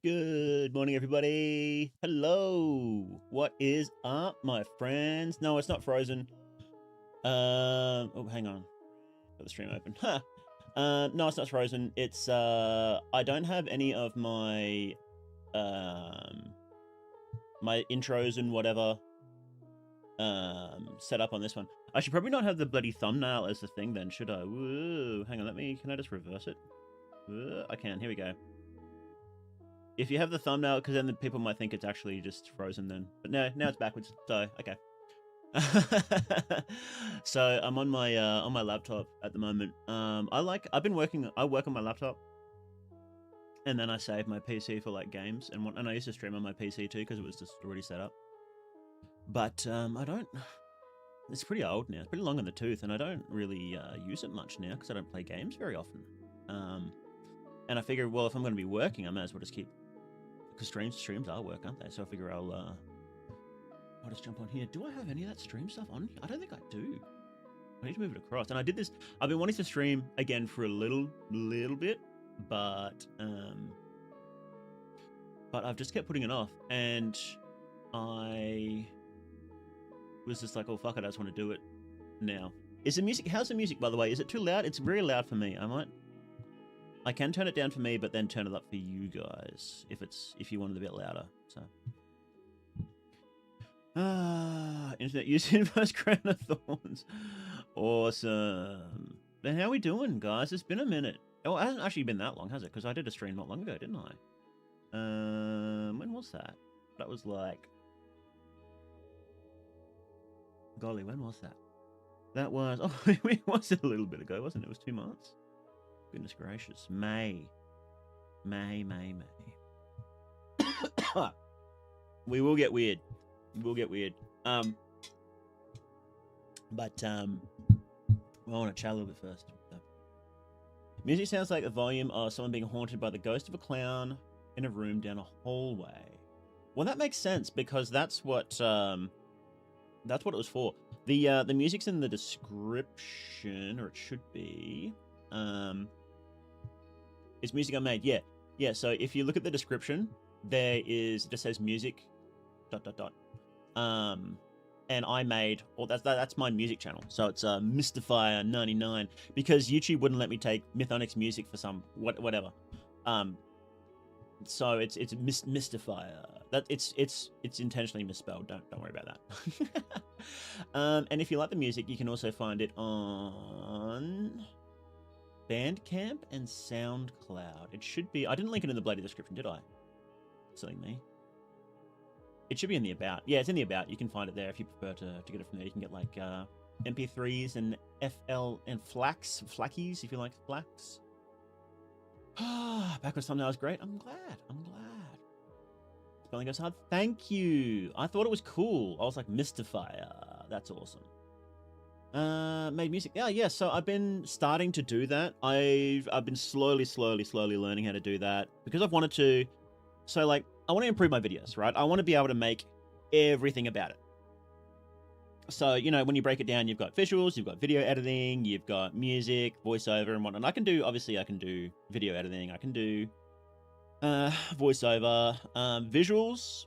Good morning, everybody. Hello. What is up, my friends? No, it's not frozen. Oh, hang on. Got the stream open. Huh. No, it's not frozen. It's I don't have any of my my intros and whatever set up on this one. I should probably not have the bloody thumbnail as the thing then, should I? Whoa. Hang on, can I just reverse it? I can. Here we go. If you have the thumbnail, because then the people might think it's actually just frozen then. But no, now it's backwards. So, okay. So I'm on my laptop at the moment. I work on my laptop, and then I save my PC for like games and I used to stream on my PC too because it was just already set up. But I don't. It's pretty old now. It's pretty long in the tooth, and I don't really use it much now because I don't play games very often. And I figured, well, if I'm going to be working, I might as well just keep. Because streams are work, aren't they? So I figure I'll just jump on here. Do I have any of that stream stuff on? I don't think I do. I need to move it across. And I did this. I've been wanting to stream again for a little bit, but I've just kept putting it off. And I was just like, oh fuck it, I just want to do it now. Is the music? How's the music, by the way? Is it too loud? It's very loud for me. I can turn it down for me, but then turn it up for you guys if you want it a bit louder. So, internet use inverse crown of thorns, awesome. Then how we doing, guys? It's been a minute. Oh, it hasn't actually been that long, has it? Because I did a stream not long ago, didn't I? When was that? That was like, golly, when was that? That was it was a little bit ago, wasn't it? It was 2 months. Goodness gracious. May. We will get weird. I want to chat a little bit first. Music sounds like the volume of someone being haunted by the ghost of a clown in a room down a hallway. Well, that makes sense because that's what it was for. The music's in the description, or it should be. It's music I made. Yeah. So if you look at the description, it just says music. ... And I made, or that's my music channel. So it's Mystifier 99 because YouTube wouldn't let me take Mythonics music for some whatever. So it's Mystifier. That it's intentionally misspelled. Don't worry about that. And if you like the music, you can also find it on Bandcamp and SoundCloud. It should be. I didn't link it in the bloody description, did I? Silly me. It should be in the about. Yeah, it's in the about. You can find it there if you prefer to get it from there. You can get like MP3s and FL and flackies if you like flax. Backwards thumbnail is great. I'm glad. Spelling goes hard. Thank you. I thought it was cool. I was like, Mystifier. That's awesome. Made music. Yeah. So I've been starting to do that. I've been slowly learning how to do that because I've wanted to. So like, I want to improve my videos, right? I want to be able to make everything about it. So, you know, when you break it down, you've got visuals, you've got video editing, you've got music, voiceover, and whatnot. I can do video editing. I can do voiceover. Visuals,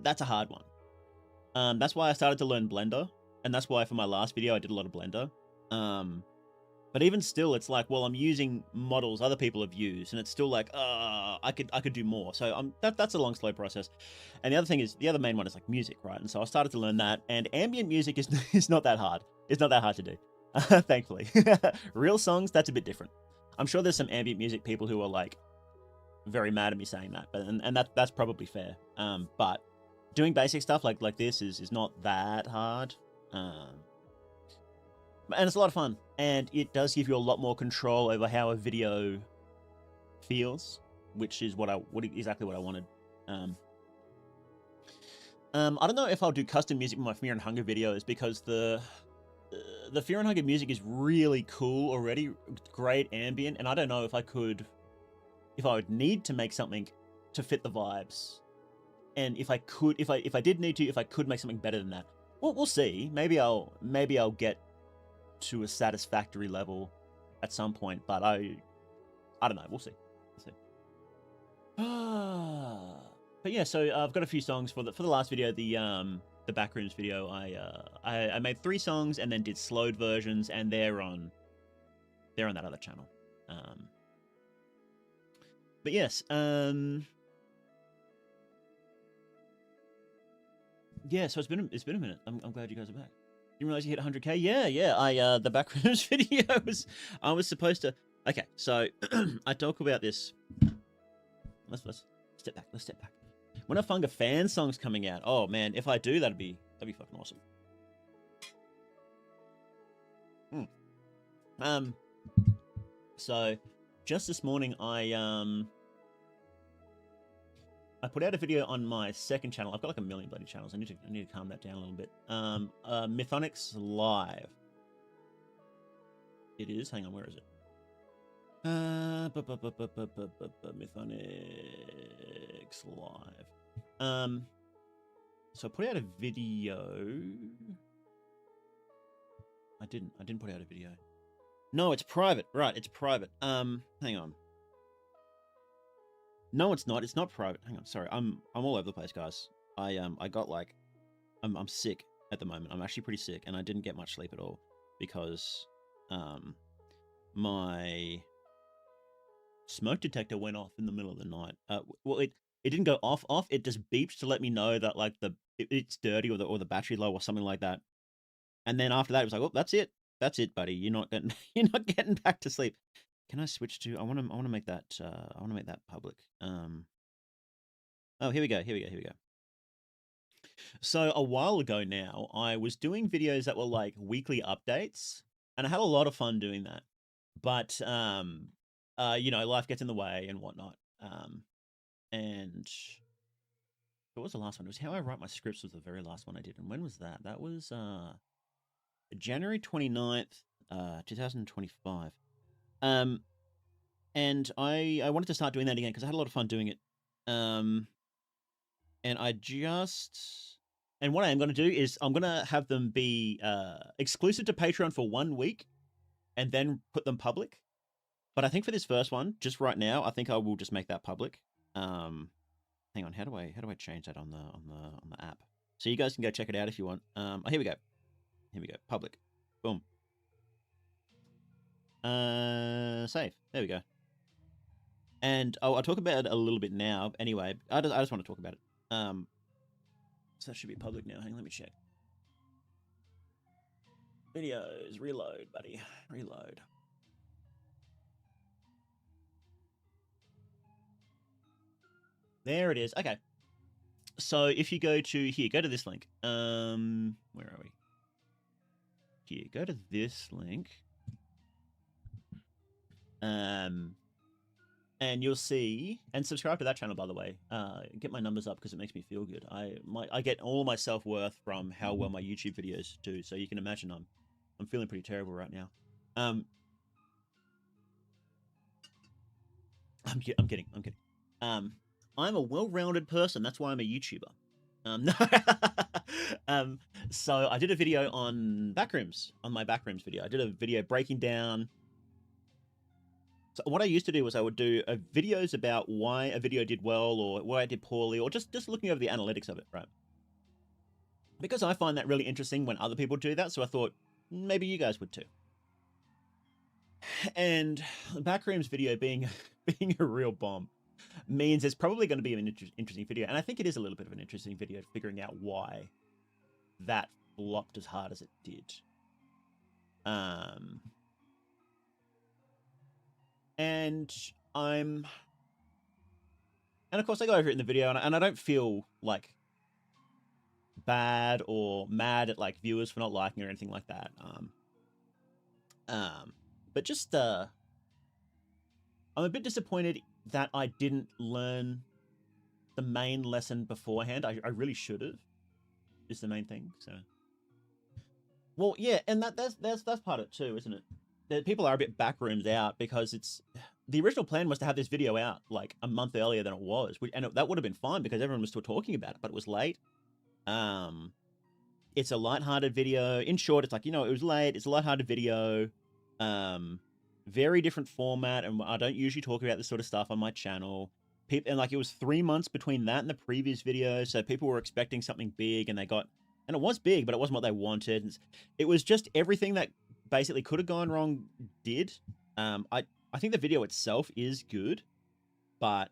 that's a hard one. That's why I started to learn Blender. And that's why for my last video, I did a lot of Blender. But even still, it's like, well, I'm using models other people have used, and it's still like, I could do more. So that's a long, slow process. And the other thing is, the other main one is like music, right? And so I started to learn that, and ambient music is not that hard. It's not that hard to do, thankfully. Real songs, that's a bit different. I'm sure there's some ambient music people who are like very mad at me saying that, but and that's probably fair. But doing basic stuff like this is not that hard. And it's a lot of fun, and it does give you a lot more control over how a video feels, which is exactly what I wanted. I don't know if I'll do custom music with my Fear and Hunger videos because the Fear and Hunger music is really cool already, great ambient, and I don't know if I would need to make something to fit the vibes, and if I could make something better than that. Well, we'll see. Maybe I'll get to a satisfactory level at some point, but I don't know. We'll see. But yeah, so I've got a few songs for the last video, the backrooms video. I made 3 songs and then did slowed versions, and they're on that other channel. But yes, yeah. So it's been a minute. I'm glad you guys are back. Didn't realize you hit 100k. Yeah. I the backrooms video I was supposed to. Okay, so I talk about this. Let's step back. Let's step back. When a Funga fan song's coming out, oh man, if I do, that'd be fucking awesome. So just this morning, I put out a video on my second channel. I've got like a million bloody channels. I need to calm that down a little bit. Mythonics Live. It is. Hang on, where is it? Mythonics Live. So I put out a video. I didn't put out a video. No, it's private. Right, it's private. Hang on. No, it's not. It's not private. Hang on. Sorry, I'm all over the place, guys. I got like, I'm sick at the moment. I'm actually pretty sick, and I didn't get much sleep at all because, my smoke detector went off in the middle of the night. Well, it didn't go off. It just beeped to let me know that like it's dirty or the battery low or something like that. And then after that, it was like, oh, that's it, buddy. You're not getting back to sleep. Can I switch to? I want to make that. I want to make that public. Oh, here we go. So a while ago now, I was doing videos that were like weekly updates, and I had a lot of fun doing that. But you know, life gets in the way and whatnot. And what was the last one? It was How I Write My Scripts was the very last one I did. And when was that? That was January 29th, 2025. And I wanted to start doing that again because I had a lot of fun doing it. And what I am going to do is I'm going to have them be exclusive to Patreon for 1 week and then put them public. But I think for this first one, just right now, I think I will just make that public. Hang on, how do I change that on the app? So you guys can go check it out if you want. Oh, here we go. Public. Boom. Save. There we go. And I'll talk about it a little bit now. Anyway, I just want to talk about it. So that should be public now. Hang on, let me check. Videos, reload, buddy. Reload. There it is. Okay. So if you go to this link. Where are we? Here, go to this link. And you'll see, and subscribe to that channel, by the way. Get my numbers up because it makes me feel good. I get all my self-worth from how well my YouTube videos do. So you can imagine I'm feeling pretty terrible right now. I'm kidding. I'm a well-rounded person. That's why I'm a YouTuber. So I did a video on backrooms, on my backrooms video. I did a video breaking down. So what I used to do was I would do videos about why a video did well or why it did poorly, or just looking over the analytics of it, right? Because I find that really interesting when other people do that. So I thought maybe you guys would too. And the backrooms video being a real bomb means it's probably going to be an interesting video. And I think it is a little bit of an interesting video, figuring out why that flopped as hard as it did. And of course I go over it in the video, and I don't feel like bad or mad at like viewers for not liking it or anything like that. But just I'm a bit disappointed that I didn't learn the main lesson beforehand. I really should have. Is the main thing. So, well, yeah, and that's part of it too, isn't it? That people are a bit backrooms out because it's the original plan was to have this video out like a month earlier than it was, and that would have been fine because everyone was still talking about it, but it was late. It's a lighthearted video. In short, it's like, you know, it was late. It's a lighthearted video. Very different format, and I don't usually talk about this sort of stuff on my channel. And like it was 3 months between that and the previous video, so people were expecting something big, and and it was big, but it wasn't what they wanted. It was just everything that basically could have gone wrong did. I think the video itself is good, but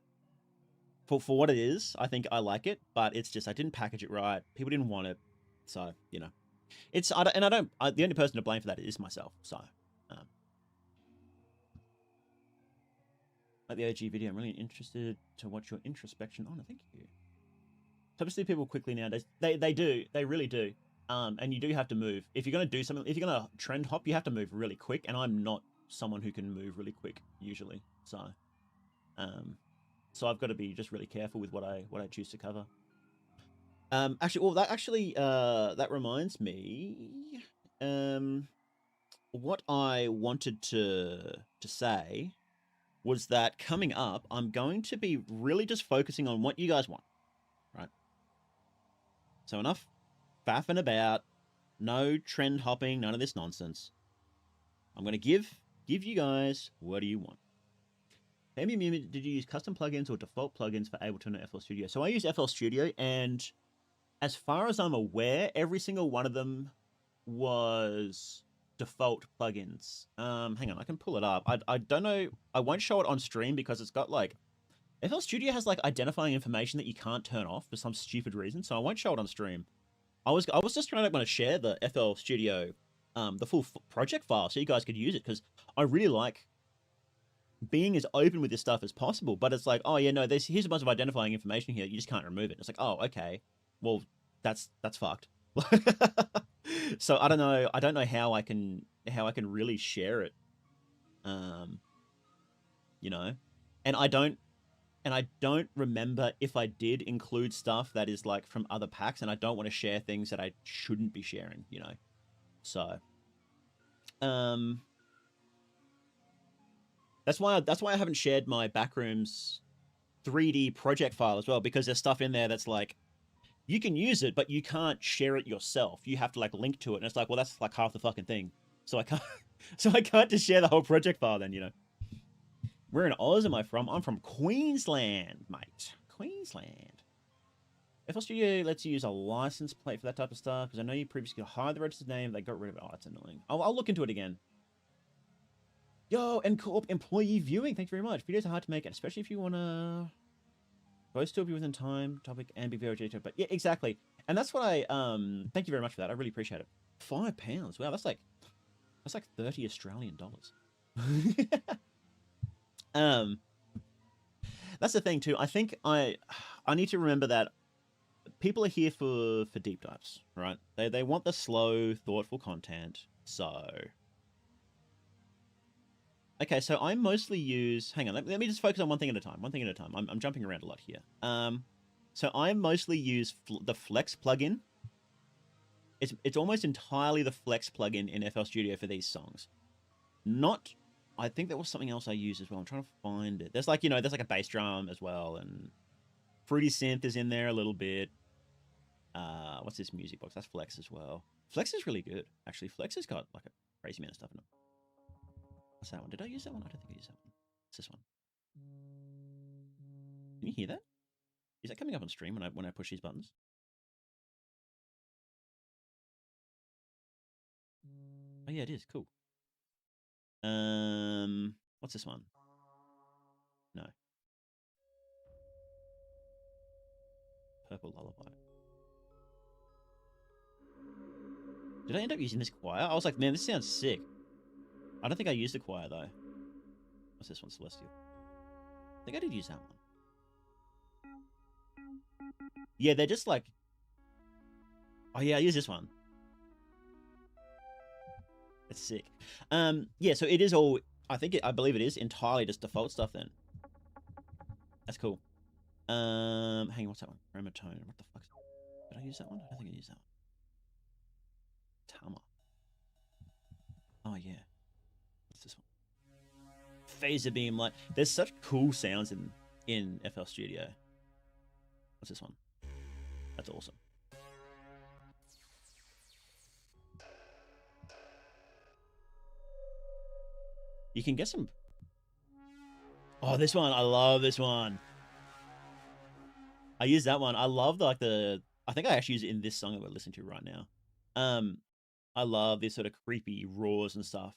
for what it is, I think I like it. But it's just I didn't package it right. People didn't want it, so you know, it's I don't. The only person to blame for that is myself. So. Like the OG video, I'm really interested to watch your introspection on it. Thank you. So obviously people quickly nowadays, they do, they really do. And you do have to move. If you're going to do something, if you're going to trend hop, you have to move really quick. And I'm not someone who can move really quick usually. So I've got to be just really careful with what I choose to cover. That reminds me, what I wanted to say was that coming up, I'm going to be really just focusing on what you guys want, right? So enough faffing about, no trend hopping, none of this nonsense. I'm going to give you guys, what do you want? Did you use custom plugins or default plugins for Ableton or FL Studio? So I use FL Studio, and as far as I'm aware, every single one of them was default plugins. Hang on, I can pull it up. I don't know. I won't show it on stream because it's got like FL Studio has like identifying information that you can't turn off for some stupid reason, so I won't show it on stream. I was just trying to share the FL Studio, the full project file, so you guys could use it, because I really like being as open with this stuff as possible. But it's like, oh yeah, no, here's a bunch of identifying information here. You just can't remove it. It's like, oh, okay, well, that's fucked. So I don't know how I can really share it, you know, and I don't remember if I did include stuff that is like from other packs, and I don't want to share things that I shouldn't be sharing, you know. So that's why I haven't shared my Backrooms 3D project file as well, because there's stuff in there that's like, you can use it, but you can't share it yourself. You have to like link to it, and it's like, well, that's like half the fucking thing. So I can't just share the whole project file then, you know. Where in Oz am I from? I'm from Queensland, mate. Queensland. FL Studio lets you use a license plate for that type of stuff, because I know you previously hired the registered name. They got rid of it. Oh, that's annoying. I'll look into it again. Yo, NCorp employee viewing. Thank you very much. Videos are hard to make, especially if you want to both still be within time, topic, and be very detailed. But yeah, exactly. And that's what I thank you very much for that. I really appreciate it. £5. Wow, that's like 30 Australian dollars. That's the thing too. I think I need to remember that people are here for deep dives, right? They want the slow, thoughtful content. So okay, so I mostly use, hang on, let me just focus on one thing at a time. I'm jumping around a lot here. So I mostly use the Flex plugin. It's almost entirely the Flex plugin in FL Studio for these songs. I think there was something else I used as well. I'm trying to find it. There's like, you know, there's like a bass drum as well, and Fruity Synth is in there a little bit. What's this music box? That's Flex as well. Flex is really good, actually. Flex has got like a crazy amount of stuff in it. What's that one? Did I use that one? I don't think I used that one. What's this one? Can you hear that? Is that coming up on stream when I push these buttons? Oh yeah, it is. Cool. What's this one? No. Purple Lullaby. Did I end up using this choir? I was like, man, this sounds sick. I don't think I used the choir though. What's this one? Celestial. I think I did use that one. Yeah, they're just like... Oh yeah, I use this one. It's sick. Yeah, so it is all... I believe it is entirely just default stuff then. That's cool. Hang on, what's that one? Chromatone. What the fuck? Did I use that one? I don't think I used that one. Tama. Oh yeah. What's this one? Phaser beam light. There's such cool sounds in FL Studio. What's this one? That's awesome. You can get some... Oh, this one. I love this one. I use that one. I love the. I think I actually use it in this song that we're listening to right now. Um, I love this sort of creepy roars and stuff.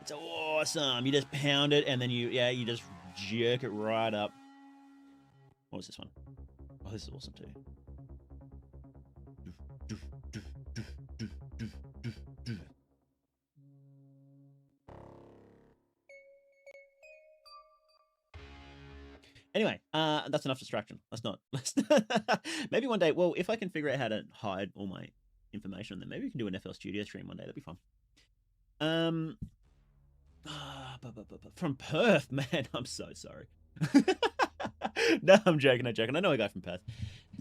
It's awesome. You just pound it and then you just jerk it right up. What was this one? Oh, this is awesome too. Anyway, that's enough distraction. Let's not. Maybe one day. Well, if I can figure out how to hide all my information, then maybe we can do an FL Studio stream one day. That'd be fun. From Perth, man. I'm so sorry. No, I'm joking. I'm joking. I know a guy from Perth.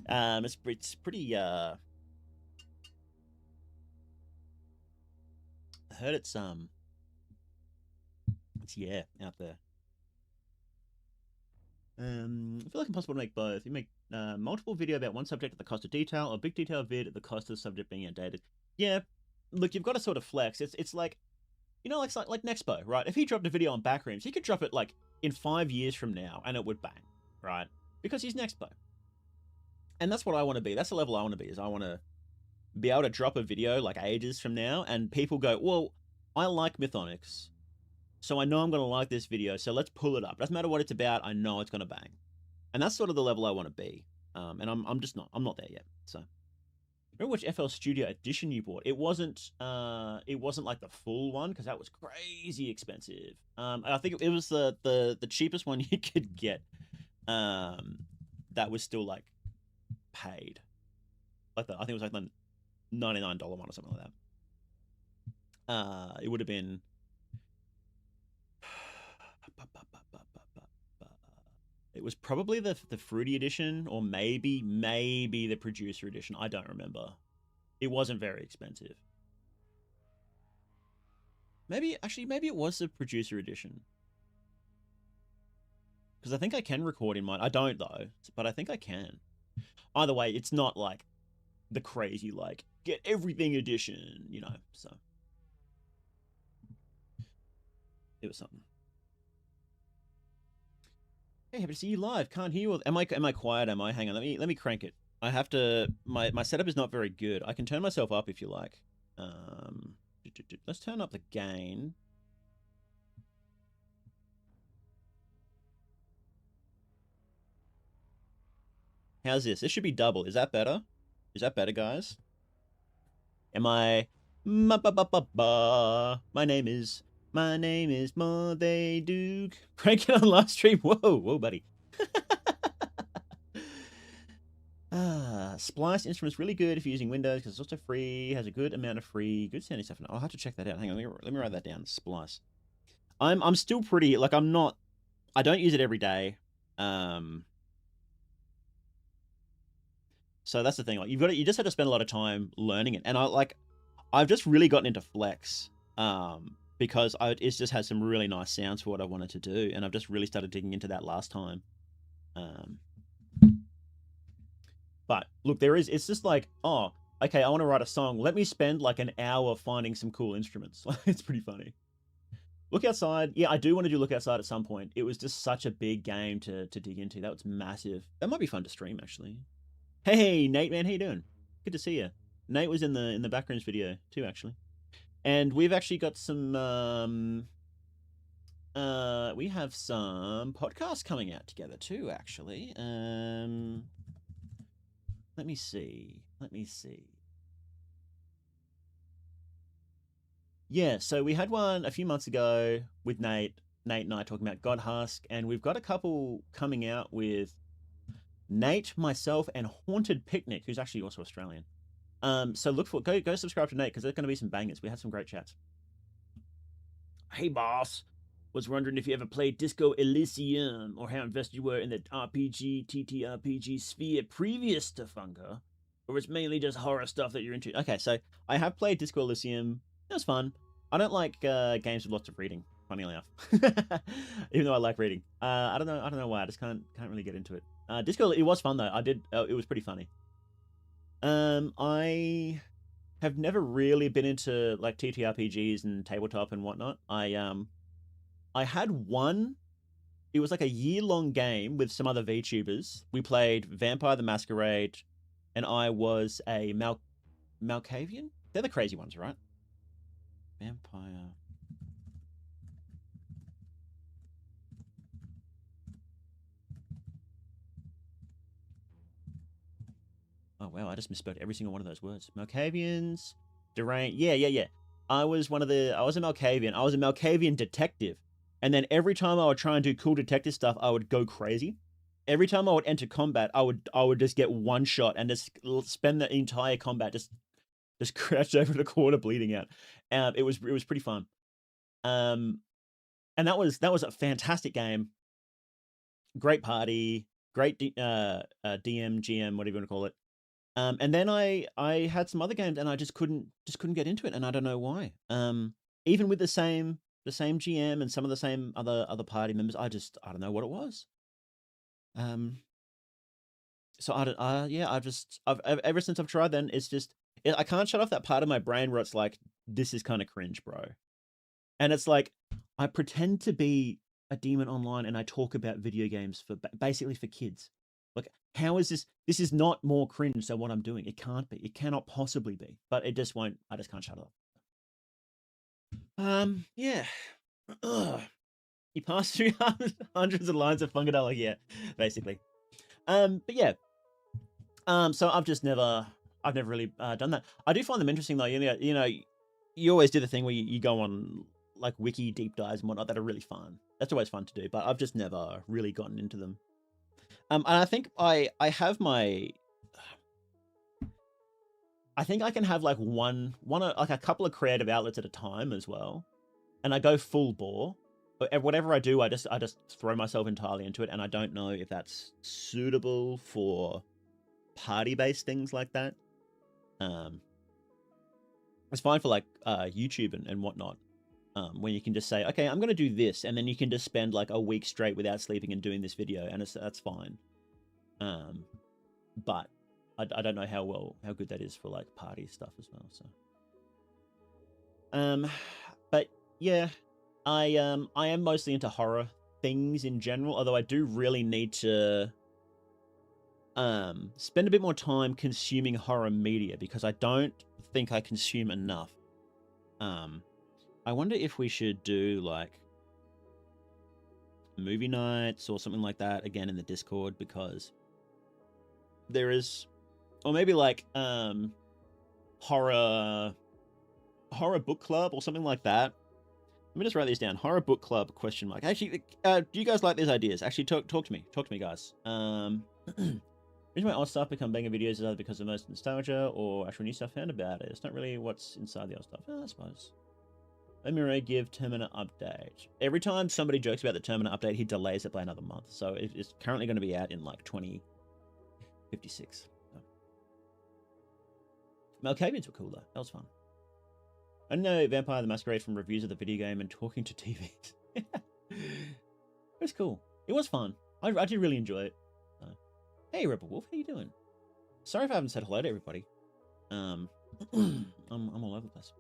It's pretty. I heard it's yeah out there. I feel like impossible to make both. You make multiple video about one subject at the cost of detail, or big detail vid at the cost of the subject being outdated. Yeah, look, you've got to sort of flex. It's like, you know, like Nexpo, right? If he dropped a video on backrooms, he could drop it like in 5 years from now, and it would bang, right? Because he's Nexpo, and that's what I want to be. That's the level I want to be. Is I want to be able to drop a video like ages from now, and people go, well, I like Mythonics. So I know I'm going to like this video, so let's pull it up. Doesn't matter what it's about, I know it's going to bang. And that's sort of the level I want to be. And I'm just not. I'm not there yet. So remember which FL Studio edition you bought? It wasn't like the full one, because that was crazy expensive. I think it was the cheapest one you could get. That was still like paid. Like I think it was like the $99 one or something like that. It would have been. It was probably the fruity edition, or maybe the producer edition. I don't remember. It wasn't very expensive. Maybe it was the producer edition, because I think I can record in mine. I don't though, but I think I can. Either way, it's not like the crazy like get everything edition, you know. So it was something. Hey, happy to see you live. Can't hear you. Am I quiet? Am I? Hang on. Let me crank it. I have to. My setup is not very good. I can turn myself up if you like. Let's turn up the gain. How's this? This should be double. Is that better? Is that better, guys? Am I? My name is Monday Duke. Crank it on live stream. Whoa, buddy. Splice instrument's really good if you're using Windows, because it's also free, has a good amount of free, good sounding stuff. I'll have to check that out. Hang on, let me write that down. Splice. I'm still pretty, like, I don't use it every day. So that's the thing. Like, you just have to spend a lot of time learning it. And I've just really gotten into Flex, because it just has some really nice sounds for what I wanted to do, and I've just really started digging into that last time. But look, it's just like, oh, okay, I want to write a song. Let me spend like an hour finding some cool instruments. It's pretty funny. Look Outside. Yeah, I do want to do Look Outside at some point. It was just such a big game to dig into. That was massive. That might be fun to stream, actually. Hey, Nate, man, how you doing? Good to see you. Nate was in the backgrounds video too, actually. And we've actually got some we have some podcasts coming out together too, actually. Let me see. Yeah, so we had one a few months ago with Nate and I talking about God Husk, and we've got a couple coming out with Nate, myself, and Haunted Picnic, who's actually also Australian. So go subscribe to Nate, because there's going to be some bangers. We had some great chats. Hey, boss. Was wondering if you ever played Disco Elysium, or how invested you were in the RPG, TTRPG sphere previous to Funka, or it's mainly just horror stuff that you're into. Okay, so I have played Disco Elysium. It was fun. I don't like games with lots of reading, funny enough. Even though I like reading. I don't know why. I just can't really get into it. Disco, it was fun though. It was pretty funny. I have never really been into like TTRPGs and tabletop and whatnot. I had one it was like a year-long game with some other VTubers. We played Vampire the Masquerade, and I was a Malkavian. They're the crazy ones, right? Vampire. Oh wow, I just misspelled every single one of those words. Malkavians, deranged. Yeah. I was a Malkavian. I was a Malkavian detective. And then every time I would try and do cool detective stuff, I would go crazy. Every time I would enter combat, I would just get one shot and just spend the entire combat just crouched over the corner bleeding out. It was pretty fun. And that was a fantastic game. Great party, great DM, GM, whatever you want to call it. And then I had some other games and I just couldn't get into it, and I don't know why. Even with the same GM and some of the same other party members, I don't know what it was. So I've ever since I've tried, then it's just I can't shut off that part of my brain where it's like, this is kind of cringe, bro. And it's like, I pretend to be a demon online and I talk about video games for basically for kids. Like, how is this? This is not more cringe than what I'm doing. It can't be. It cannot possibly be. But it just won't. I just can't shut it off. Yeah. Ugh. You pass through hundreds of lines of Funkadelic, yeah, basically. But yeah. So I've never really done that. I do find them interesting though. You know, you always do the thing where you go on like wiki deep dives and whatnot that are really fun. That's always fun to do, but I've just never really gotten into them. And I think I have my. I think I can have like like a couple of creative outlets at a time as well, and I go full bore. But whatever I do, I just throw myself entirely into it, and I don't know if that's suitable for party-based things like that. It's fine for like YouTube and whatnot, when you can just say, okay, I'm going to do this, and then you can just spend like a week straight without sleeping and doing this video, and that's fine. But I don't know how good that is for like party stuff as well. So, but yeah, I am mostly into horror things in general, although I do really need to spend a bit more time consuming horror media because I don't think I consume enough. I wonder if we should do like movie nights or something like that again in the Discord, because there is, or maybe like horror book club or something like that. Let me just write these down. Horror book club ? Actually, do you guys like these ideas? Actually, talk to me, guys. Reason why old stuff become banger videos is either because of most nostalgia or actual new stuff found about it. It's not really what's inside the old stuff. I suppose. Let me give Termina update. Every time somebody jokes about the Termina update, he delays it by another month. So it's currently going to be out in like 2056. So. Malkavians were cool though. That was fun. I know Vampire the Masquerade from reviews of the video game and talking to TVs. It was cool. It was fun. I did really enjoy it. Hey, Rebel Wolf, how you doing? Sorry if I haven't said hello to everybody. I'm all over the place.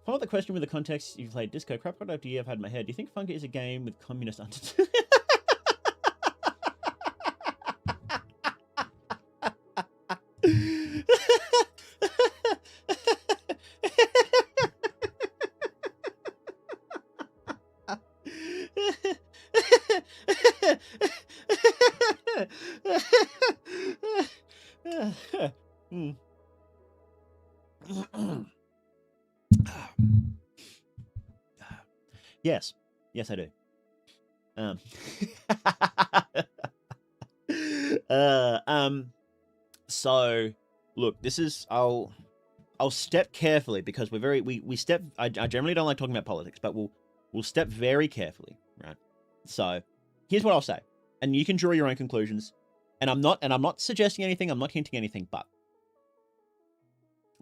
Follow up the question with the context. You played Disco. Crap product idea I've had in my head. Do you think Funka is a game with communist undertones? Yes, I do. So look, this is I'll step carefully because we step. I generally don't like talking about politics, but we'll step very carefully, right? So here's what I'll say, and you can draw your own conclusions. And I'm not suggesting anything. I'm not hinting anything, but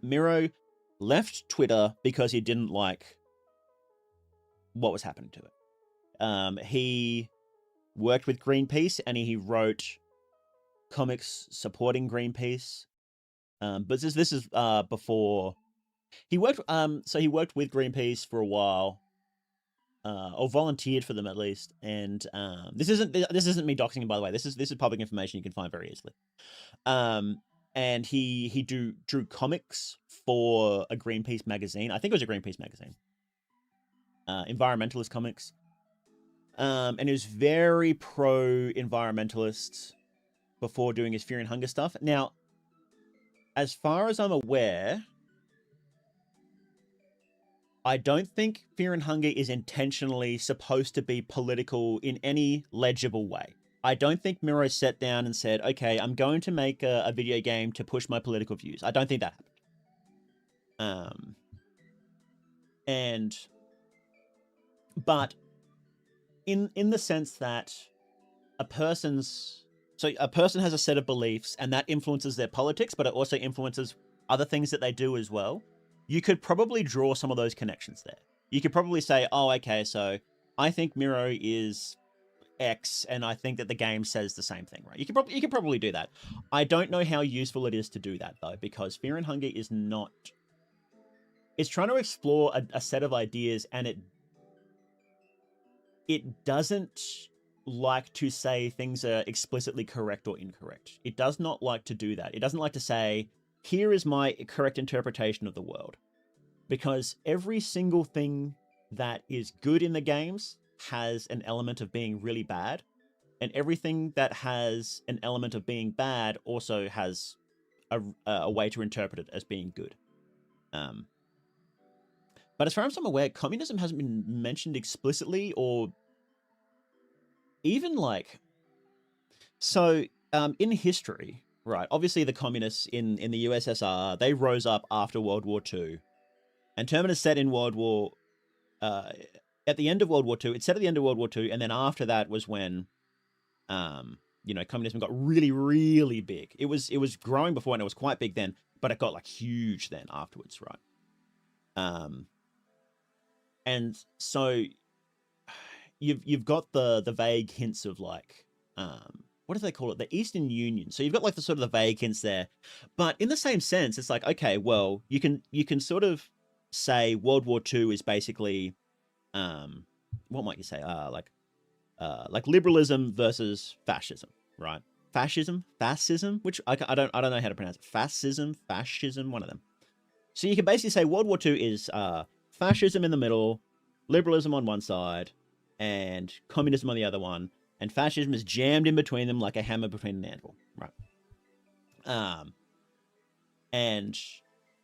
Miro left Twitter because he didn't like what was happening to it. He worked with Greenpeace and he wrote comics supporting Greenpeace. But this is before he worked. So he worked with Greenpeace for a while, or volunteered for them at least. And this isn't me doxing him, by the way. This is public information you can find very easily. And he drew comics for a Greenpeace magazine. I think it was a Greenpeace magazine. Environmentalist comics. And he was very pro-environmentalist before doing his Fear and Hunger stuff. Now, as far as I'm aware, I don't think Fear and Hunger is intentionally supposed to be political in any legible way. I don't think Miro sat down and said, okay, I'm going to make a video game to push my political views. I don't think that happened. But in the sense that a person has a set of beliefs and that influences their politics, but it also influences other things that they do as well. You could probably draw some of those connections there. You could probably say, oh, okay, so I think Miro is X, and I think that the game says the same thing, right? You could probably do that. I don't know how useful it is to do that, though, because Fear and Hunger is not... It's trying to explore a set of ideas, and it doesn't like to say things are explicitly correct or incorrect. It does not like to do that. It doesn't like to say, here is my correct interpretation of the world. Because every single thing that is good in the games has an element of being really bad. And everything that has an element of being bad also has a way to interpret it as being good. But as far as I'm aware, communism hasn't been mentioned explicitly or even like... So in history, right, obviously the communists in the USSR, they rose up after World War II. And Termina set in World War... at the end of World War II, it set at the end of World War II, and then after that was when, communism got really, really big. It was growing before, and it was quite big then, but it got like huge then afterwards, right? And so you've got the vague hints of like, what do they call it? The Eastern Union. So you've got like the sort of the vague hints there, but in the same sense, it's like, okay, well, you can sort of say World War II is basically, what might you say? Like liberalism versus fascism, right? Fascism, which I don't know how to pronounce it. Fascism, one of them. So you can basically say World War II is fascism in the middle, liberalism on one side, and communism on the other one, and fascism is jammed in between them like a hammer between an anvil, right? And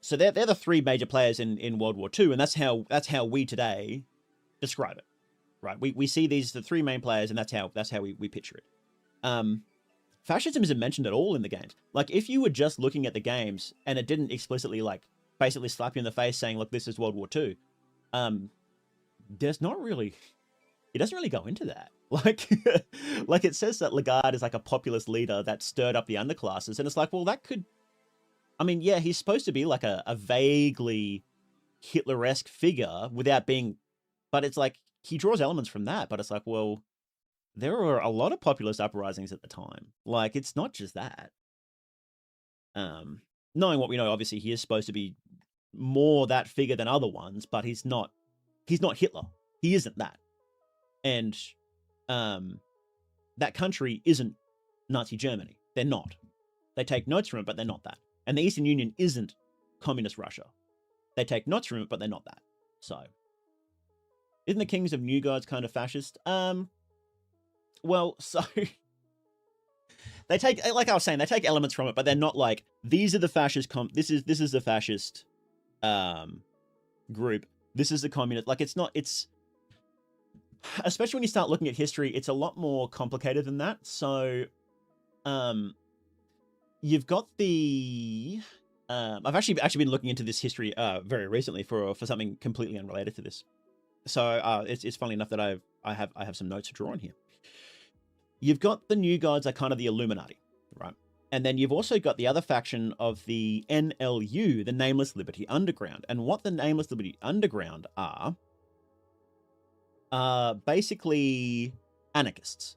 so they're the three major players in World War II, and that's how we today describe it, right? We see these the three main players, and that's how we picture it. Fascism isn't mentioned at all in the games. Like, if you were just looking at the games and it didn't explicitly like basically slap you in the face saying, look, this is World War II, there's not really... It doesn't really go into that. Like, like it says that Lagarde is like a populist leader that stirred up the underclasses, and it's like, well, that could... I mean, yeah, he's supposed to be like a vaguely Hitler-esque figure without being... But it's like, he draws elements from that, but it's like, well, there were a lot of populist uprisings at the time. Like, it's not just that. Knowing what we know, obviously, he is supposed to be more that figure than other ones, but he's not Hitler. He isn't that. And that country isn't Nazi Germany. They're not. They take notes from it, but they're not that. And the Eastern Union isn't communist Russia. They take notes from it, but they're not that. So, isn't the Kings of New Gods kind of fascist? Well, so they take, like I was saying, they take elements from it, but they're not like, these are the fascist this is the fascist group. This is the communist. Like, it's not, it's, especially when you start looking at history, it's a lot more complicated than that. So, you've got the, I've actually been looking into this history very recently for something completely unrelated to this. So it's funny enough that I have some notes to draw on here. You've got the New Gods are kind of the Illuminati, right? And then you've also got the other faction of the NLU, the Nameless Liberty Underground. And what the Nameless Liberty Underground are basically anarchists.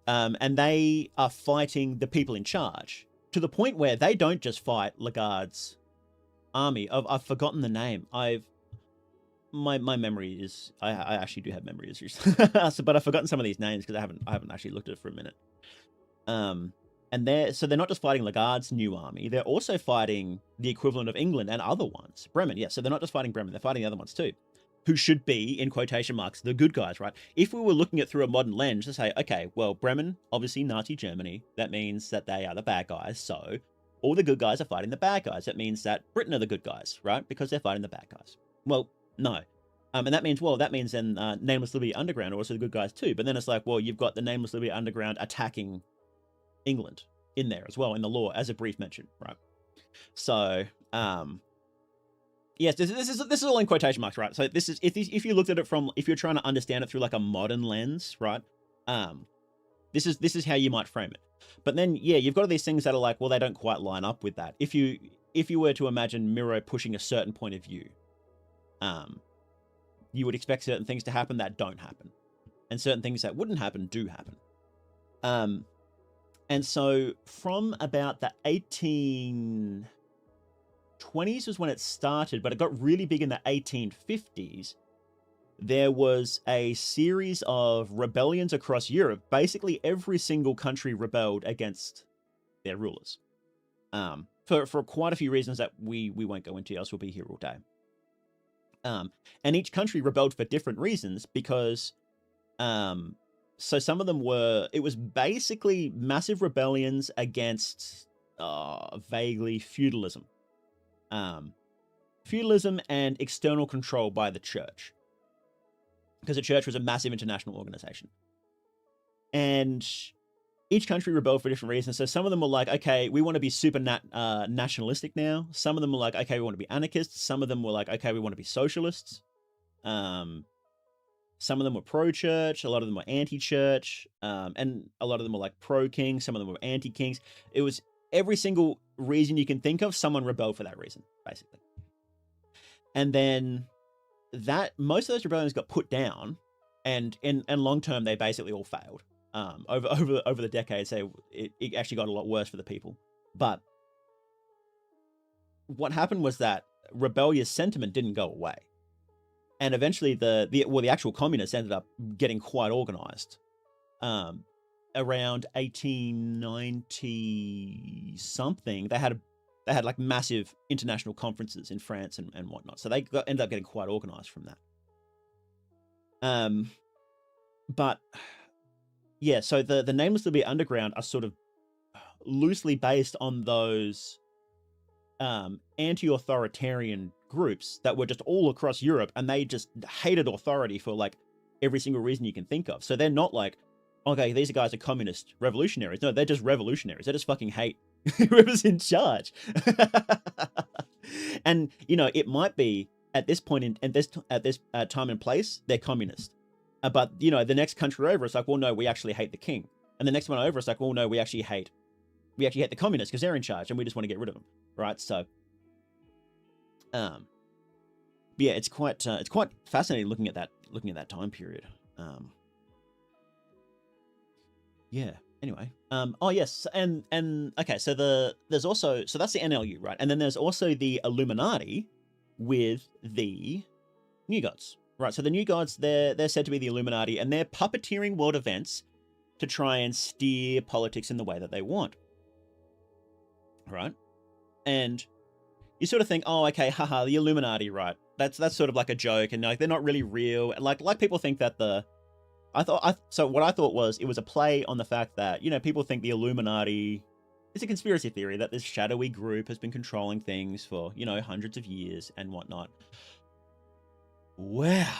And they are fighting the people in charge to the point where they don't just fight Lagarde's army. I've forgotten the name. my memory is I actually do have memory issues. So, but I've forgotten some of these names because I haven't actually looked at it for a minute. And they're not just fighting Lagarde's new army, they're also fighting the equivalent of England and other ones. Bremen, yeah. So they're not just fighting Bremen, they're fighting the other ones too, who should be, in quotation marks, the good guys, right? If we were looking at through a modern lens to say, okay, well, Bremen, obviously Nazi Germany, that means that they are the bad guys. So all the good guys are fighting the bad guys. That means that Britain are the good guys, right? Because they're fighting the bad guys. Well, no. And that means then Nameless Liberty Underground are also the good guys too. But then it's like, well, you've got the Nameless Liberty Underground attacking England in there as well in the lore as a brief mention, right? So yes, this is all in quotation marks, right? So this is if you looked at it from, if you're trying to understand it through like a modern lens, right? This is how you might frame it. But then yeah, you've got these things that are like, well, they don't quite line up with that. If you were to imagine Miro pushing a certain point of view, you would expect certain things to happen that don't happen, and certain things that wouldn't happen do happen. And so from about the 1820s was when it started, but it got really big in the 1850s. There was a series of rebellions across Europe. Basically, every single country rebelled against their rulers. For quite a few reasons that we won't go into, else we'll be here all day. And each country rebelled for different reasons because so some of them it was basically massive rebellions against vaguely feudalism. Feudalism and external control by the church. Because the church was a massive international organization. And each country rebelled for different reasons. So some of them were like, okay, we want to be super nationalistic now. Some of them were like, okay, we want to be anarchists. Some of them were like, okay, we want to be socialists. Some of them were pro-church, a lot of them were anti-church, and a lot of them were like pro-king, some of them were anti-kings. It was every single reason you can think of, someone rebelled for that reason, basically. And then most of those rebellions got put down, and long term they basically all failed. Over the decades, it actually got a lot worse for the people. But what happened was that rebellious sentiment didn't go away. And eventually the actual communists ended up getting quite organized. Around 1890 something, they had like massive international conferences in France and whatnot. So they ended up getting quite organized from that. But yeah, so the Nameless Liberty Underground are sort of loosely based on those anti-authoritarian groups that were just all across Europe, and they just hated authority for like every single reason you can think of. So they're not like, okay, these guys are communist revolutionaries. No, they're just revolutionaries. They just fucking hate whoever's in charge. And it might be at this point at this time and place, they're communist. But the next country over, it's like, well, no, we actually hate the king. And the next one over, it's like, well, no, we actually hate the communists because they're in charge, and we just want to get rid of them, right? So, yeah, it's quite fascinating looking at that time period. Yeah. Anyway, oh yes, and okay, so there's also, so that's the NLU, right? And then there's also the Illuminati with the New Gods, right? So the New Gods, they're said to be the Illuminati, and they're puppeteering world events to try and steer politics in the way that they want, right? And you sort of think, oh, okay, haha, the Illuminati, right? That's sort of like a joke, and like they're not really real. Like people think that so what I thought was it was a play on the fact that, people think the Illuminati is a conspiracy theory, that this shadowy group has been controlling things for, hundreds of years and whatnot. Wow.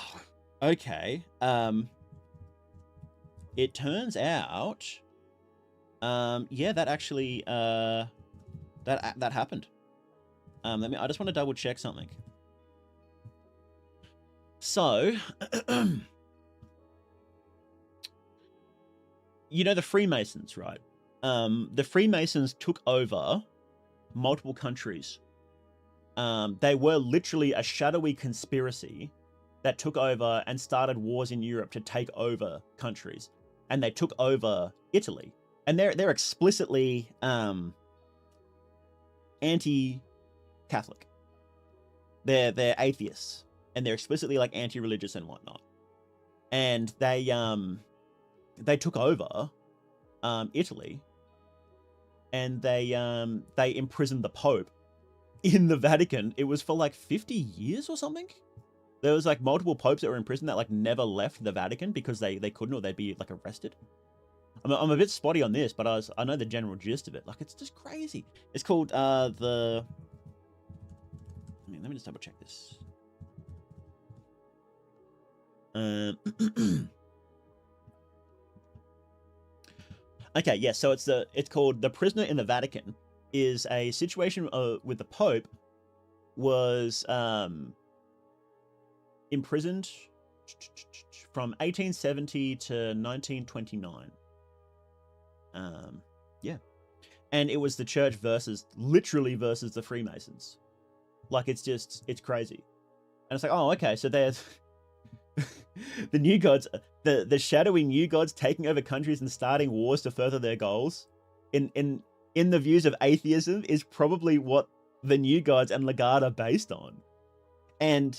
Okay. It turns out, yeah, that actually, that happened. I just want to double check something. So, the Freemasons, right? The Freemasons took over multiple countries. They were literally a shadowy conspiracy that took over and started wars in Europe to take over countries. And they took over Italy. And they're explicitly anti-Catholic. They're atheists. and they're explicitly like anti-religious and whatnot. And they took over Italy, and they imprisoned the Pope in the Vatican. It was for like 50 years or something. There was like multiple popes that were in prison that like never left the Vatican because they couldn't, or they'd be like arrested. I'm a bit spotty on this, but I know the general gist of it. Like, it's just crazy. It's called let me just double check this. Okay, yeah, so it's called The Prisoner in the Vatican. Is a situation with the Pope was imprisoned from 1870 to 1929. Yeah, and it was the church literally versus the Freemasons. Like, it's crazy. And it's like, oh, okay, so there's the new gods, the shadowy new gods taking over countries and starting wars to further their goals. In the views of atheism is probably what the new gods and Legard are based on. And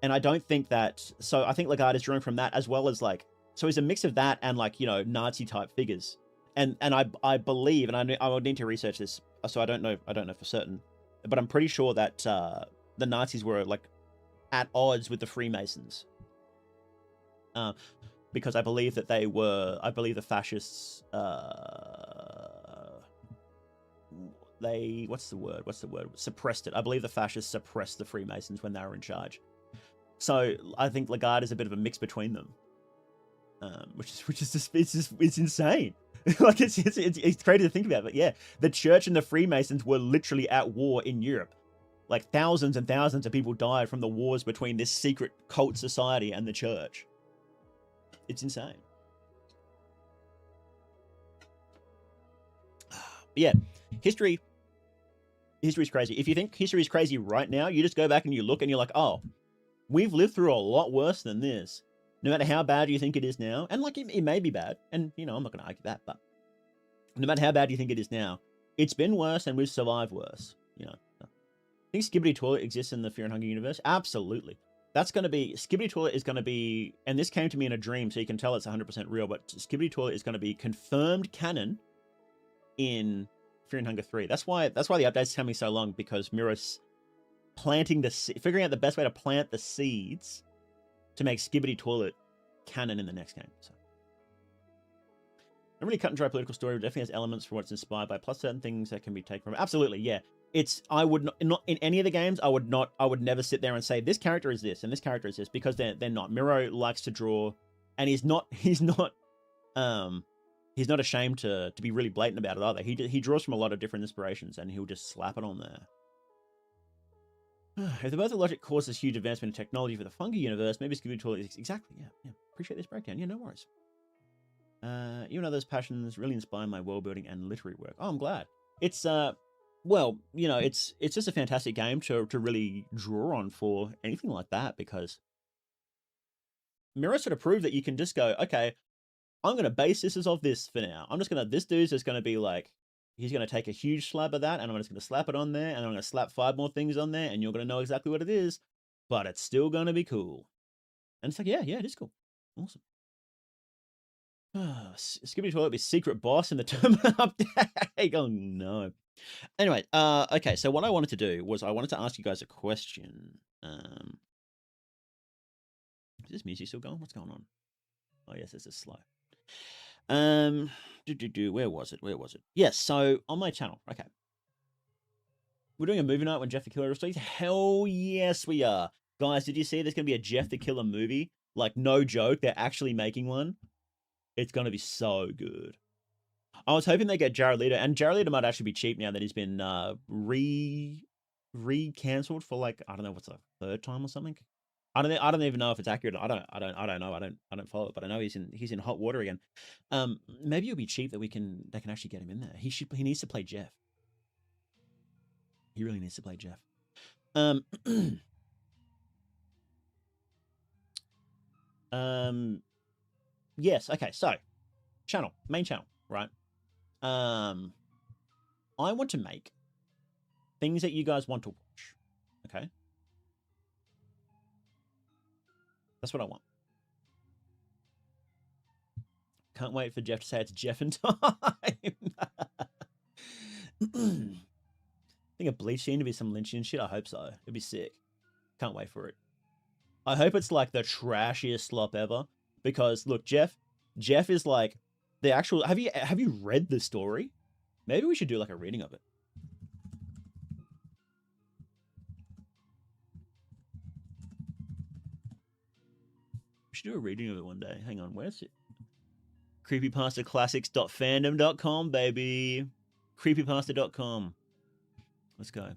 I don't think that, so I think Legard is drawing from that, as well as like, so he's a mix of that and like, you know, Nazi type figures. And I believe, and I would need to research this, so I don't know for certain, but I'm pretty sure that the Nazis were like at odds with the Freemasons. Because I believe that the fascists, suppressed it. I believe the fascists suppressed the Freemasons when they were in charge. So I think Legard is a bit of a mix between them, which is just it's insane. Like, it's crazy to think about. But yeah, the church and the Freemasons were literally at war in Europe. Like, thousands and thousands of people died from the wars between this secret cult society and the church. It's insane. But yeah, history's crazy. If you think history is crazy right now, you just go back and you look and you're like, oh, we've lived through a lot worse than this. No matter how bad you think it is now, and like, it may be bad, and you know, I'm not going to argue that, but no matter how bad you think it is now, it's been worse and we've survived worse, you know. I think Skibidi Toilet exists in the Fear and Hunger universe. Absolutely. That's going to be, Skibidi Toilet is going to be, and this came to me in a dream, so you can tell it's 100% real, but Skibidi Toilet is going to be confirmed canon in Fear and Hunger 3. That's why the update's coming so long, because Miro's figuring out the best way to plant the seeds to make Skibidi Toilet canon in the next game. So, a really cut and dry political story definitely has elements from what it's inspired by, plus certain things that can be taken from it. Absolutely, yeah. I would not in any of the games. I would never sit there and say this character is this and this character is this, because they're not. Miro likes to draw, and he's not ashamed to be really blatant about it either. He draws from a lot of different inspirations, and he'll just slap it on there. If the birth of logic causes huge advancement in technology for the Fungi universe, maybe Scooby Toilet is exactly, yeah. Appreciate this breakdown. Yeah, no worries. Even though those passions really inspire my world building and literary work. Oh, I'm glad. It's well, you know, it's just a fantastic game to really draw on for anything like that, because Miro sort of proved that you can just go, okay, I'm gonna base this as of this for now. This dude's just gonna be like, he's going to take a huge slab of that, and I'm just going to slap it on there, and I'm going to slap 5 more things on there, and you're going to know exactly what it is, but it's still going to be cool. And it's like, yeah, it is cool. Awesome. Skibidi Toilet be secret boss in the Termina update. Oh, no. Anyway, okay, so what I wanted to do was I wanted to ask you guys a question. Is this music still going? What's going on? Oh, yes, this is slow. Where was it? Yes, so on my channel, okay. We're doing a movie night when Jeff the Killer releases. Hell yes, we are. Guys, did you see there's going to be a Jeff the Killer movie? Like, no joke, they're actually making one. It's going to be so good. I was hoping they get Jared Leto, and Jared Leto might actually be cheap now that he's been re-cancelled for, like, I don't know, what's the 3rd time or something. I don't even know if it's accurate. I don't know. I don't follow it, but I know he's in hot water again. Maybe it'll be cheap that they can actually get him in there. He needs to play Jeff. He really needs to play Jeff. Yes, okay, so main channel, right? I want to make things that you guys want to watch. Okay? That's what I want. Can't wait for Jeff to say it's Jeff in time. Think a bleach scene to be some Lynchian shit? I hope so. It'd be sick. Can't wait for it. I hope it's like the trashiest slop ever. Because look, Jeff is like the actual. Have you read the story? Maybe we should do like a reading of it. We should do a reading of it one day. Hang on, where's it? Creepypastaclassics.fandom.com, baby. Creepypasta.com. Let's go.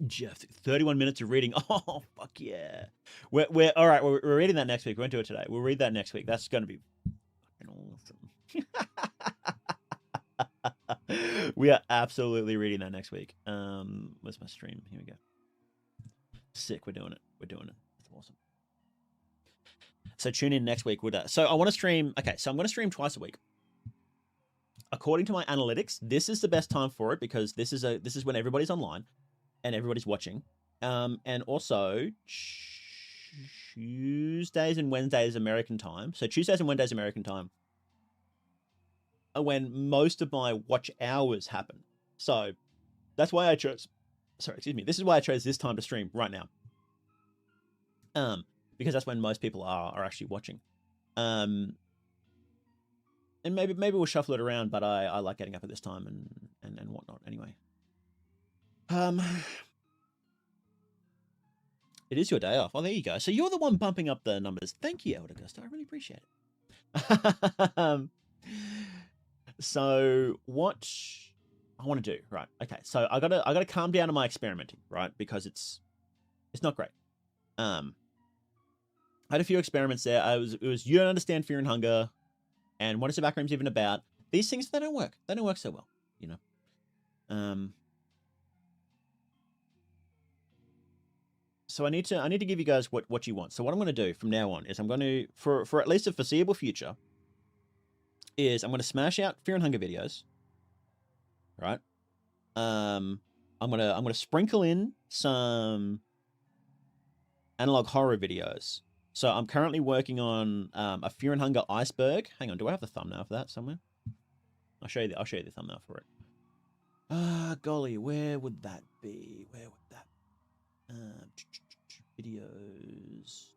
Jeff, 31 minutes of reading. Oh, fuck yeah. We're all right. We're reading that next week. We won't do it today. We'll read that next week. That's going to be fucking awesome. We are absolutely reading that next week. Where's my stream? Here we go. Sick. We're doing it. We're doing it. That's awesome. So tune in next week. So I want to stream. Okay, so I'm going to stream twice a week. According to my analytics, this is the best time for it because this is when everybody's online and everybody's watching. And also Tuesdays and Wednesdays American time. So Tuesdays and Wednesdays American time are when most of my watch hours happen. So that's why I chose. Sorry, excuse me. This is why I chose this time to stream right now. Because that's when most people are actually watching. And maybe we'll shuffle it around, but I like getting up at this time and whatnot anyway. It is your day off. Oh, there you go. So you're the one bumping up the numbers. Thank you, Elder Gusto. I really appreciate it. So what I want to do, right? Okay, so I gotta calm down on my experimenting, right? Because it's not great. I had a few experiments there. It was you don't understand fear and hunger, and what is the backrooms even about? These things, they don't work. They don't work so well, you know. So I need to give you guys what you want. So what I'm going to do from now on is I'm going to for at least a foreseeable future is I'm going to smash out fear and hunger videos. Right? I'm going to sprinkle in some analog horror videos. So I'm currently working on a fear and hunger iceberg. Hang on, do I have the thumbnail for that somewhere? I'll show you the thumbnail for it. Golly, where would that be? Where would that videos.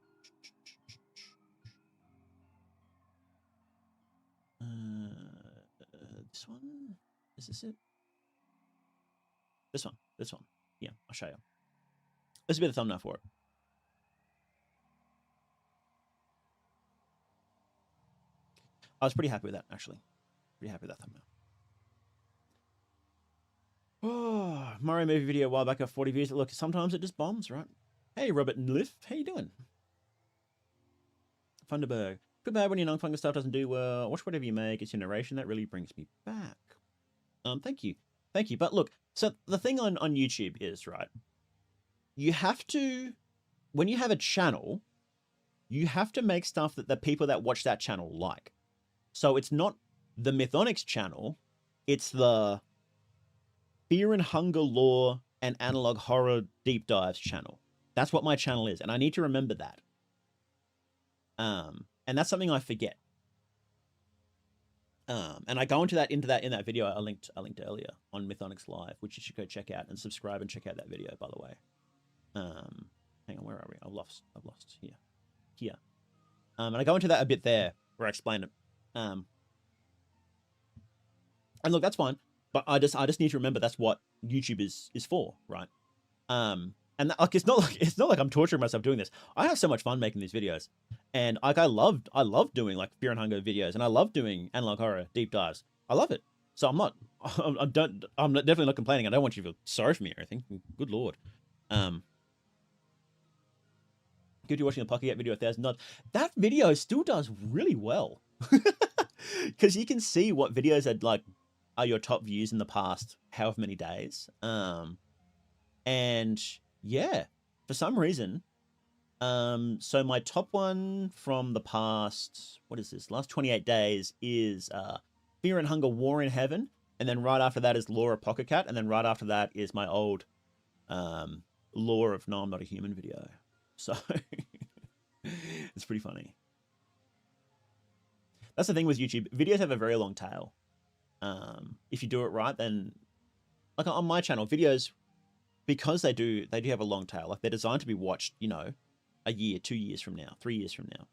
This one? Is this it? This one. Yeah, I'll show you. This will be the thumbnail for it. I was pretty happy with that, actually. Pretty happy with that thumbnail. Oh, Mario movie video a while back got 40 views. Look, sometimes it just bombs, right? Hey, Robert and Liff, how you doing? Thunderberg. Feel bad when your non-fungus stuff doesn't do well. Watch whatever you make. It's your narration that really brings me back. Thank you. But look, so the thing on YouTube is, right, you have to, when you have a channel, you have to make stuff that the people that watch that channel like. So it's not the Mythonics channel, it's the Fear and Hunger Lore and Analog Horror Deep Dives channel. That's what my channel is, and I need to remember that. And that's something I forget. And I go into that in that video I linked earlier on Mythonics Live, which you should go check out and subscribe and check out that video, by the way. Hang on, where are we? I've lost here. And I go into that a bit there where I explain it. And look, that's fine, but I just need to remember that's what YouTube is for, right? And that, like, it's not like I'm torturing myself doing this. I have so much fun making these videos, and like I love doing like Fear and Hunger videos, and I love doing analog horror deep dives. I love it. So I'm definitely not complaining. I don't want you to feel sorry for me or anything. Good lord. Good, you're watching the Pocket video 1,000 nods. That video still does really well, because you can see what videos are your top views in the past however many days. And yeah, for some reason, so my top one from the past, what is this, last 28 days is Fear and Hunger War in Heaven. And then right after that is Law of Pocket Cat, and then right after that is my old Law of No, I'm Not a Human video. So it's pretty funny. That's the thing with YouTube. Videos have a very long tail. If you do it right, then like on my channel, videos, because they do have a long tail. Like they're designed to be watched, you know, a year, 2 years from now, 3 years from now.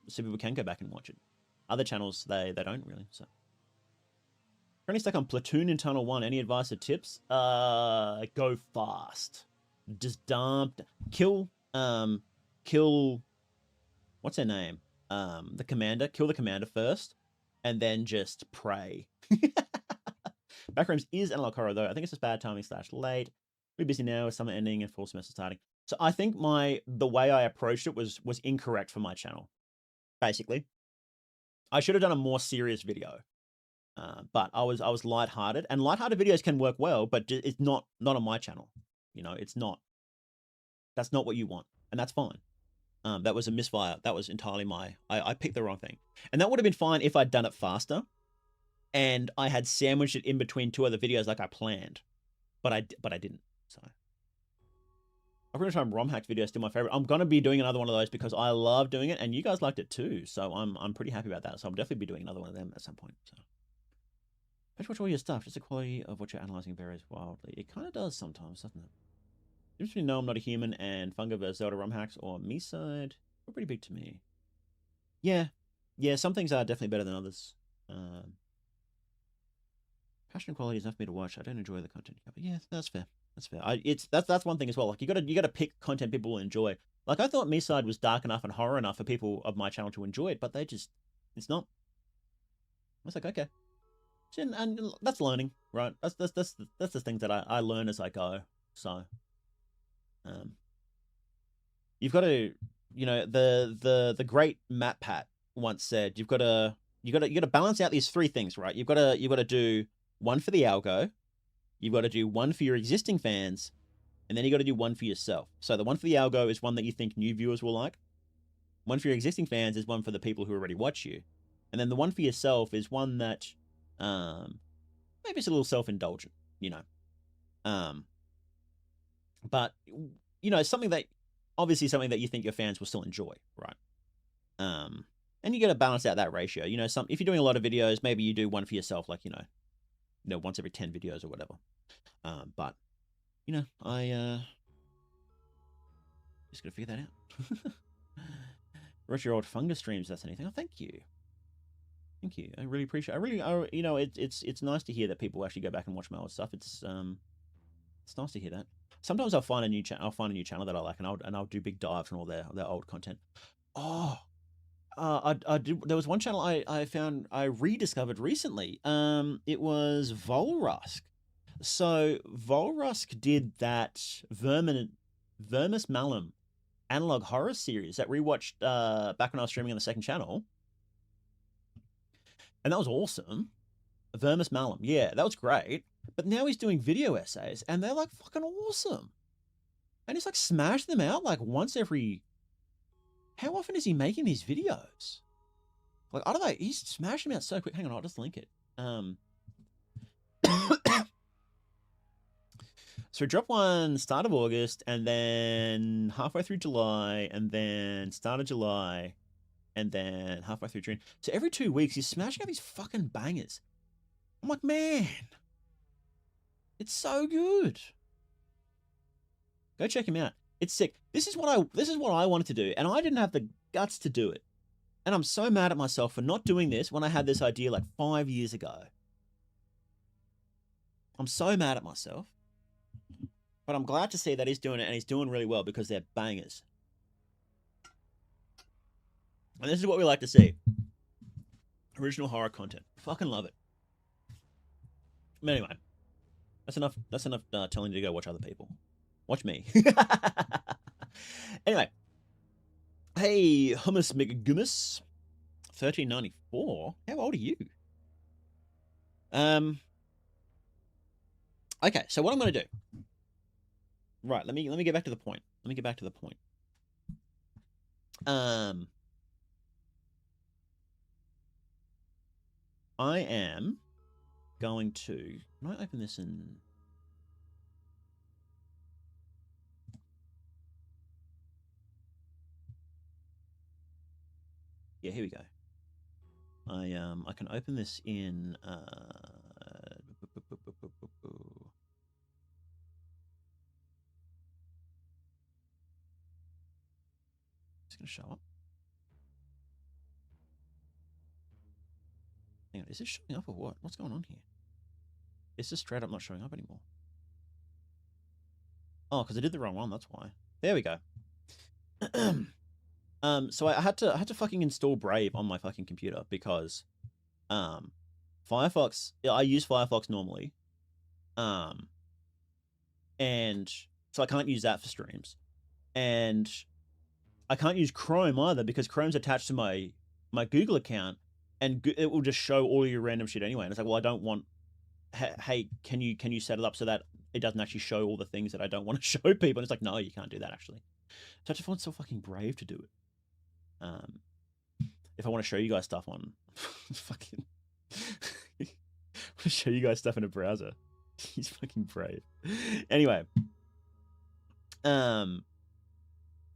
So people can go back and watch it. Other channels, they don't really. So currently stuck on Platoon in Tunnel 1. Any advice or tips? Go fast. Just dump, kill, what's her name? The commander. Kill the commander first, and then just pray. Backrooms is analog horror though. I think it's just bad timing / late. We're busy now with summer ending and fall semester starting. So I think the way I approached it was incorrect for my channel. Basically, I should have done a more serious video. But I was lighthearted, and lighthearted videos can work well, but it's not on my channel. You know, it's not. That's not what you want, and that's fine. That was a misfire. That was entirely I picked the wrong thing, and that would have been fine if I'd done it faster, and I had sandwiched it in between 2 other videos like I planned, but I didn't. So I'm gonna try ROM hack video, still my favorite. I'm gonna be doing another one of those because I love doing it, and you guys liked it too. So I'm pretty happy about that. So I'll definitely be doing another one of them at some point. So. Watch all your stuff. Just the quality of what you're analyzing varies wildly. It kind of does sometimes, doesn't it? Difference between No, I'm Not a Human and Funga vs. Zelda ROM hacks or me side are pretty big to me. Yeah. Some things are definitely better than others. Passion quality is enough for me to watch. I don't enjoy the content, but yeah, that's fair. That's fair. That's one thing as well. Like you gotta pick content people will enjoy. Like I thought me side was dark enough and horror enough for people of my channel to enjoy it, but it's not. I was like, okay. And that's learning, right? That's the things that I learn as I go. So, you've got to, you know, the great Matt Pat once said, you got to balance out these 3 things, right? You've got to do one for the algo, you've got to do one for your existing fans, and then you got to do one for yourself. So the one for the algo is one that you think new viewers will like. One for your existing fans is one for the people who already watch you, and then the one for yourself is one that, maybe it's a little self-indulgent, you know. But you know, something that you think your fans will still enjoy, right? And you got to balance out that ratio. You know, if you're doing a lot of videos, maybe you do one for yourself, like you know, once every 10 videos or whatever. But you know, I just gotta figure that out. Watch your old Fungus streams. That's anything. Oh, thank you. Thank you. I really appreciate. You know, it's nice to hear that people actually go back and watch my old stuff. It's nice to hear that. Sometimes I'll find a new channel that I like, and I'll do big dives on all their old content. Oh, there was one channel I found I rediscovered recently. It was Volrusk. So Volrusk did that Vermis Malum analog horror series that rewatched back when I was streaming on the second channel. And that was awesome. Vermis Malum. Yeah, that was great. But now he's doing video essays, and they're like fucking awesome. And he's like smashing them out like once every... How often is he making these videos? Like, I don't know. He's smashing them out so quick. Hang on, I'll just link it. So we dropped one start of August, and then halfway through July, and then start of July, and then halfway through June. So every 2 weeks, he's smashing out these fucking bangers. I'm like, man, it's so good. Go check him out. It's sick. This is what I wanted to do, and I didn't have the guts to do it. And I'm so mad at myself for not doing this when I had this idea like 5 years ago. I'm so mad at myself. But I'm glad to see that he's doing it, and he's doing really well because they're bangers. And this is what we like to see. Original horror content. Fucking love it. But anyway, that's enough telling you to go watch other people. Watch me. Anyway. Hey, Hummus McGummus. 1394. How old are you? Okay, so what I'm going to do. Right, let me get back to the point. I am going to... Can I open this in... Yeah, here we go. I can open this in... It's going to show up. Hang on, is this showing up or what? What's going on here? It's just straight up not showing up anymore. Oh, because I did the wrong one, that's why. There we go. So I had to fucking install Brave on my fucking computer because Firefox, I use Firefox normally. And so I can't use that for streams. And I can't use Chrome either because Chrome's attached to my Google account and it will just show all your random shit anyway. And it's like, well, I don't want, hey, can you set it up so that it doesn't actually show all the things that I don't want to show people? And it's like, no, you can't do that actually. So I just want so fucking Brave to do it. If I want to show you guys stuff on fucking I want to show you guys stuff in a browser. He's fucking Brave. Anyway. Where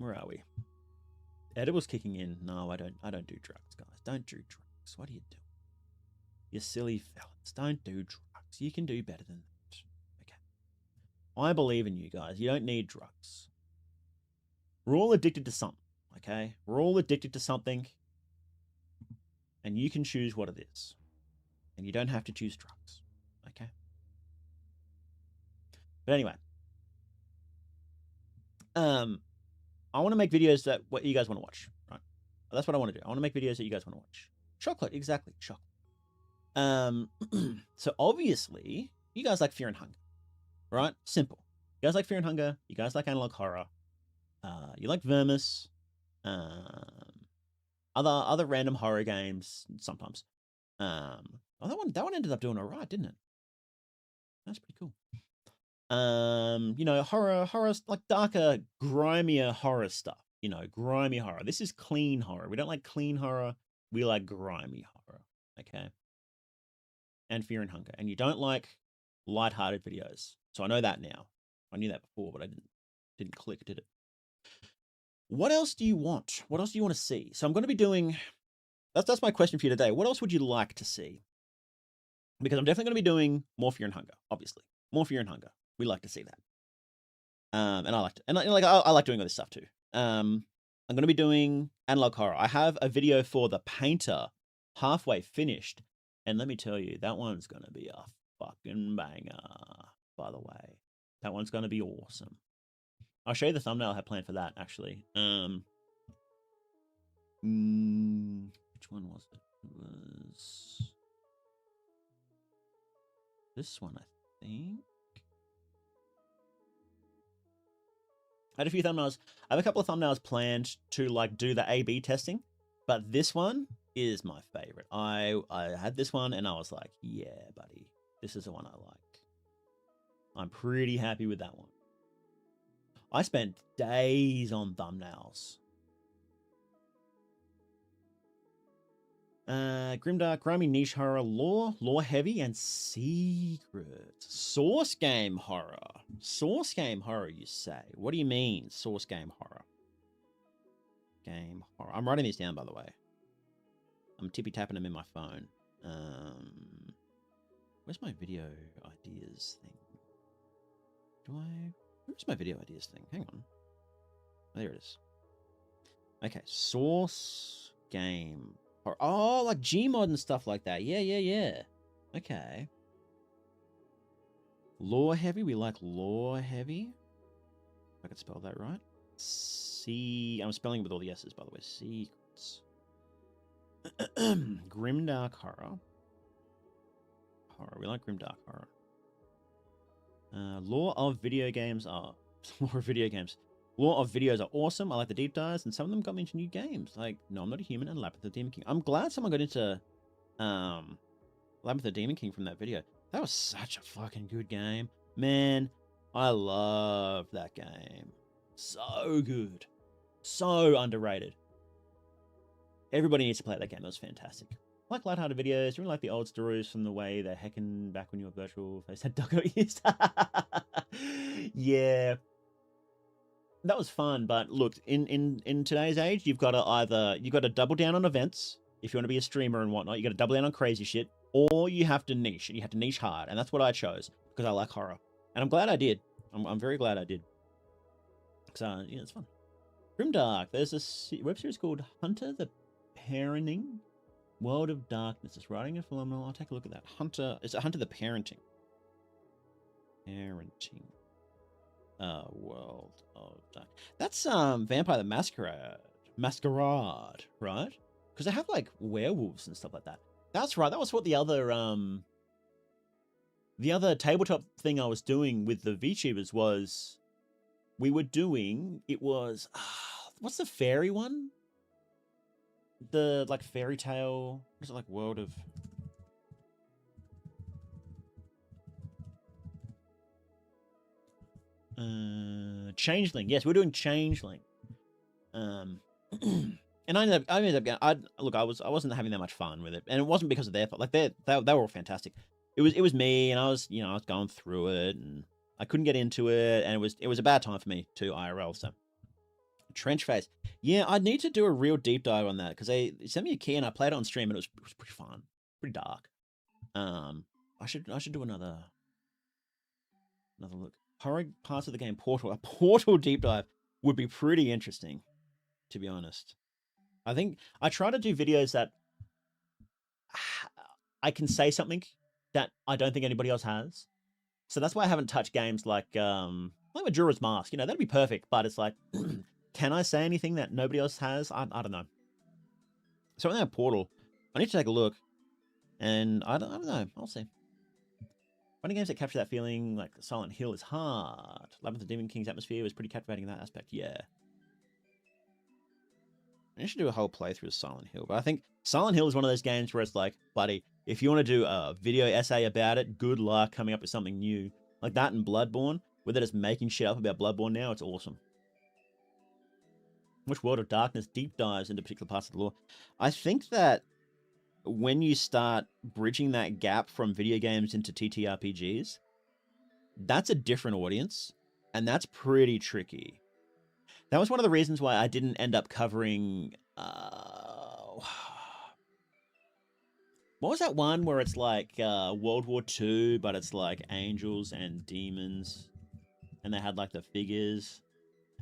are we? Edible's kicking in. No, I don't do drugs, guys. Don't do drugs. What are you doing? You silly fellas. Don't do drugs. You can do better than that. Okay. I believe in you guys. You don't need drugs. We're all addicted to something. Okay? We're all addicted to something. And you can choose what it is. And you don't have to choose drugs. Okay? But anyway. I want to make videos that what you guys want to watch. Right? That's what I want to do. I want to make videos that you guys want to watch. Chocolate, exactly. Chocolate. So obviously, you guys like Fear and Hunger. Right? Simple. You guys like Fear and Hunger. You guys like analog horror. You like Vermis. Other random horror games sometimes. Oh, that one ended up doing alright, didn't it? That's pretty cool. You know, horror like darker, grimier horror stuff. You know, grimy horror. This is clean horror. We don't like clean horror. We like grimy horror. Okay. And Fear and Hunger. And you don't like lighthearted videos. So I know that now. I knew that before, but I didn't click, did it? What else do you want? What else do you want to see? So I'm going to be doing... That's my question for you today. What else would you like to see? Because I'm definitely going to be doing more Fear and Hunger, obviously. More Fear and Hunger. We like to see that. And I like to... And I like doing all this stuff too. I'm going to be doing analog horror. I have a video for The Painter halfway finished. And let me tell you, that one's going to be a fucking banger, by the way. That one's going to be awesome. I'll show you the thumbnail I have planned for that, actually. Which one was it? It was this one, I think. I had a few thumbnails. I have a couple of thumbnails planned to like do the A/B testing, but this one is my favorite. I had this one and I was like, yeah, buddy, this is the one I like. I'm pretty happy with that one. I spent days on thumbnails. Grimdark, grimy niche horror, lore heavy, and secrets. Source game horror. Source game horror, you say? What do you mean, source game horror? Game horror. I'm writing these down, by the way. I'm tippy-tapping them in my phone. Where's my video ideas thing? Where's my video ideas thing? Hang on. Oh, there it is. Okay, source game. Oh, like Gmod and stuff like that. Yeah. Okay. Lore heavy. We like lore heavy. If I could spell that right. I'm spelling with all the S's, by the way. Secrets. Grimdark horror. We like grimdark horror. Lore of video games are... Lore of video games. Lore of videos are awesome. I like the deep dives, and some of them got me into new games. Like, No, I'm Not a Human and Labyrinth of the Demon King. I'm glad someone got into Labyrinth of the Demon King from that video. That was such a fucking good game. Man, I love that game. So good. So underrated. Everybody needs to play that game. It was fantastic. Like lighthearted videos, really like the old stories from the way they're hecking back when you were virtual face had duck ears. Yeah, that was fun, but look, in today's age, you've got to double down on events if you want to be a streamer and whatnot. You got to double down on crazy shit, or you have to niche, and you have to niche hard, and that's what I chose because I like horror, and I'm glad I did. I'm very glad I did. So yeah, it's fun. Grimdark. There's a web series called Hunter the Parenting World of Darkness. It's writing a phenomenal. I'll take a look at that. Hunter. Is it Hunter the Parenting? Parenting. World of Dark. That's Vampire the Masquerade, right? Because they have like werewolves and stuff like that. That's right. That was what the other tabletop thing I was doing with the VTubers was. We were doing. It was what's the fairy one? The like fairy tale. What is it like? World of. Changeling. Yes, we're doing Changeling. And I ended up getting. I wasn't having that much fun with it, and it wasn't because of their fault. Like they were all fantastic. It was me, and I was going through it, and I couldn't get into it, and it was a bad time for me too, IRL. So Trench Face. Yeah, I need to do a real deep dive on that because they sent me a key and I played it on stream and it was pretty fun, pretty dark. I should do another look. Horror parts of the game Portal. A Portal deep dive would be pretty interesting, to be honest. I think I try to do videos that I can say something that I don't think anybody else has. So that's why I haven't touched games like Majora's Mask. That'd be perfect, but it's like can I say anything that nobody else has? I don't know. So in that Portal, I need to take a look, and I don't know. I'll see. Finding games that capture that feeling, like Silent Hill, is hard. Labyrinth of Demon King's atmosphere was pretty captivating in that aspect. Yeah. I should do a whole playthrough of Silent Hill, but I think Silent Hill is one of those games where it's like, buddy, if you want to do a video essay about it, good luck coming up with something new. Like that in Bloodborne, where they're just making shit up about Bloodborne now, it's awesome. Which World of Darkness deep dives into particular parts of the lore? I think that when you start bridging that gap from video games into TTRPGs, that's a different audience, and that's pretty tricky. That was one of the reasons why I didn't end up covering... what was that one where it's like World War II, but it's like angels and demons, and they had like the figures,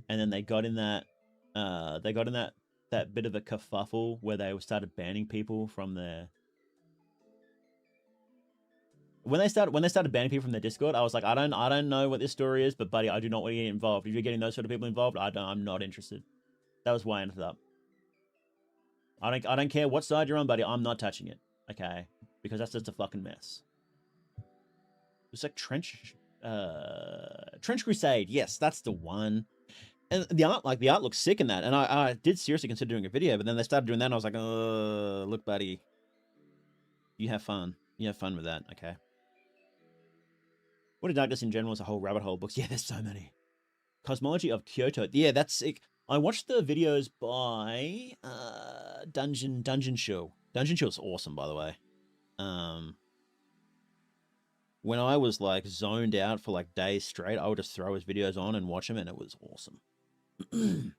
and then they got in that that bit of a kerfuffle where they started banning people from their... When they started banning people from their Discord, I was like, I don't know what this story is, but buddy, I do not want to get involved. If you're getting those sort of people involved, I'm not interested. That was why I ended up. I don't care what side you're on, buddy. I'm not touching it. Okay, because that's just a fucking mess. It's like Trench Crusade. Yes, that's the one. And the art looks sick in that. And I did seriously consider doing a video, but then they started doing that, and I was like, look, buddy, you have fun. You have fun with that. Okay. What a Darkness in general is a whole rabbit hole of books. Yeah, there's so many. Cosmology of Kyoto. Yeah, that's sick. I watched the videos by Dungeon Show. Dungeon Show's awesome, by the way. When I was like zoned out for like days straight, I would just throw his videos on and watch them, and it was awesome. Under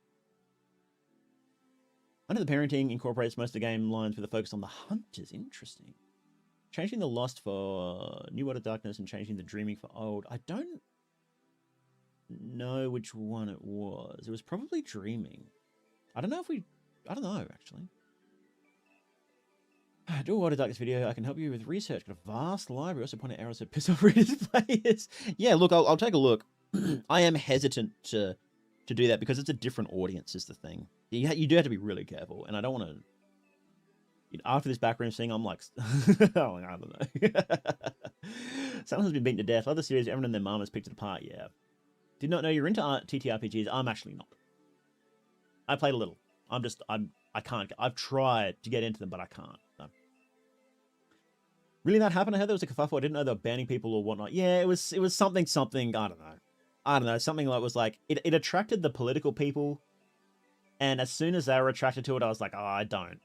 the Parenting incorporates most of the game lines with a focus on the hunters. Interesting. Changing the Lost for New World of Darkness and changing the Dreaming for Old. I don't know which one it was. It was probably Dreaming. I don't know, actually. Do a World of Darkness video. I can help you with research. Got a vast library. Also point out errors that piss off readers players. Yeah, look, I'll take a look. I am hesitant to do that because it's a different audience is the thing. You do have to be really careful, and I don't want to... After this backroom thing, I'm like, I don't know. Someone has been beaten to death. Other series, everyone and their mom has picked it apart. Yeah. Did not know you're into TTRPGs. I'm actually not. I played a little. I can't. I've tried to get into them, but I can't. No. Really, that happened? I heard there was a kerfuffle. I didn't know they were banning people or whatnot. Yeah, it was something. I don't know. Something that was like it attracted the political people, and as soon as they were attracted to it, I was like, oh, I don't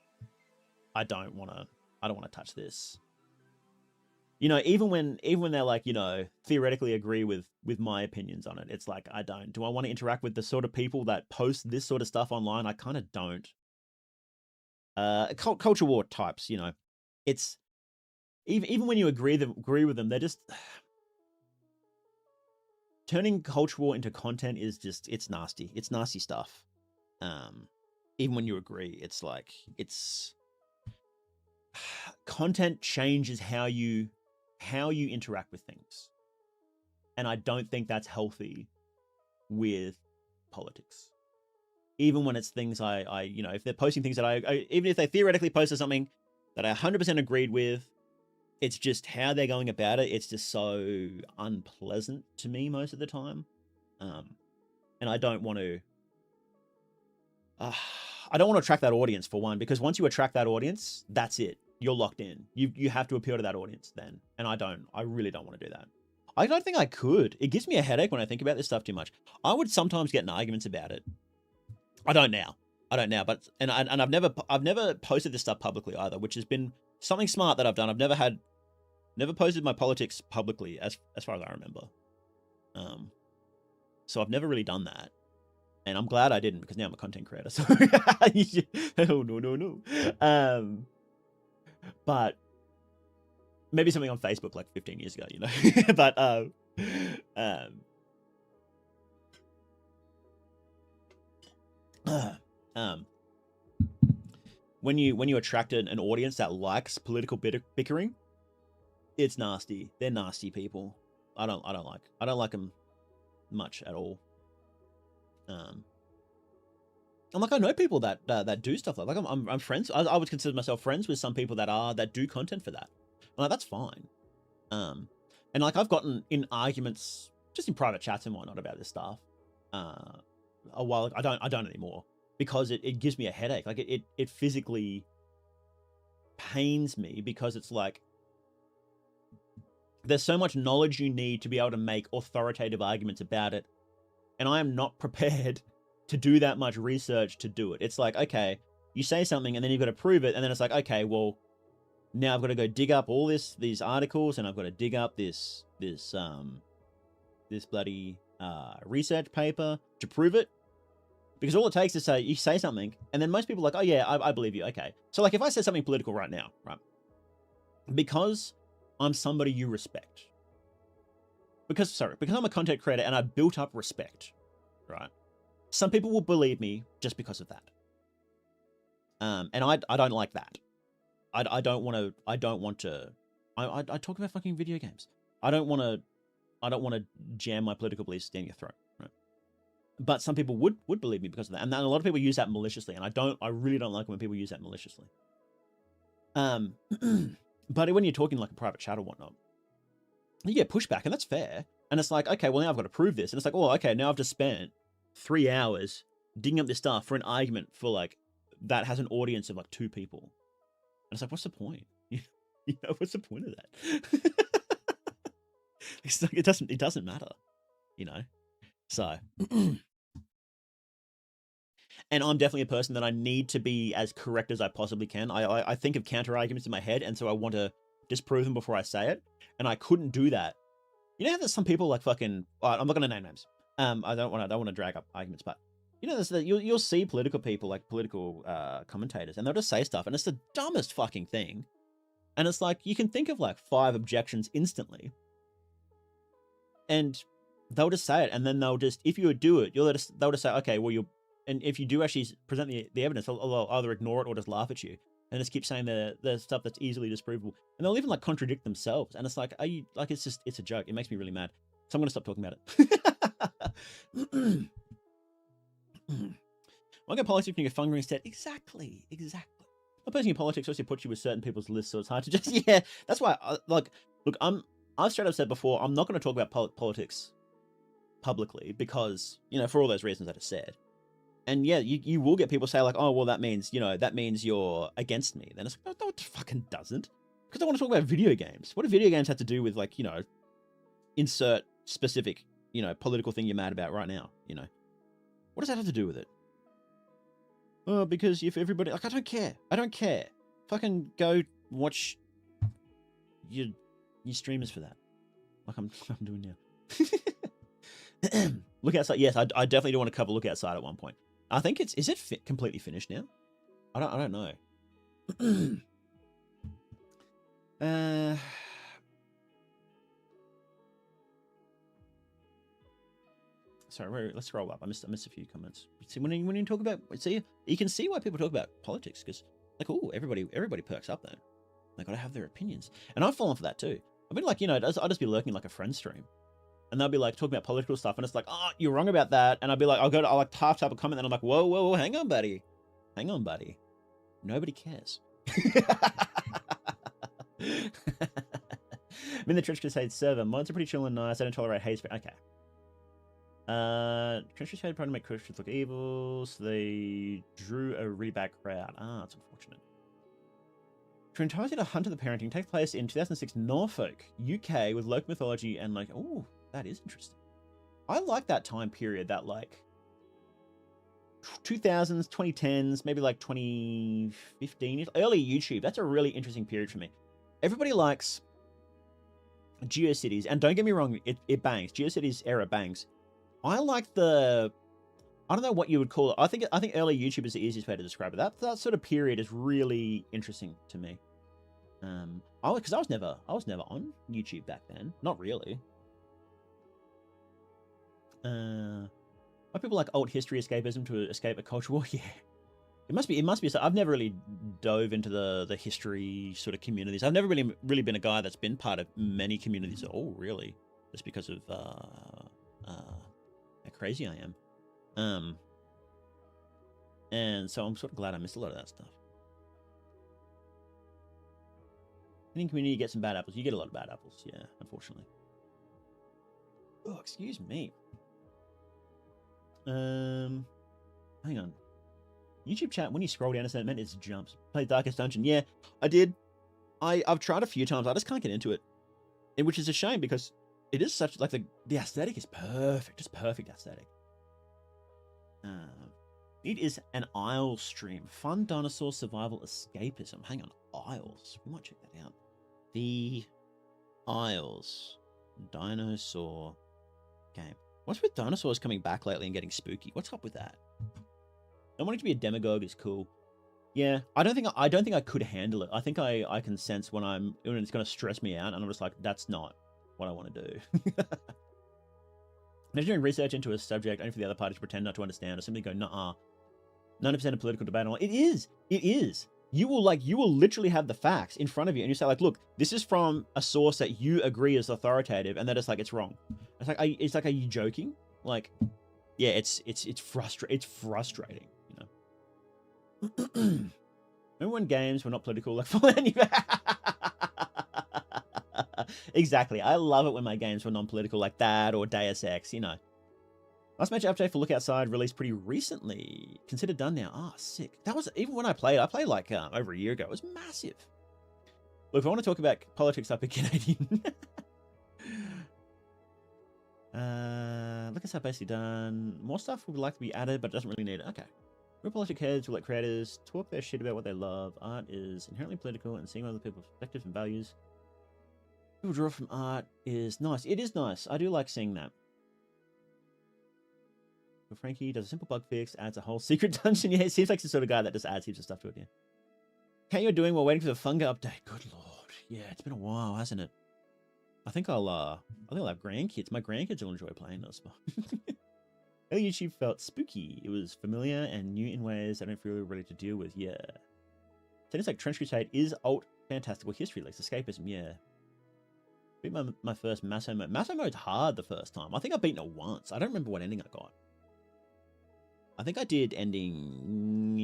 want to I don't want to touch this. You know, even when they're like, you know, theoretically agree with my opinions on it, it's like, I don't. Do I want to interact with the sort of people that post this sort of stuff online? I kind of don't. Culture war types, you know, it's even when you agree with them, they're just turning culture war into content is just, it's nasty. It's nasty stuff. Even when you agree, it's like, it's content changes how you interact with things. And I don't think that's healthy with politics. Even when it's things I you know, if they're posting things that I even if they theoretically posted something that I 100% agreed with, it's just how they're going about it. It's just so unpleasant to me most of the time. And I don't want to attract that audience, for one, because once you attract that audience, that's it. You're locked in. You have to appeal to that audience then. And I really don't want to do that. I don't think I could. It gives me a headache when I think about this stuff too much. I would sometimes get in arguments about it. I don't now, but I've never posted this stuff publicly either, which has been something smart that I've done. I've never posted my politics publicly as far as I remember. So I've never really done that. And I'm glad I didn't, because now I'm a content creator. So oh no. But maybe something on Facebook like 15 years ago, you know. But when you attract an audience that likes political bickering, it's nasty. They're nasty people. I don't like them much at all. I'm like, I know people that do stuff like I'm friends. I would consider myself friends with some people that do content for that. I'm like, that's fine. And like, I've gotten in arguments just in private chats and whatnot about this stuff. A while ago. I don't anymore, because it gives me a headache. Like it physically pains me, because it's like, there's so much knowledge you need to be able to make authoritative arguments about it, and I am not prepared to do that much research to do it. It's like, okay, you say something and then you've got to prove it, and then it's like, okay, well, now I've got to go dig up all these articles, and I've got to dig up this bloody research paper to prove it. Because all it takes is you say something, and then most people are like, oh yeah, I believe you. Okay. So like, if I said something political right now, right, because I'm somebody you respect, because I'm a content creator and I built up respect, right? Some people will believe me just because of that. And I don't like that. I don't want to I talk about fucking video games. I don't want to jam my political beliefs down your throat, right? But some people would believe me because of that. And then a lot of people use that maliciously, and I really don't like when people use that maliciously. But when you're talking like a private chat or whatnot, you get pushback, and that's fair. And it's like, okay, well, now I've got to prove this. And it's like, oh, okay, now I've just spent 3 hours digging up this stuff for an argument for like, that has an audience of like 2 people. And it's like, what's the point? You know, what's the point of that? It's like, it doesn't matter, you know? So, and I'm definitely a person that I need to be as correct as I possibly can. I think of counter arguments in my head, and so I want to disprove them before I say it. And I couldn't do that. You know how there's some people like fucking, I'm not going to name names. I don't want to drag up arguments, but you know, you'll see political people, like political commentators, and they'll just say stuff, and it's the dumbest fucking thing. And it's like, you can think of like 5 objections instantly, and they'll just say it, and then they'll just, if you do it, they'll just say, okay, well, and if you do actually present the evidence, they'll either ignore it or just laugh at you, and just keep saying the stuff that's easily disprovable, and they'll even like contradict themselves, and it's like, are you like, it's a joke. It makes me really mad, so I'm gonna stop talking about it. Why go politics when you get fundraising instead? Exactly. Not posting in politics also puts you with certain people's lists, so it's hard to just, yeah. That's why, look, I've straight up said before, I'm not going to talk about politics publicly, because, you know, for all those reasons I just said. And yeah, you will get people say like, oh, well, that means you're against me. Then it's like, no, it fucking doesn't. Because I want to talk about video games. What do video games have to do with, like, you know, insert specific, you know, political thing you're mad about right now, you know? What does that have to do with it? Oh, because if everybody, like, I don't care. Fucking go watch your streamers for that, like I'm doing now. Look outside. Yes, I definitely do want to cover Look Outside at one point. I think is it completely finished now? I don't know. Sorry, let's scroll up. I missed a few comments. See, when you talk about, see, you can see why people talk about politics, because like, oh, everybody perks up then. They got to have their opinions, and I've fallen for that too. I've been like, I'll just be lurking like a friend stream, and they'll be like talking about political stuff, and it's like, oh, you're wrong about that, and I'll be like, I'll like type a comment, and I'm like, whoa, hang on, buddy, nobody cares. I'm in the Trench Crusade server. Mods are pretty chill and nice. I don't tolerate hate speech. Okay. Trench Crusade tried to make Christians look evil, so they drew a really bad crowd. Ah, that's unfortunate. Trenchard to Hunter the Parenting takes place in 2006 Norfolk, UK, with local mythology and like, oh, that is interesting. I like that time period, that like 2000s, 2010s, maybe like 2015, early YouTube. That's a really interesting period for me. Everybody likes GeoCities, and don't get me wrong, it bangs. GeoCities era bangs. I like I don't know what you would call it. I think early YouTube is the easiest way to describe it. That sort of period is really interesting to me. Because I was never on YouTube back then. Not really. Why people like alt history escapism to escape a culture war? Yeah. It must be. I've never really dove into the history sort of communities. I've never really been a guy that's been part of many communities. Oh, really? Just because of how crazy I am. And so I'm sort of glad I missed a lot of that stuff. Any community, you get some bad apples. You get a lot of bad apples, yeah, unfortunately. Oh, excuse me. Hang on. YouTube chat, when you scroll down a certain minute, it jumps. Play Darkest Dungeon. Yeah, I did. I've tried a few times. I just can't get into it. Which is a shame, because it is such, like, the aesthetic is perfect. Just perfect aesthetic. It is an Isle stream. Fun dinosaur survival escapism. Hang on, Isles. We might check that out. The Isles dinosaur game. What's with dinosaurs coming back lately and getting spooky? What's up with that? I wanting to be a demagogue is cool. Yeah, I don't think I could handle it. I think I can sense when it's going to stress me out, and I'm just like, that's not what I want to do. If you're doing research into a subject only for the other party to pretend not to understand, or simply go, nah, 90% of political debate. It is. You will literally have the facts in front of you, and you say like, look, this is from a source that you agree is authoritative, and they're just like, it's wrong. It's like, are you joking? Like, yeah, it's frustrating, you know. Remember when games were not political, like Exactly. I love it when my games were non-political, like that or Deus Ex, you know. Last major update for Look Outside released pretty recently. Considered done now. Ah, sick. That was, even when I played like over a year ago. It was massive. Look, if I want to talk about politics, I'd be Canadian. Look Outside basically done. More stuff would like to be added, but it doesn't really need it. Okay. Real politic heads will let creators talk their shit about what they love. Art is inherently political, and seeing other people's perspectives and values people draw from art is nice. It is nice. I do like seeing that. So Frankie does a simple bug fix, adds a whole secret dungeon. Yeah, it seems like the sort of guy that just adds heaps of stuff to it, yeah. How you're doing while waiting for the Funga update? Good lord. Yeah, it's been a while, hasn't it? I think I'll have grandkids. My grandkids will enjoy playing this. Early YouTube felt spooky. It was familiar and new in ways I don't feel ready to deal with. Yeah. Things like Trench Crusade is alt fantastical history, like escapism. Yeah. Beat my first Masso mode. Masso mode's hard the first time. I think I've beaten it once. I don't remember what ending I got. I think I did ending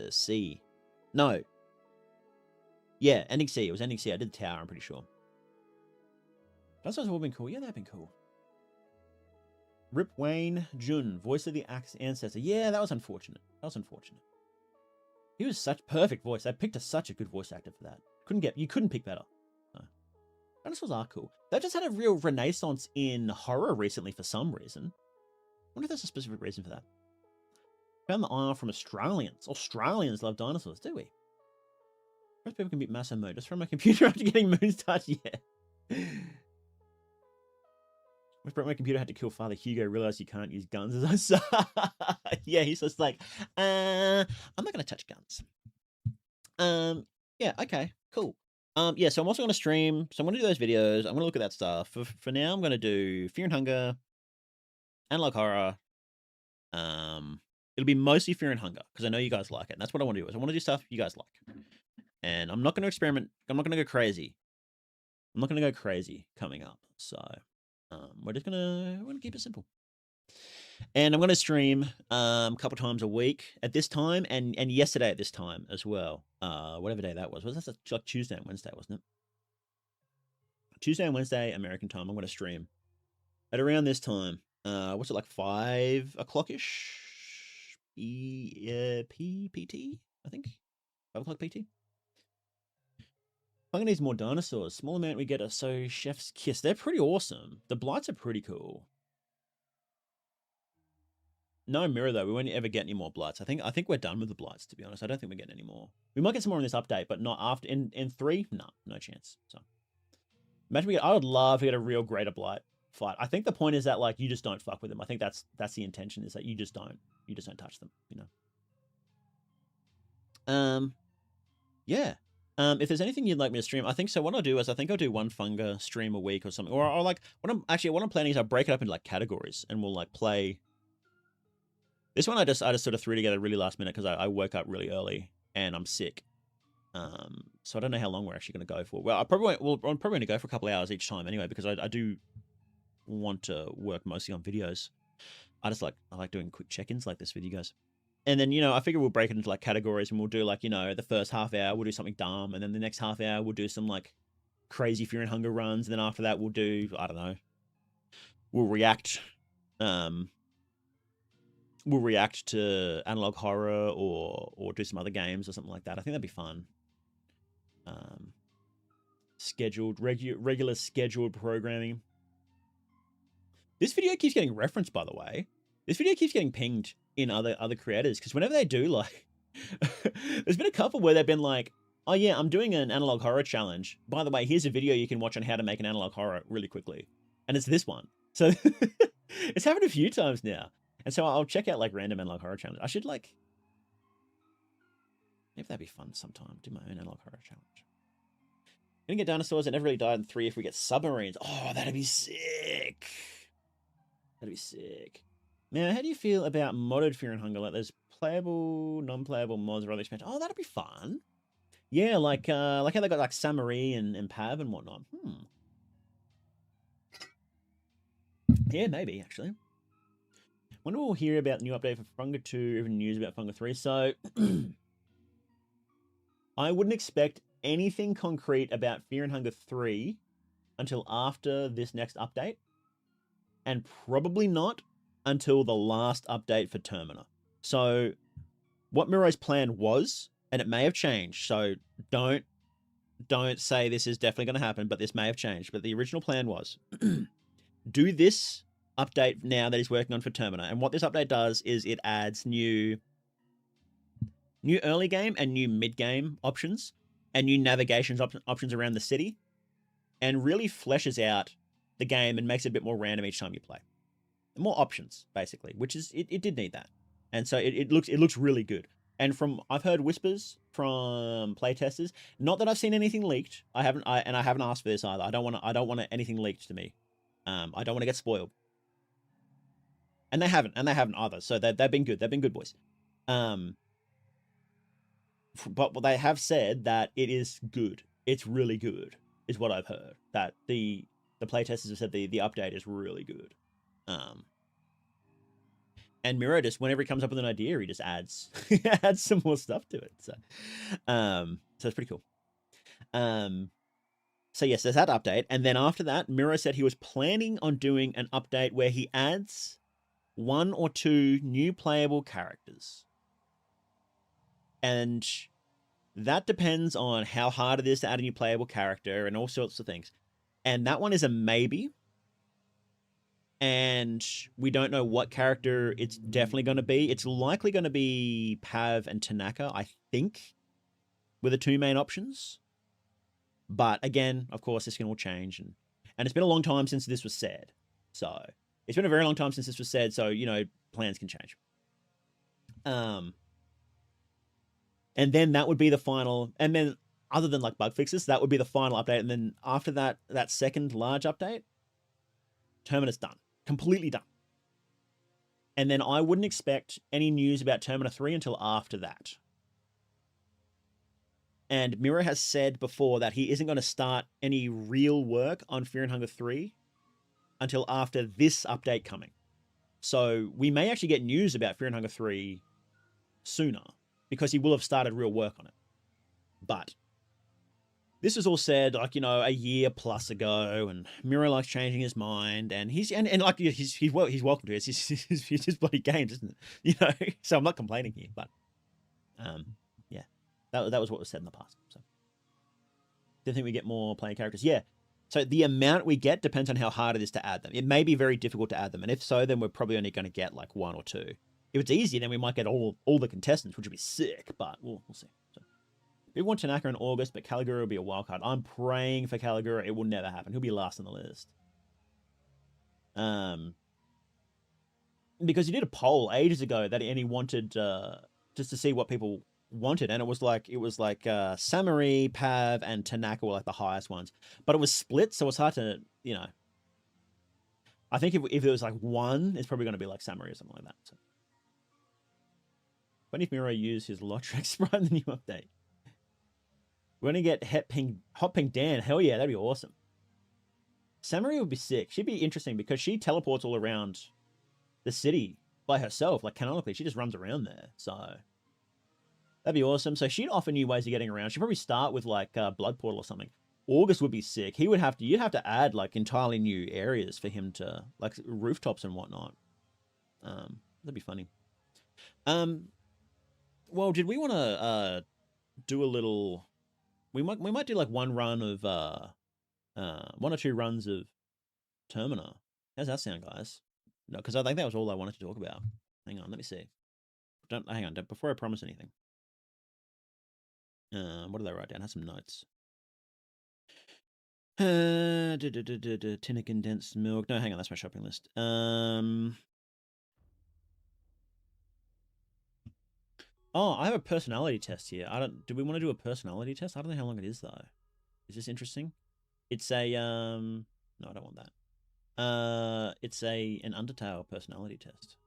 C. No. Yeah, ending C. It was ending C. I did the tower, I'm pretty sure. Those have all been cool. Yeah, they've been cool. Rip Wayne Jun, voice of the ancestor. Yeah, that was unfortunate. He was such perfect voice. They picked such a good voice actor for that. You couldn't pick better. No. Dinosaurs are cool. They've just had a real renaissance in horror recently for some reason. I wonder if there's a specific reason for that. Found the IR from Australians. Australians love dinosaurs, do we? Most people can beat Massa mode. Just from my computer after getting Moonstar. Yeah. Which broke my computer, had to kill Father Hugo, realized you can't use guns as I saw. Yeah, he's just like, I'm not gonna touch guns. Yeah, okay, cool. Yeah, so I'm also gonna stream, so I'm gonna do those videos, I'm gonna look at that stuff. For now, I'm gonna do Fear and Hunger, Analog Horror. It'll be mostly Fear and Hunger, because I know you guys like it, and that's what I want to do, is I want to do stuff you guys like. And I'm not gonna experiment, I'm not gonna go crazy. I'm not gonna go crazy coming up, so we're gonna keep it simple. And I'm gonna stream a couple times a week at this time, and yesterday at this time as well. Whatever day that was that like Tuesday and Wednesday, wasn't it? Tuesday and Wednesday American time. I'm gonna stream at around this time. What's it, like 5 o'clock ish? PT, I think 5 o'clock PT. Hunger needs more dinosaurs. Small amount we get a so Chef's Kiss. They're pretty awesome. The blights are pretty cool. No mirror though. We won't ever get any more blights. I think we're done with the blights, to be honest. I don't think we're getting any more. We might get some more in this update, but not after in 3. No chance. So imagine I would love to get a real greater blight fight. I think the point is that like you just don't fuck with them. I think that's the intention, is that you just don't touch them, you know. Yeah. If there's anything you'd like me to stream, I think so. What I'll do is I think I'll do one Funga stream a week or something. Or like what I'm planning is I'll break it up into like categories, and we'll like play. This one I just sort of threw together really last minute because I woke up really early and I'm sick. So I don't know how long we're actually going to go for. Well, I'm probably going to go for a couple of hours each time anyway, because I do want to work mostly on videos. I like doing quick check-ins like this with you guys. And then, you know, I figure we'll break it into like categories, and we'll do like, you know, the first half hour we'll do something dumb, and then the next half hour we'll do some like crazy Fear and Hunger runs, and then after that we'll do, I don't know, we'll react to Analog Horror or do some other games or something like that. I think that'd be fun. Regular scheduled programming. This video keeps getting referenced, by the way. This video keeps getting pinged in other creators, because whenever they do, like, there's been a couple where they've been like, oh yeah, I'm doing an Analog Horror challenge. By the way, here's a video you can watch on how to make an Analog Horror really quickly. And it's this one. So it's happened a few times now. And so I'll check out like random Analog Horror challenge. I should like, maybe that'd be fun sometime. Do my own Analog Horror challenge. Gonna get dinosaurs that never really died in 3 if we get submarines. Oh, that'd be sick. That'd be sick. Now, how do you feel about modded Fear and Hunger? Like there's playable, non-playable mods or other expansion. Oh, that'd be fun. Yeah, like how they got like Samari and Pav and whatnot. Yeah, maybe actually. When we'll hear about the new update for Funga 2, even news about Funga 3. So I wouldn't expect anything concrete about Fear and Hunger 3 until after this next update, and probably not until the last update for Termina. So what Miro's plan was, and it may have changed, so don't say this is definitely going to happen, but this may have changed. But the original plan was do this update now that he's working on for Termina. And what this update does is it adds new early game and new mid game options, and new navigation options around the city, and really fleshes out the game and makes it a bit more random each time you play. More options, basically, which is it did need that. And so it looks really good. And I've heard whispers from playtesters, not that I've seen anything leaked. I haven't asked for this either. I don't want anything leaked to me. I don't want to get spoiled. And they haven't either. So they've been good. They've been good boys. But they have said that it is good. It's really good, is what I've heard. That the playtesters have said the update is really good. And Miro just, whenever he comes up with an idea, he just adds some more stuff to it. So it's pretty cool. So yes, there's that update. And then after that, Miro said he was planning on doing an update where he adds 1 or 2 new playable characters. And that depends on how hard it is to add a new playable character and all sorts of things. And that one is a maybe. And we don't know what character it's definitely going to be. It's likely going to be Pav and Tanaka, I think. were the two main options. But again, of course, this can all change, and it's been a long time since this was said. So it's been a very long time since this was said. So plans can change. And then that would be the final. And then other than like bug fixes, that would be the final update. And then after that second large update, Termina's done, completely done. And then I wouldn't expect any news about Termina 3 until after that. And Miro has said before that he isn't going to start any real work on Fear and Hunger 3 until after this update coming. So we may actually get news about Fear and Hunger 3 sooner because he will have started real work on it. But this was all said like, a year plus ago, and Miro likes changing his mind, and he's like he's welcome to it. It's his bloody games, isn't it? So I'm not complaining here, but yeah. That was what was said in the past. So, do you think we get more player characters? Yeah. So the amount we get depends on how hard it is to add them. It may be very difficult to add them, and if so, then we're probably only going to get like 1 or 2. If it's easy, then we might get all the contestants, which would be sick. But we'll see. So, we want Tanaka in August, but Caligura will be a wild card. I'm praying for Caligura. It will never happen. He'll be last on the list. Because he did a poll ages ago and he wanted just to see what people wanted, and it was like Samari, Pav, and Tanaka were like the highest ones, but it was split, so it's hard to I think if it was like 1, it's probably going to be like Samari or something like that. So. But if Miro used his Lotrek sprite in the new update, we're going to get Hot Pink Dan. Hell yeah, that'd be awesome. Samari would be sick. She'd be interesting because she teleports all around the city by herself, like canonically. She just runs around there, so that'd be awesome. So she'd offer new ways of getting around. She'd probably start with like Blood Portal or something. August would be sick. You'd have to add like entirely new areas for him to, like rooftops and whatnot. That'd be funny. Well, did we want to do a little? We might do like one run of 1 or 2 runs of Termina. How's that sound, guys? No, because I think that was all I wanted to talk about. Hang on, let me see. Hang on, before I promise anything. What did I write down? I have some notes. Tin of condensed milk. No, hang on, that's my shopping list. Oh, I have a personality test here. Do we want to do a personality test? I don't know how long it is though. Is this interesting? It's a no, I don't want that. It's an Undertale personality test.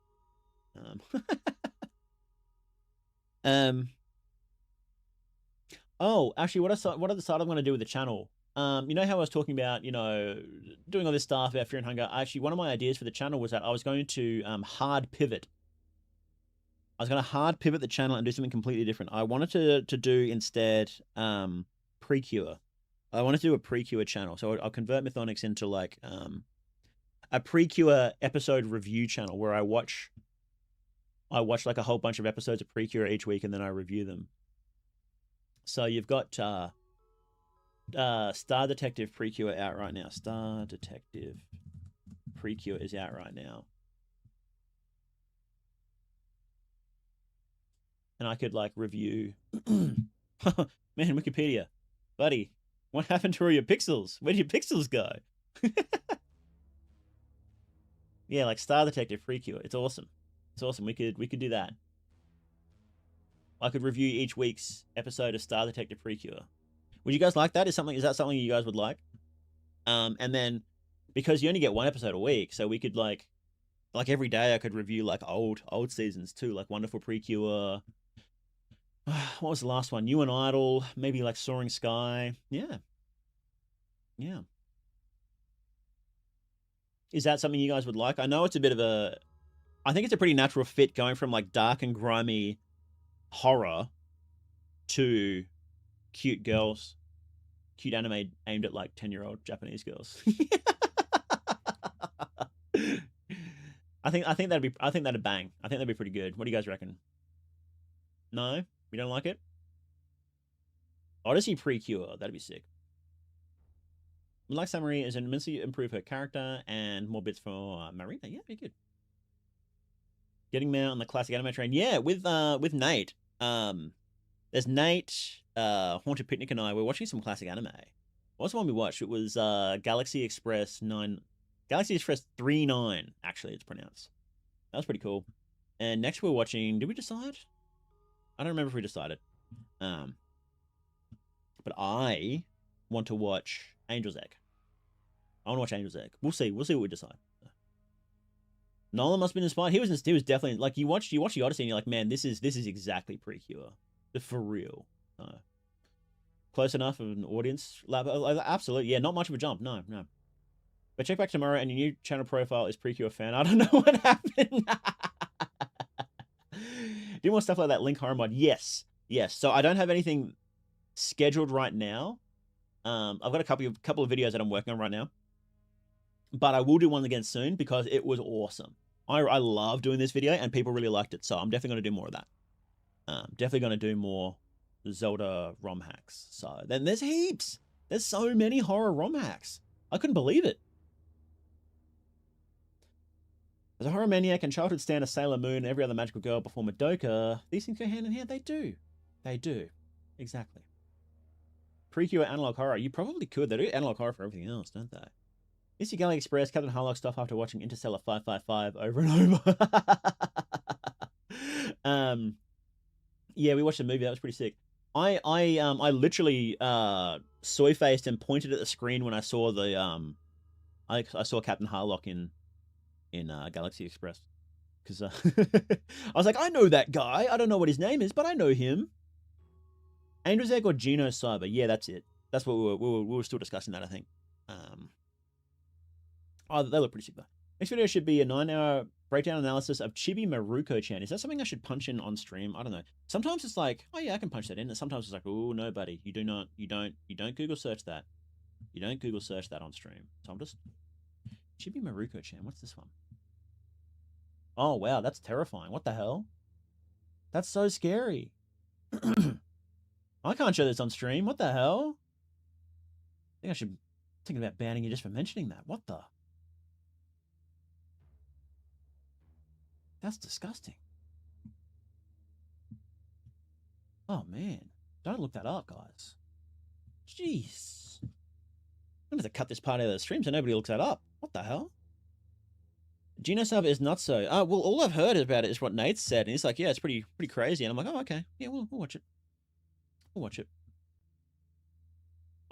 Oh, actually, what I decided I'm going to do with the channel. You know how I was talking about, doing all this stuff about Fear and Hunger. Actually, one of my ideas for the channel was that I was going to hard pivot. I was going to hard pivot the channel and do something completely different. I wanted to do instead Precure. I wanted to do a Precure channel. So I'll convert Mythonics into like a Precure episode review channel where I watch like a whole bunch of episodes of Precure each week and then I review them. So you've got Star Detective Precure out right now. Star Detective Precure is out right now. And I could like review. Man, Wikipedia. Buddy, what happened to all your pixels? Where did your pixels go? Yeah, like Star Detective Precure. It's awesome. It's awesome. We could do that. I could review each week's episode of Star Detective Precure. Would you guys like that? Is that something you guys would like? And then because you only get 1 episode a week, so we could like every day I could review like old seasons too, like Wonderful Precure. What was the last one? You and Idol, maybe like Soaring Sky. Yeah. Yeah. Is that something you guys would like? I know it's a bit of I think it's a pretty natural fit going from like dark and grimy horror to cute girls, cute anime aimed at like 10-year-old Japanese girls. I think that'd bang. I think that'd be pretty good. What do you guys reckon? No, you don't like it? Odyssey Precure, that'd be sick. Like Summary is immensely improve her character and more bits for Marina. Yeah, be good. Getting Mount on the classic anime train. Yeah, with Nate. There's Nate, Haunted Picnic, and I. We're watching some classic anime. What's the one we watched? It was Galaxy Express 9. Galaxy Express 39, actually, it's pronounced. That was pretty cool. And next we're watching. Did we decide? I don't remember if we decided. But I want to watch Angel's Egg. I want to watch Angel's Egg. We'll see. We'll see what we decide. Nolan must have been inspired. He was definitely like you watch the Odyssey and you're like, man, this is exactly Precure. For real. Close enough of an audience lab. Absolutely. Yeah, not much of a jump. No. But check back tomorrow and your new channel profile is Precure fan. I don't know what happened. Do more stuff like that. Link horror mod. Yes. So I don't have anything scheduled right now. I've got a couple of videos that I'm working on right now. But I will do one again soon because it was awesome. I love doing this video and people really liked it. So I'm definitely going to do more of that. Definitely going to do more Zelda ROM hacks. So then there's heaps. There's so many horror ROM hacks. I couldn't believe it. As a horror maniac and childhood stan of Sailor Moon and every other magical girl before Madoka, these things go hand in hand. They do. Exactly. Precure analog horror. You probably could. They do analog horror for everything else, don't they? Is your Galaxy Express, Captain Harlock stuff after watching Interstellar 555 over and over. Yeah, we watched a movie. That was pretty sick. I literally soy faced and pointed at the screen when I saw the I saw Captain Harlock in Galaxy Express because I was like, I know that guy. I don't know what his name is, but I know him. Angel's Egg or Geno Cyber? Yeah, that's it. That's what we were still discussing that. I think. Oh, they look pretty sick though. Next video should be a 9-hour breakdown analysis of Chibi Maruko-chan. Is that something I should punch in on stream? I don't know. Sometimes it's like, oh yeah, I can punch that in. And sometimes it's like, oh no, buddy, you don't Google search that. You don't Google search that on stream. So I'm just Chibi Maruko-chan. What's this one? Oh wow, that's terrifying. What the hell? That's so scary. I can't show this on stream. What the hell? I think I should think about banning you just for mentioning that. What the? That's disgusting. Oh, man. Don't look that up, guys. Jeez. I'm going to have to cut this part out of the stream so nobody looks that up. What the hell? Genosub is not so. Well, all I've heard about it is what Nate said. And he's like, yeah, it's pretty crazy. And I'm like, oh, okay. Yeah, we'll watch it. We'll watch it.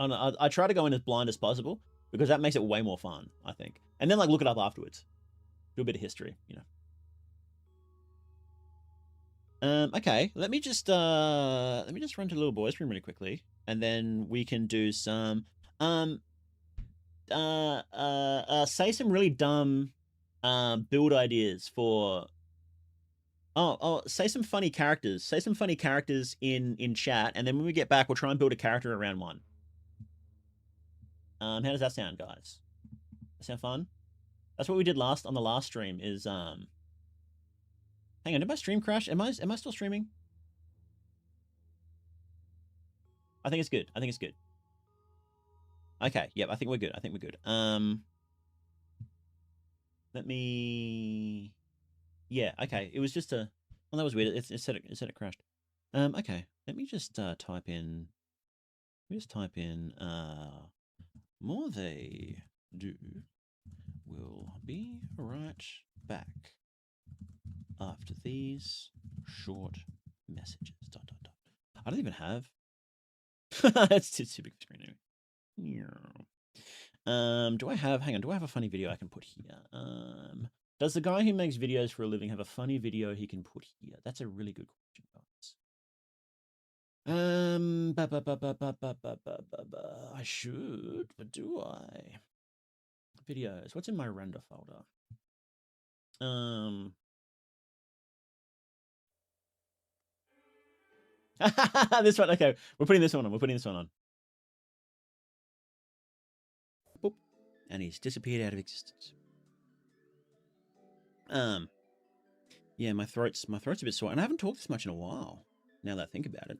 I try to go in as blind as possible because that makes it way more fun, I think. And then, like, look it up afterwards. Do a bit of history, you know. Okay, let me just run to little boy's room really quickly, and then we can do some say some really dumb build ideas for say some funny characters. Say some funny characters in chat, and then when we get back, we'll try and build a character around one. How does that sound, guys? That sound fun? That's what we did on the last stream is hang on, did my stream crash? Am I still streaming? I think it's good. Okay, yep, I think we're good. Let me. Yeah, okay. It was just a. Well, that was weird. It said it crashed. Okay. Let me just type in. More they do. Will be right back after these short messages. ... I don't even have. It's too big screen anyway. Do I have a funny video I can put here? Does the guy who makes videos for a living have a funny video he can put here? That's a really good question, guys. I should, but do I? Videos. What's in my render folder? This one. Okay, we're putting this one on. Boop. And he's disappeared out of existence. Yeah, my throat's a bit sore, and I haven't talked this much in a while. Now that I think about it.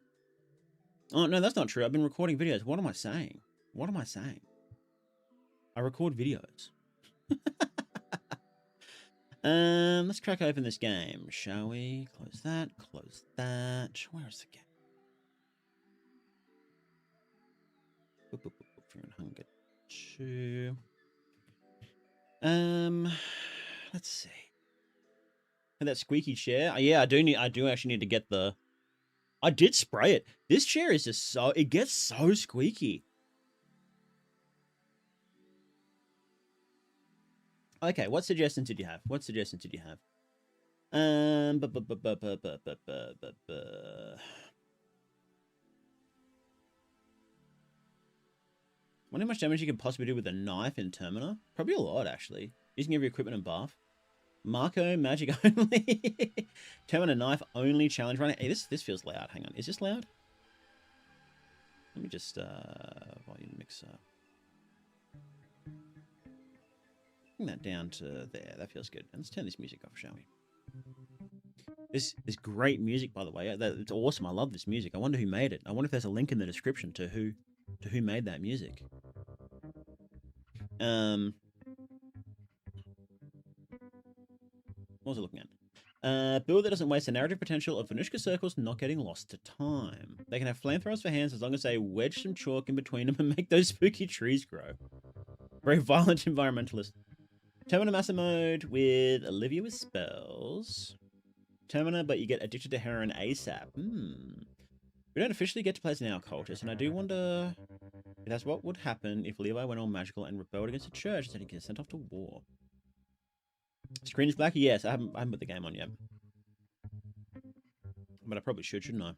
Oh no, that's not true. I've been recording videos. What am I saying? I record videos. Let's crack open this game, shall we? Close that. Where is the game? Hunger 2. Let's see. And that squeaky chair. Yeah, I do actually need to get the. I did spray it. This chair is just so. It gets so squeaky. Okay, what suggestions did you have? What suggestions did you have? Wonder how much damage you can possibly do with a knife in Termina? Probably a lot, actually. Using every equipment and buff. Marco, magic only. Termina knife only challenge running. Hey, this feels loud. Hang on. Is this loud? Let me just volume mixer. Bring that down to there. That feels good. And let's turn this music off, shall we? This great music, by the way. It's awesome. I love this music. I wonder who made it. I wonder if there's a link in the description to who made that music. What was I looking at? Build that doesn't waste the narrative potential of Venushka circles not getting lost to time. They can have flamethrowers for hands as long as they wedge some chalk in between them and make those spooky trees grow. Very violent environmentalist. Termina Master Mode with Olivia with spells. Termina, but you get addicted to heroin ASAP. We don't officially get to play as an occultist, and I do wonder if that's what would happen if Levi went all magical and rebelled against the church instead of getting sent off to war. Screen is black? Yes, I haven't put the game on yet. But I probably should, shouldn't I?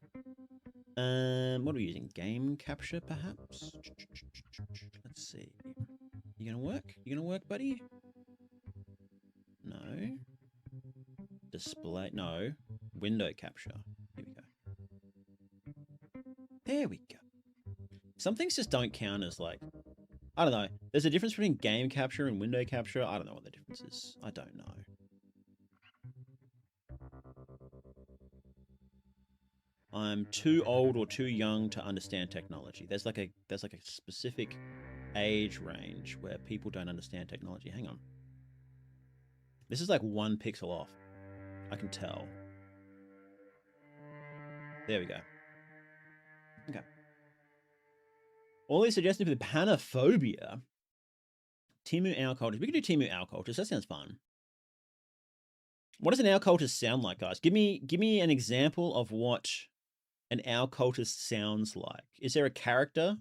What are we using? Game capture, perhaps? Let's see. You gonna work? You gonna work, buddy? No. Display? No. Window capture. Here we go. There we go. Some things just don't count as like... I don't know. There's a difference between game capture and window capture. I don't know what the difference is. I don't know. I'm too old or too young to understand technology. There's like a specific age range where people don't understand technology. Hang on. This is like 1 pixel off. I can tell. There we go. Okay. All these suggestions for the panophobia. Timu owl cultist. We could do Timu owl cultist. That sounds fun. What does an owl cultist sound like, guys? Give me an example of what an owl cultist sounds like. Is there a character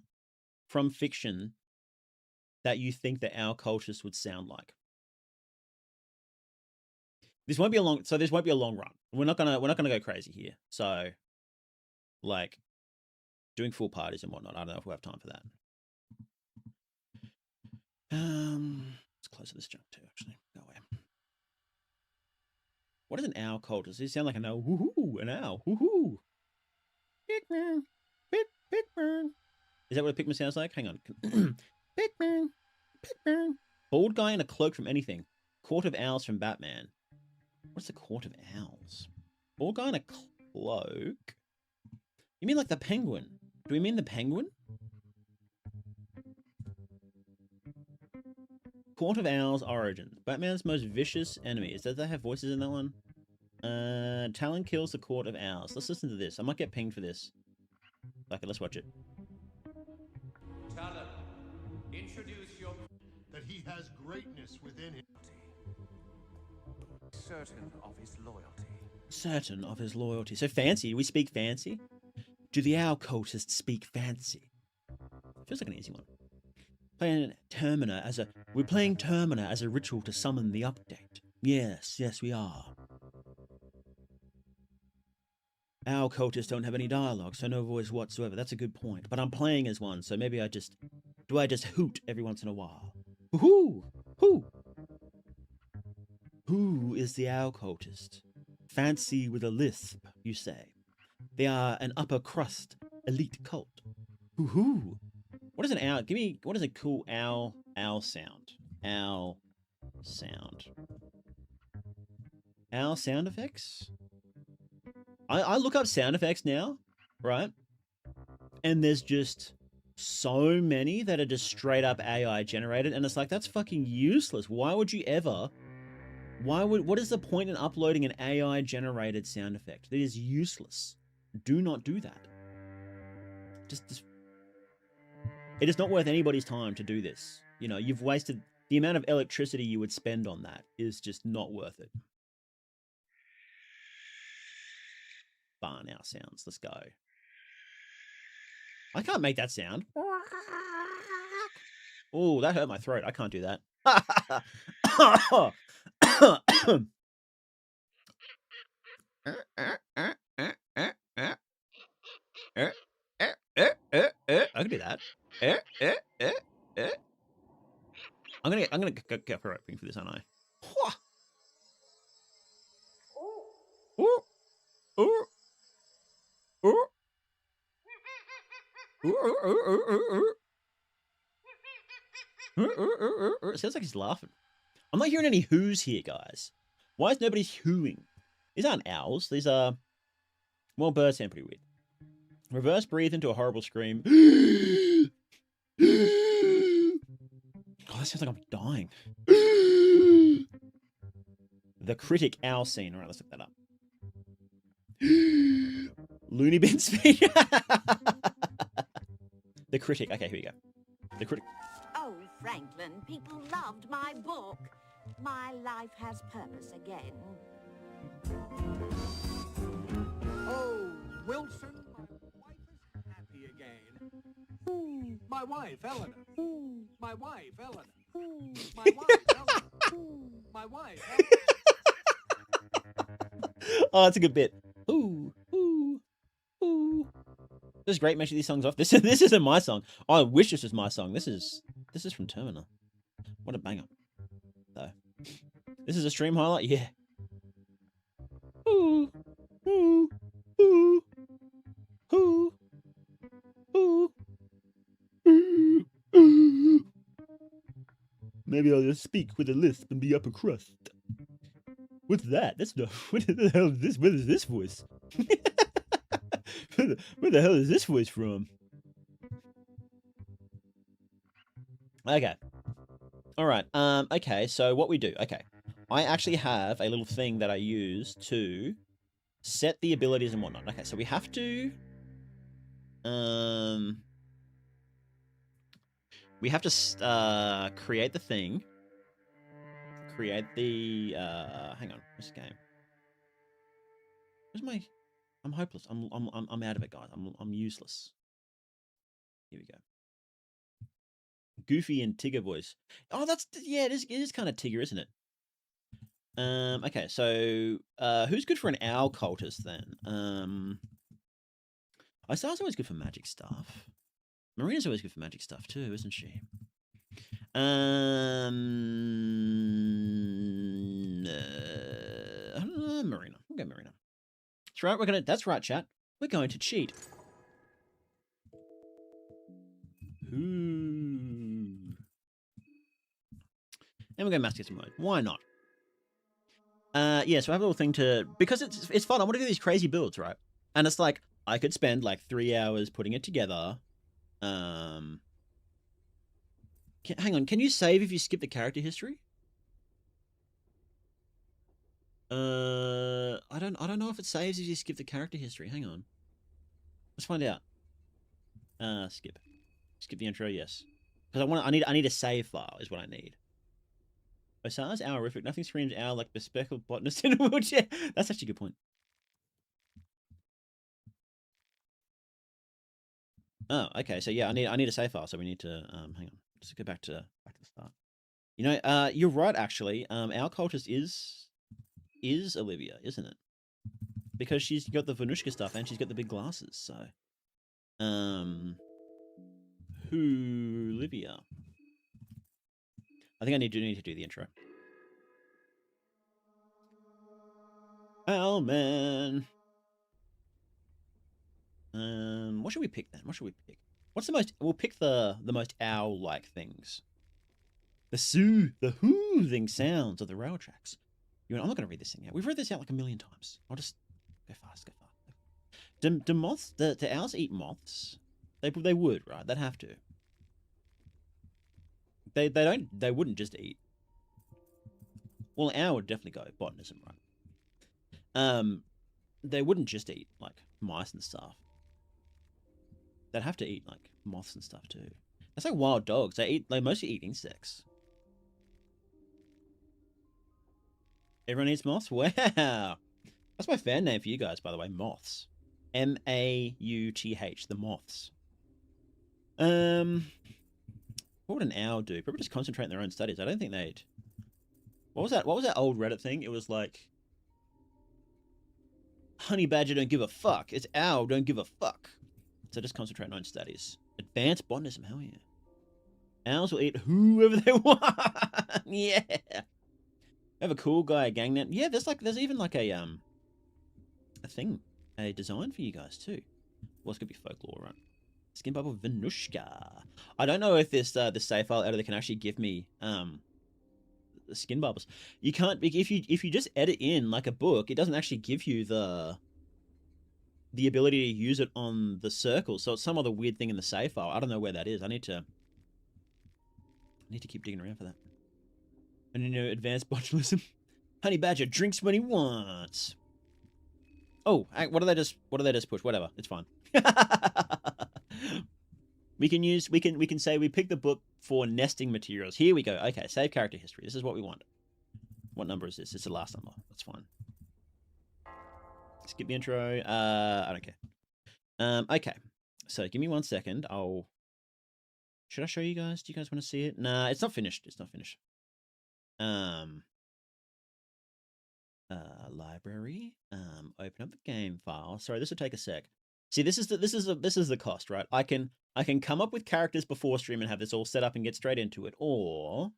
from fiction that you think the owl cultist would sound like? This won't be a long. So this won't be a long run. We're not gonna go crazy here. So, like, doing full parties and whatnot. I don't know if we'll have time for that. Let's close this junk too. Actually, go away. What is an owl cultist? Does it sound like an owl? Woohoo! An owl. Woohoo! Pigman. Pigman. Is that what a pigman sounds like? Hang on. Pigman. Pigman. Bald guy in a cloak from anything. Court of Owls from Batman. What's the Court of Owls? Bald guy in a cloak? You mean like the penguin? Do we mean the penguin? Court of Owls origins. Batman's most vicious enemies. Does that have voices in that one? Talon kills the Court of Owls. Let's listen to this. I might get pinged for this. Okay, let's watch it. Talon, introduce your... That he has greatness within him. Certain of his loyalty. Certain of his loyalty. So fancy. Do we speak fancy? Do the owl cultists speak fancy? Feels like an easy one. We're playing Termina as a ritual to summon the update. Yes, we are. Owl cultists don't have any dialogue, so no voice whatsoever. That's a good point. But I'm playing as one, so maybe I just hoot every once in a while? Woohoo! Who? Who is the owl cultist? Fancy with a lisp, you say. They are an upper crust elite cult. Woohoo! What is an owl? What is a cool owl sound? Owl sound. Owl sound effects? I look up sound effects now, right? And there's just so many that are just straight up AI generated. And it's like, that's fucking useless. Why would you ever... What is the point in uploading an AI generated sound effect? That is useless. Do not do that. Just It is not worth anybody's time to do this. You know, you've wasted the amount of electricity you would spend on that is just not worth it. Barn owl sounds. Let's go. I can't make that sound. Oh, that hurt my throat. I can't do that. I can do that. I'm gonna get correcting for this, aren't I? It sounds like he's laughing. I'm not hearing any whoos here, guys. Why is nobody hooing? These aren't owls. These are... Well, birds sound pretty weird. Reverse breathe into a horrible scream. Oh, that sounds like I'm dying. The critic owl scene. All right, let's look that up. Looney Bin speech. The critic. Okay, here we go. The critic. Oh, Franklin, people loved my book. My life has purpose again. Oh, Wilson, my wife is happy again. My wife, Eleanor. My wife, Eleanor. My wife, Eleanor. My wife, Eleanor. Oh, that's a good bit. Ooh, ooh, ooh. This is great. Make sure these songs off. This isn't my song. Oh, I wish this was my song. This is from Termina. What a banger, though. This is a stream highlight. Yeah. Ooh, ooh, ooh, ooh, ooh, ooh, ooh. Maybe I'll just speak with a lisp and be upper crust. What's that? That's no. What the hell is this? Where is this voice? Where the hell is this voice from? Okay. All right. Okay. So what we do? Okay. I actually have a little thing that I use to set the abilities and whatnot. Okay. So we have to. We have to create the thing. Create the. Hang on. What's the game? Where's my? I'm hopeless. I'm out of it, guys. I'm useless. Here we go. Goofy and Tigger voice. Oh, that's yeah. It is kind of Tigger, isn't it? Okay. So who's good for an owl cultist then? Star's always good for magic stuff. Marina's always good for magic stuff too, isn't she? I don't know, Marina. We'll go Marina. That's right. That's right, chat. We're going to cheat. Ooh. And we're going mascot mode. Why not? Yeah. So I have a little thing because it's fun. I want to do these crazy builds, right? And it's like I could spend like 3 hours putting it together. Hang on. Can you save if you skip the character history? I don't know if it saves if you skip the character history. Hang on. Let's find out. Skip the intro. Yes, because I need a save file is what I need. Osar's owlrific. Nothing screams owl like bespeckled botanist in a wheelchair. That's actually a good point. Oh, okay. So yeah, I need a save file. So we need to hang on. Let's go back to the start. You know, you're right. Actually, our cultist is Olivia, isn't it? Because she's got the Venushka stuff and she's got the big glasses. So, who Olivia? I think I need to do the intro. Owl man. What should we pick then? What should we pick? What's the most? We'll pick the most owl-like things. The hoothing sounds of the rail tracks. I'm not going to read this thing out. We've read this out like a million times. I'll just go fast. Do moths? The owls eat moths? They would, right? They'd have to. They wouldn't just eat. Well, an owl would definitely go botanism, right? They wouldn't just eat like mice and stuff. They'd have to eat like moths and stuff too. That's like wild dogs. They mostly eat insects. Everyone eats moths? Wow. That's my fan name for you guys, by the way. Moths. M-A-U-T-H. The moths. What would an owl do? Probably just concentrate on their own studies. I don't think they'd... What was that old Reddit thing? It was like... Honey badger don't give a fuck. It's owl don't give a fuck. So just concentrate on own studies. Advanced botanism, hell yeah. Owls will eat whoever they want. Yeah. Have a cool guy, gang net. Yeah, there's even like a thing, a design for you guys too. Well, it's gonna be folklore, right? Skin bubble Venushka. I don't know if this save file editor can actually give me the skin bubbles. You can't, if you just edit in like a book, it doesn't actually give you the ability to use it on the circle. So it's some other weird thing in the save file. I don't know where that is. I need to keep digging around for that. And you know, advanced botulism. Honey badger drinks when he wants. Oh, what did they just push? Whatever, it's fine. we can say we picked the book for nesting materials. Here we go. Okay, save character history. This is what we want. What number is this? It's the last number. That's fine. Skip the intro. I don't care. Okay. So give me 1 second. Should I show you guys? Do you guys want to see it? Nah, it's not finished. It's not finished. Library. Open up the game file. Sorry, this will take a sec. See, this is the cost, right? I can come up with characters before stream and have this all set up and get straight into it, or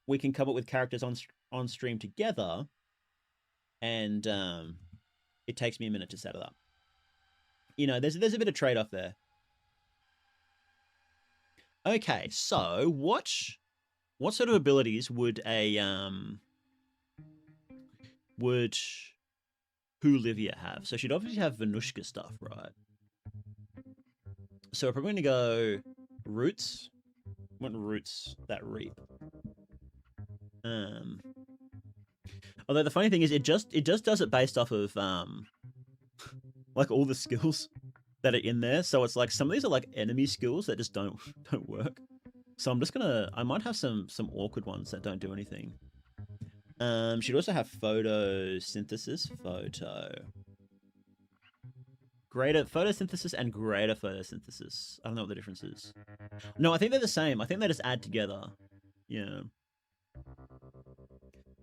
we can come up with characters on stream together, and it takes me a minute to set it up. You know, there's a bit of trade-off there. Okay, so what sort of abilities would Olivia have? So she'd obviously have Venushka stuff, right? So we're probably going to go roots. What roots that reap? Although the funny thing is, it just does it based off of like all the skills that are in there. So it's like some of these are like enemy skills that just don't work. So I'm just gonna, I might have some awkward ones that don't do anything. She'd also have photosynthesis, greater photosynthesis and greater photosynthesis. I don't know what the difference is. No, I think they're the same. I think they just add together. Yeah.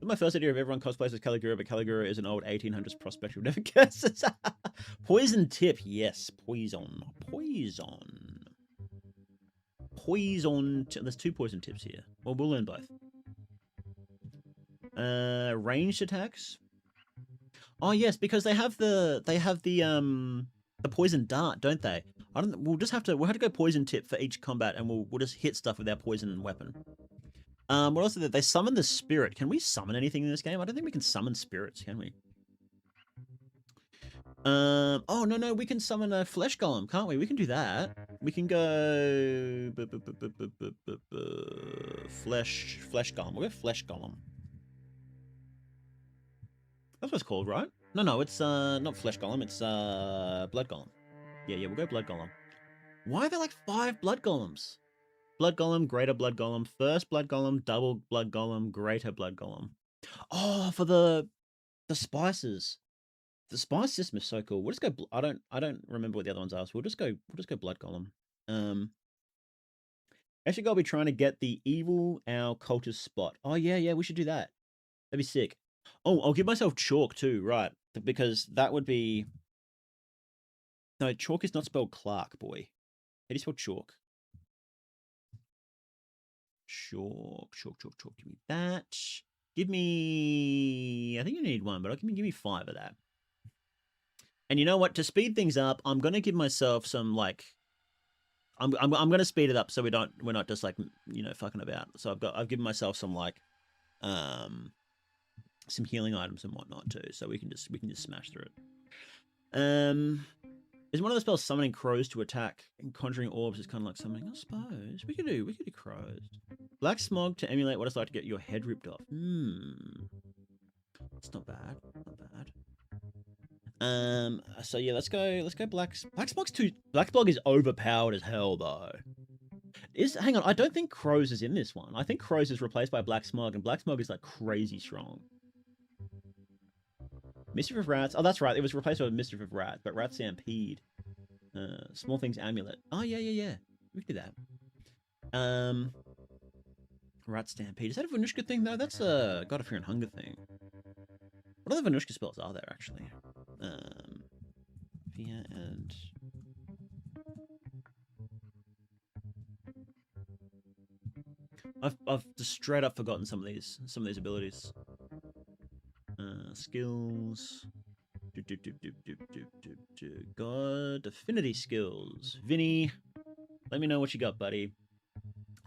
My first idea of everyone cosplays as Caligura, but Caligura is an old 1800s prospect who never guesses. Poison tip, yes, poison. There's 2 poison tips here. Well, we'll learn both. Ranged attacks. Oh yes, because they have the poison dart, don't they? We'll have to go poison tip for each combat, and we'll just hit stuff with our poison weapon. What else? They summon the spirit. Can we summon anything in this game? I don't think we can summon spirits, can we? Oh no, we can summon a flesh golem, can't we? We can do that. We can go flesh golem. We'll go flesh golem. That's what it's called, right? No, it's not flesh golem. It's blood golem. Yeah, we'll go blood golem. Why are there like 5 blood golems? Blood golem, greater blood golem, first blood golem, double blood golem, greater blood golem. Oh, for the spices. The spice system is so cool. We'll just go. I don't remember what the other ones are. So we'll just go blood golem. Actually, I'll be trying to get the evil owl cultist spot. Oh yeah, we should do that. That'd be sick. Oh, I'll give myself chalk too, right? Because that would be. No, chalk is not spelled Clark, boy. How do you spell chalk? Chalk. Give me that. Give me. I think you need 1, but give me 5 of that. And you know what? To speed things up, I'm gonna give myself some like. I'm gonna speed it up so we're not just like, you know, fucking about. So I've given myself some like, some healing items and whatnot too. So we can just smash through it. Is one of the spells summoning crows to attack, and conjuring orbs is kind of like summoning? I suppose we could do crows. Black smog to emulate what it's like to get your head ripped off. It's not bad. So yeah, let's go Black Smog is overpowered as hell though. Hang on, I don't think Crows is in this one. I think Crows is replaced by Black Smog, and Black Smog is like crazy strong. Mischief of Rats. Oh, that's right. It was replaced by Mischief of Rats, but Rat Stampede. Small Things Amulet. Oh yeah. We can do that. Rat Stampede. Is that a Venushka thing though? That's a God of Fear and Hunger thing. What other Venushka spells are there actually? Fear and I've just straight up forgotten some of these abilities. Skills. God, affinity skills. Vinny, let me know what you got, buddy.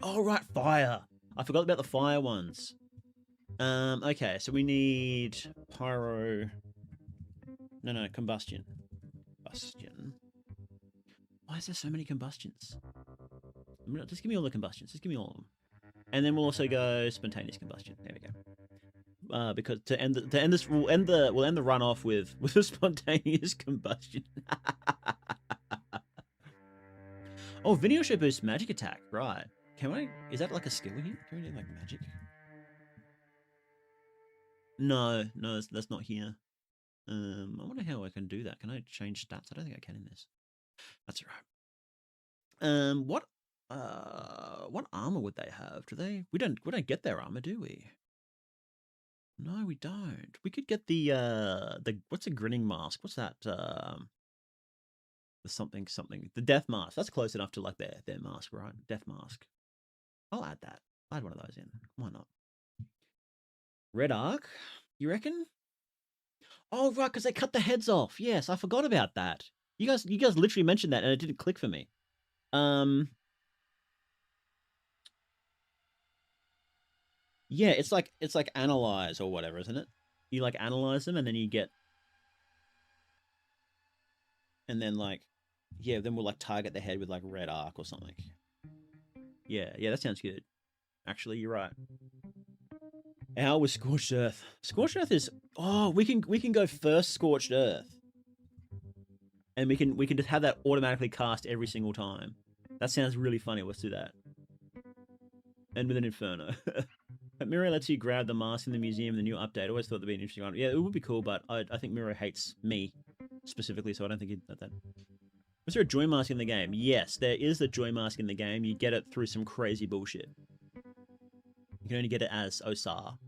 Oh right, fire. I forgot about the fire ones. Okay, so we need pyro. No, combustion. Why is there so many combustions? Just give me all the combustions. Just give me all of them. And then we'll also go spontaneous combustion. There we go. Because to end this, we'll end the run off with a spontaneous combustion. Oh, Vinny also boosts magic attack. Right? Is that like a skill here? Can we do like magic? No, that's not here. I wonder how I can do that. Can I change stats? I don't think I can in this. That's all right. What armor would they have? We don't get their armor, do we? No, we don't. We could get the what's a grinning mask? What's that? The something. The death mask. That's close enough to like their mask, right? Death mask. I'll add that. I'll add one of those in. Why not? Red arc, you reckon? Oh right, because they cut the heads off. Yes, I forgot about that. You guys literally mentioned that and it didn't click for me. Yeah, it's like analyze or whatever, isn't it? You like analyze them and then you get, and then like, yeah, then we'll like target the head with like red arc or something. Yeah, that sounds good. Actually, you're right. Owl with Scorched Earth. Scorched Earth is, oh, we can go first Scorched Earth, and we can just have that automatically cast every single time. That sounds really funny. Let's do that. And with an Inferno. But Miro lets you grab the mask in the museum, the new update. I always thought that'd be an interesting one. Yeah, it would be cool, but I think Miro hates me specifically, so I don't think he'd let that. Was there a joy mask in the game? Yes, there is a joy mask in the game. You get it through some crazy bullshit. You can only get it as Osar.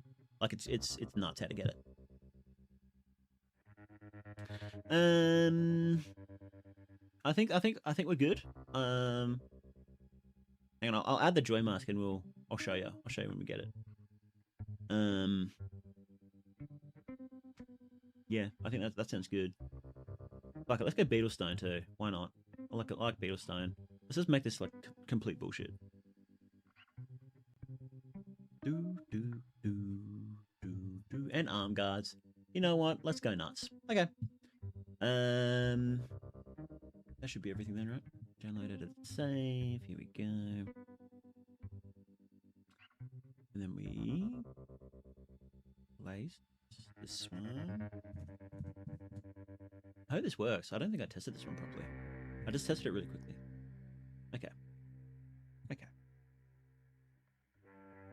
Like it's nuts how to get it. I think we're good. Hang on, I'll add the joy mask and I'll show you. I'll show you when we get it. Yeah, I think that sounds good. Like, let's go Beetlestone too. Why not? I like Beetlestone. Let's just make this like complete bullshit. And arm guards. You know what? Let's go nuts. Okay. That should be everything then, right? Download it, save. Here we go. And then we place this one. I hope this works. I don't think I tested this one properly. I just tested it really quickly. Okay.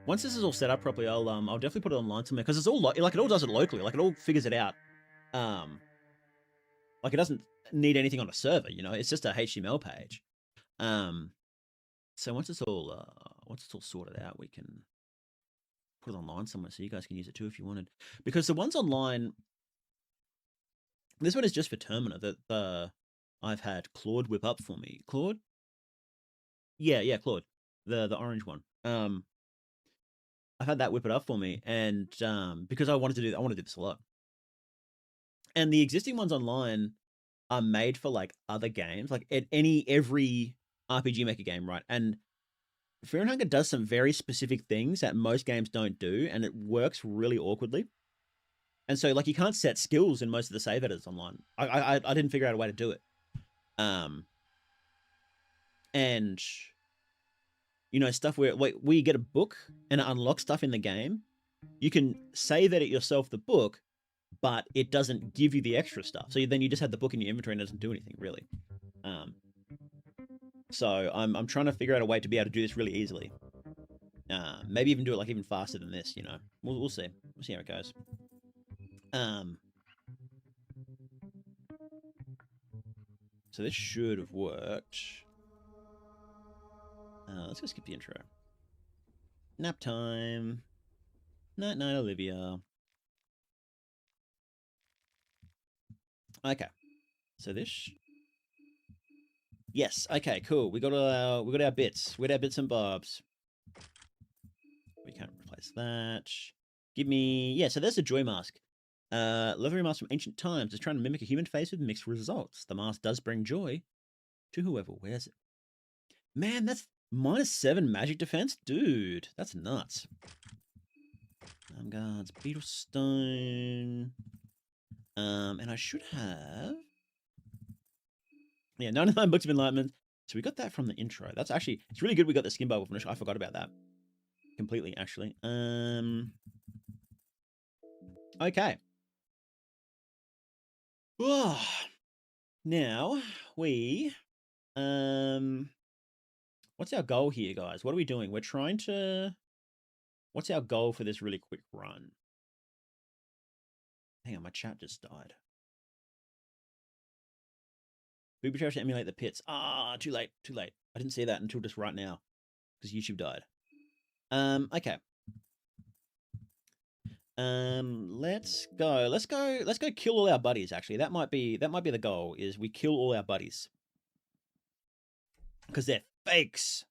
Once this is all set up properly, I'll definitely put it online somewhere because it's all like it all does it locally. Like it all figures it out. Like it doesn't need anything on a server. You know, it's just a HTML page. So once it's all sorted out, we can put it online somewhere so you guys can use it too if you wanted. Because the ones online, this one is just for Termina that I've had Claude whip up for me. Claude? Yeah, Claude. The orange one. I've had that whip it up for me, and because I want to do this a lot. And the existing ones online are made for like other games, like every RPG Maker game, right? And Fear and Hunger does some very specific things that most games don't do, and it works really awkwardly. And so, like, you can't set skills in most of the save editors online. I didn't figure out a way to do it. And you know, stuff where you get a book and it unlocks stuff in the game. You can save edit yourself the book, but it doesn't give you the extra stuff. So then you just have the book in your inventory and it doesn't do anything really. So I'm trying to figure out a way to be able to do this really easily. Maybe even do it like even faster than this. You know, we'll see. We'll see how it goes. So this should have worked. Let's go skip the intro. Nap time. Night night, Olivia. Okay. So this. Yes. Okay. Cool. We got our bits. We got our bits and bobs. We can't replace that. Give me. Yeah. So there's a joy mask. Leathery mask from ancient times is trying to mimic a human face with mixed results. The mask does bring joy to whoever wears it. Man, that's -7 magic defense, dude. That's nuts. Guards, beetle stone. And I should have. Yeah, 99 books of enlightenment. So we got that from the intro. That's actually, it's really good we got the skin bubble finish. I forgot about that completely, actually. Okay. Oh, now we, what's our goal here, guys? What are we doing? We're trying to, what's our goal for this really quick run? Hang on, my chat just died. Booby traps to emulate the pits. Ah, too late, too late. I didn't see that until just right now because YouTube died. Okay. Let's go kill all our buddies, actually. That might be the goal, is we kill all our buddies. Because they're fakes.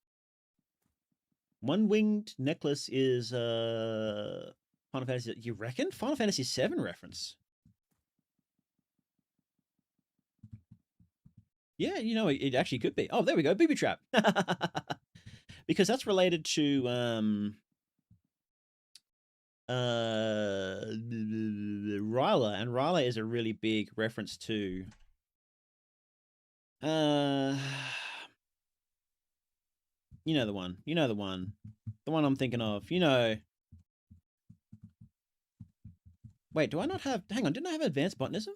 One-winged necklace is Final Fantasy, you reckon? Final Fantasy VII reference. Yeah, you know, it actually could be. Oh, there we go, booby trap. Because that's related to Ryla, and Ryla is a really big reference to you know the one. You know the one. The one I'm thinking of. You know. Wait, do I not have... Hang on, didn't I have advanced botanism?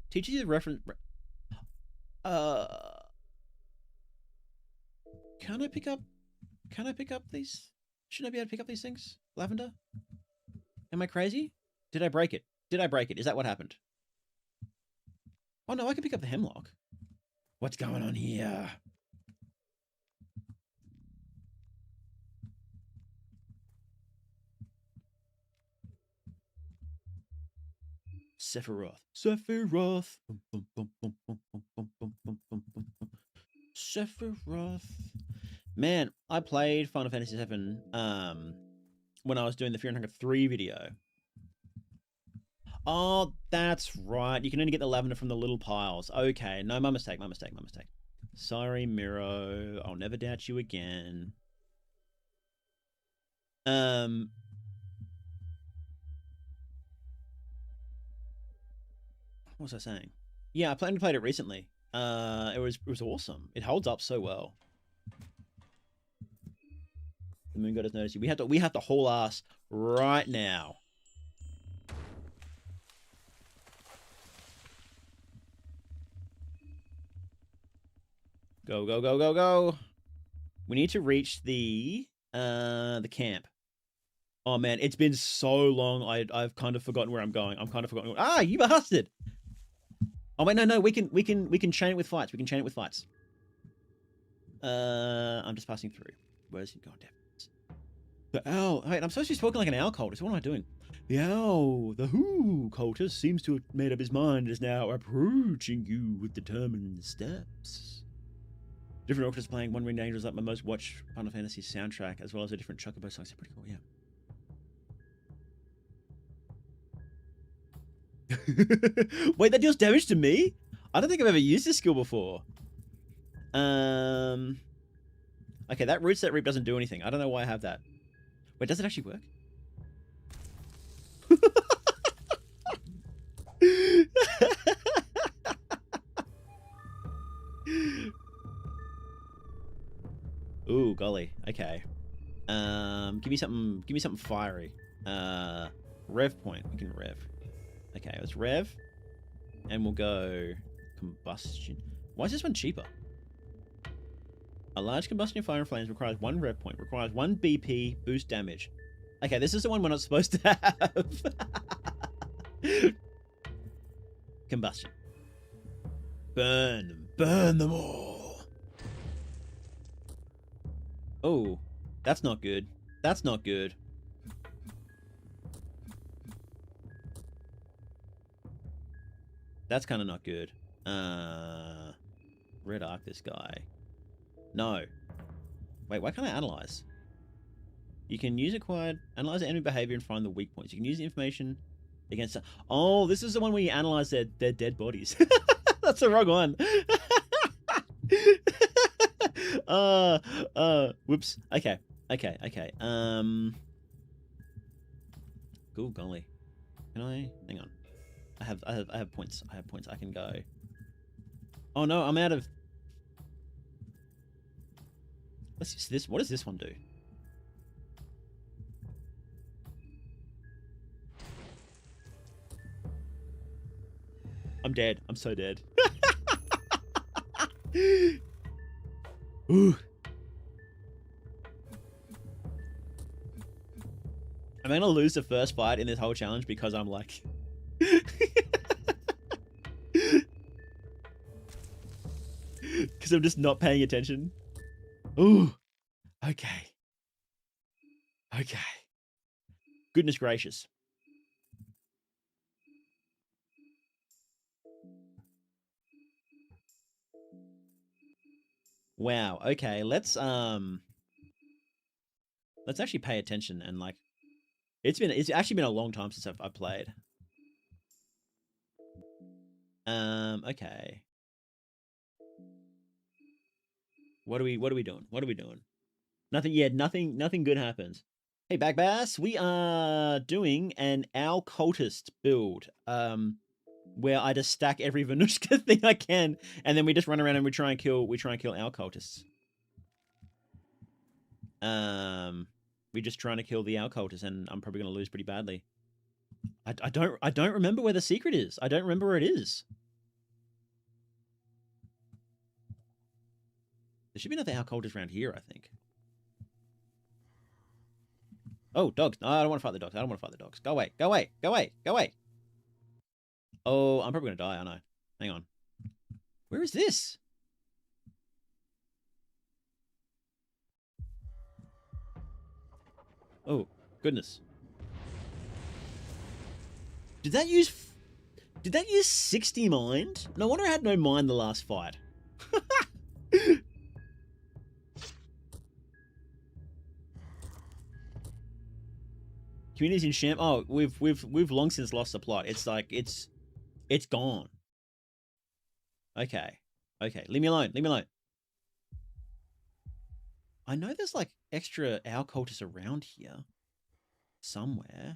Teaches you the reference... Can I pick up these? Shouldn't I be able to pick up these things? Lavender? Am I crazy? Did I break it? Did I break it? Is that what happened? Oh no, I can pick up the hemlock. What's going on here? Sephiroth. Sephiroth. Sephiroth. Man, I played Final Fantasy VII when I was doing the Fear and Hunger 3 video. Oh, that's right. You can only get the lavender from the little piles. Okay, no, my mistake. Sorry, Miro. I'll never doubt you again. What was I saying? Yeah, I played it recently. It was awesome. It holds up so well. The moon god has noticed you. We have to haul ass right now. Go, go, go, go, go. We need to reach the camp. Oh man, it's been so long. I've kind of forgotten where I'm going. Ah, you bastard! Oh wait, no, we can chain it with fights. I'm just passing through. Where's he going? The owl. Wait, I'm supposed to be spoken like an owl cultist. What am I doing? The owl, the who cultist seems to have made up his mind and is now approaching you with determined steps. Different orchestras playing One Winged Angels like my most watched Final Fantasy soundtrack, as well as a different Chocobo song. It's pretty cool, yeah. Wait, that deals damage to me? I don't think I've ever used this skill before. Okay, that Root Set Reap doesn't do anything. I don't know why I have that. Wait, does it actually work? Ooh, golly. Okay. Give me something fiery. Rev point. We can rev. Okay, let's rev. And we'll go combustion. Why is this one cheaper? A large combustion fire and flames requires 1 rev point. Requires 1 BP boost damage. Okay, this is the one we're not supposed to have. Combustion. Burn them. Burn them all. Oh, that's not good. That's not good. That's kind of not good. Red arc this guy. No. Wait, why can't I analyze? You can use acquired, analyze the enemy behavior and find the weak points. You can use the information against... Oh, this is the one where you analyze their dead bodies. That's the wrong one. Whoops. Okay. Cool golly. Can I... Hang on. I have points. I have points. I can go. Oh no, I'm out of... Let's use this. What does this one do? I'm dead. I'm so dead. Ooh. I'm gonna lose the first fight in this whole challenge because I'm like... Because I'm just not paying attention. Ooh. Okay. Okay. Goodness gracious. Wow. Okay. Let's actually pay attention and like it's actually been a long time since I've played. Okay. What are we doing? What are we doing? Nothing yet. Nothing good happens. Hey, Backbass, we are doing an Owl Cultist build. Where I just stack every Venushka thing I can, and then we just run around and we try and kill Owl Cultists. We're just trying to kill the Owl Cultists, and I'm probably gonna lose pretty badly. I don't remember where the secret is. I don't remember where it is. There should be another Owl Cultist around here, I think. Oh, dogs. No, I don't want to fight the dogs. I don't want to fight the dogs. Go away. Go away. Go away. Go away. Oh, I'm probably going to die, aren't I? Hang on. Where is this? Oh, goodness. Did that use 60 mind? No wonder I had no mind the last fight. Community's in sham. Oh, we've long since lost the plot. It's like it's gone. Okay. Okay. Leave me alone. Leave me alone. I know there's like extra Owl Cultists around here. Somewhere.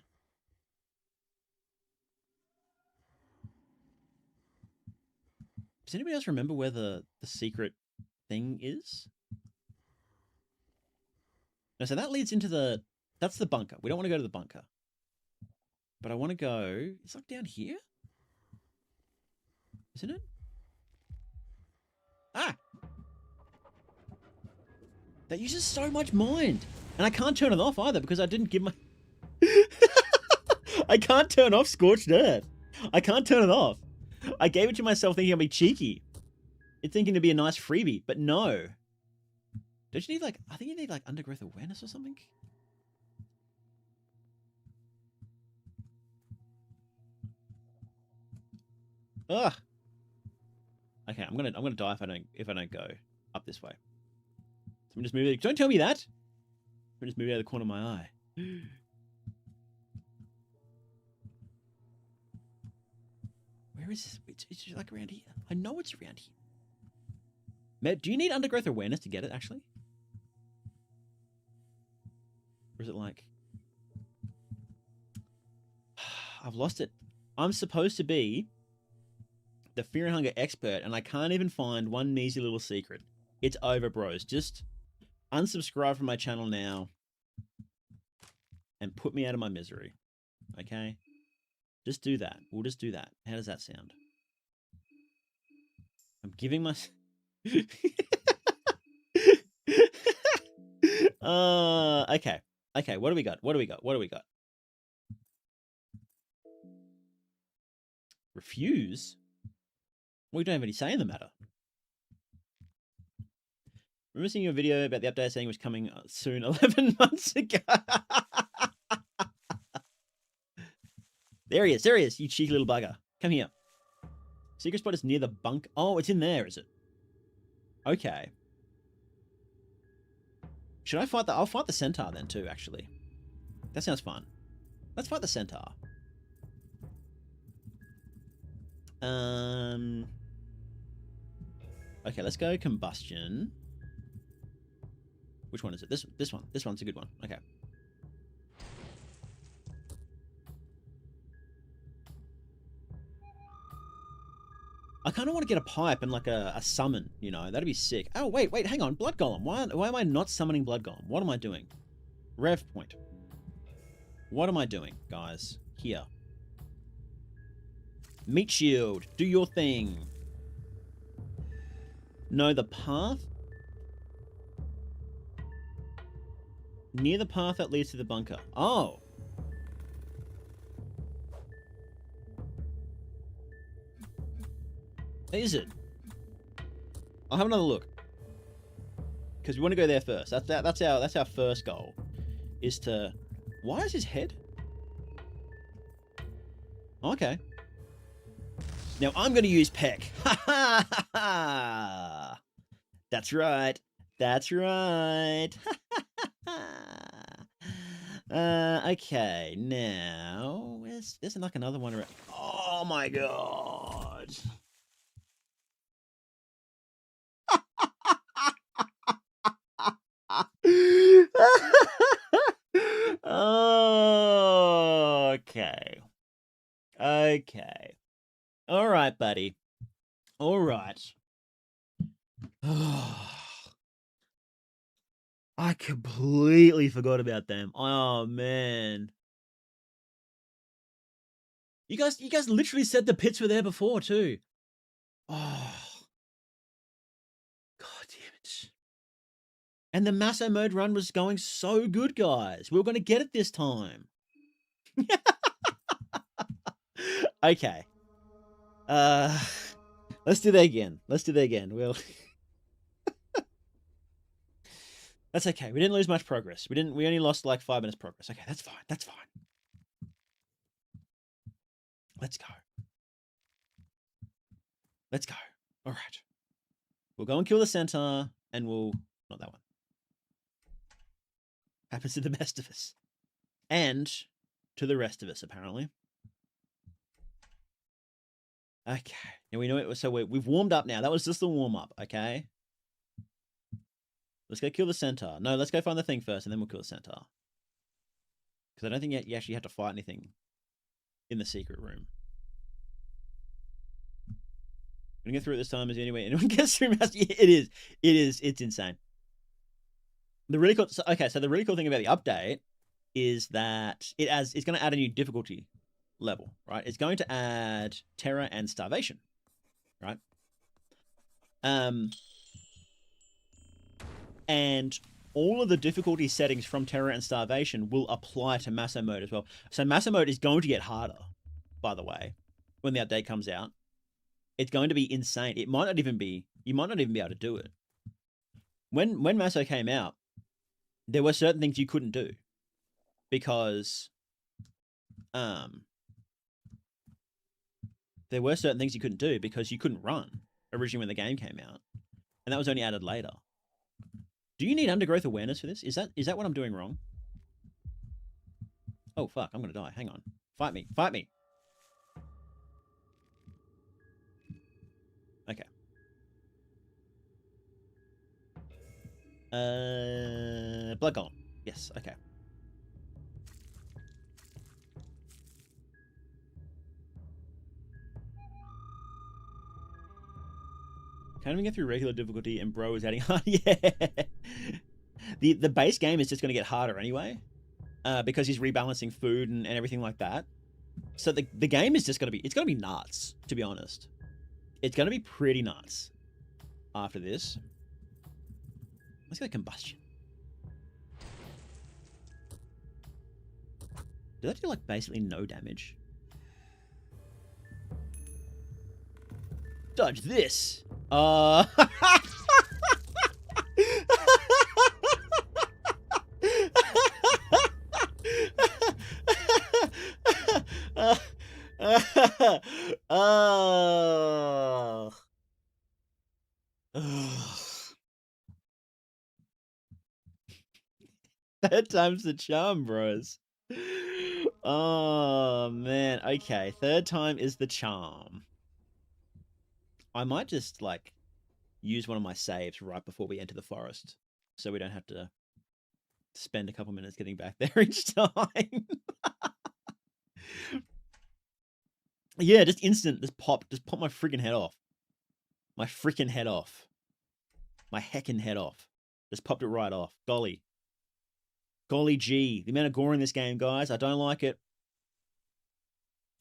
Does anybody else remember where the secret thing is? No, so that leads into the... That's the bunker. We don't want to go to the bunker. But I want to go... It's like down here? Isn't it? Ah! That uses so much mind. And I can't turn it off either because I didn't give my... I can't turn off Scorched Earth. I can't turn it off. I gave it to myself thinking I'd be cheeky. It's thinking to be a nice freebie, but no. Don't you need like... I think you need like undergrowth awareness or something? Ugh. Okay, I'm gonna die if I don't go up this way. So I'm just moving. Don't tell me that. I'm just moving out of the corner of my eye. Where is this? It's like around here. I know it's around here. Matt, do you need undergrowth awareness to get it actually? Or is it like... I've lost it. I'm supposed to be the Fear and Hunger expert, and I can't even find one measly little secret. It's over, bros. Just unsubscribe from my channel now. and put me out of my misery. Okay? Just do that. We'll just do that. How does that sound? I'm giving my... Okay. Okay, what do we got? What do we got? What do we got? Refuse? We don't have any say in the matter. Remember seeing your video about the update saying it was coming soon 11 months ago? There he is, you cheeky little bugger. Come here. Secret spot is near the bunk. Oh, it's in there, is it? Okay. Should I fight the... I'll fight the centaur then too, actually. That sounds fun. Let's fight the centaur. Okay, let's go combustion. Which one is it? This one. This one's a good one. Okay. I kind of want to get a pipe and like a summon, you know, that'd be sick. Oh, wait, hang on. Blood Golem. Why am I not summoning Blood Golem? What am I doing? Rev point. What am I doing, guys? Here. Meat shield. Do your thing. Know the path? Near the path that leads to the bunker. Oh. Is it? I'll have another look. Because we want to go there first. That's our first goal. Is to... Why is his head? Okay. Now I'm going to use Peck. Ha ha ha ha! That's right. That's right. Okay. Now, there's like another one around. Oh my god. Okay. Okay. All right, buddy. All right. I completely forgot about them. Oh man. You guys literally said the pits were there before too. Oh. God damn it. And the Masso mode run was going so good, guys. We were going to get it this time. Okay. Let's do that again. We'll... That's okay. We didn't lose much progress. We only lost like 5 minutes progress. Okay, that's fine. That's fine. Let's go. Let's go. All right. We'll go and kill the centaur and we'll... Not that one. Happens to the best of us. And to the rest of us, apparently. Okay. Now we know it. So we've warmed up now. That was just the warm-up, okay? Let's go kill the centaur. No, let's go find the thing first, and then we'll kill the centaur. Because I don't think you actually have to fight anything in the secret room. I'm going to get through it this time. Is there any way anyone gets through? Yeah, it is. It's insane. The really cool... Okay, so the really cool thing about the update is that it's going to add a new difficulty level, right? It's going to add terror and starvation, right? And all of the difficulty settings from terror and starvation will apply to Masso mode as well. So Masso mode is going to get harder, by the way, when the update comes out. It's going to be insane. It might not even be... You might not even be able to do it. When Masso came out, there were certain things you couldn't do. Because... there were certain things you couldn't do because you couldn't run originally when the game came out. And that was only added later. Do you need undergrowth awareness for this? Is that what I'm doing wrong? Oh, fuck. I'm going to die. Hang on. Fight me. Fight me. Okay. Blood Golem. Yes. Okay. Can't even get through regular difficulty and bro is adding hard. Yeah. The base game is just going to get harder anyway. because he's rebalancing food and everything like that. So the game is just gonna be nuts, to be honest. It's gonna be pretty nuts after this. Let's go combustion. Did that do like basically no damage? Dodge this. Third time's the charm, bros. Oh, man. Okay, third time is the charm. I might just, like, use one of my saves right before we enter the forest, so we don't have to spend a couple minutes getting back there each time. Yeah, just instant. Just pop my freaking head off. My freaking head off. My heckin' head off. Just popped it right off. Golly. Golly gee. The amount of gore in this game, guys. I don't like it.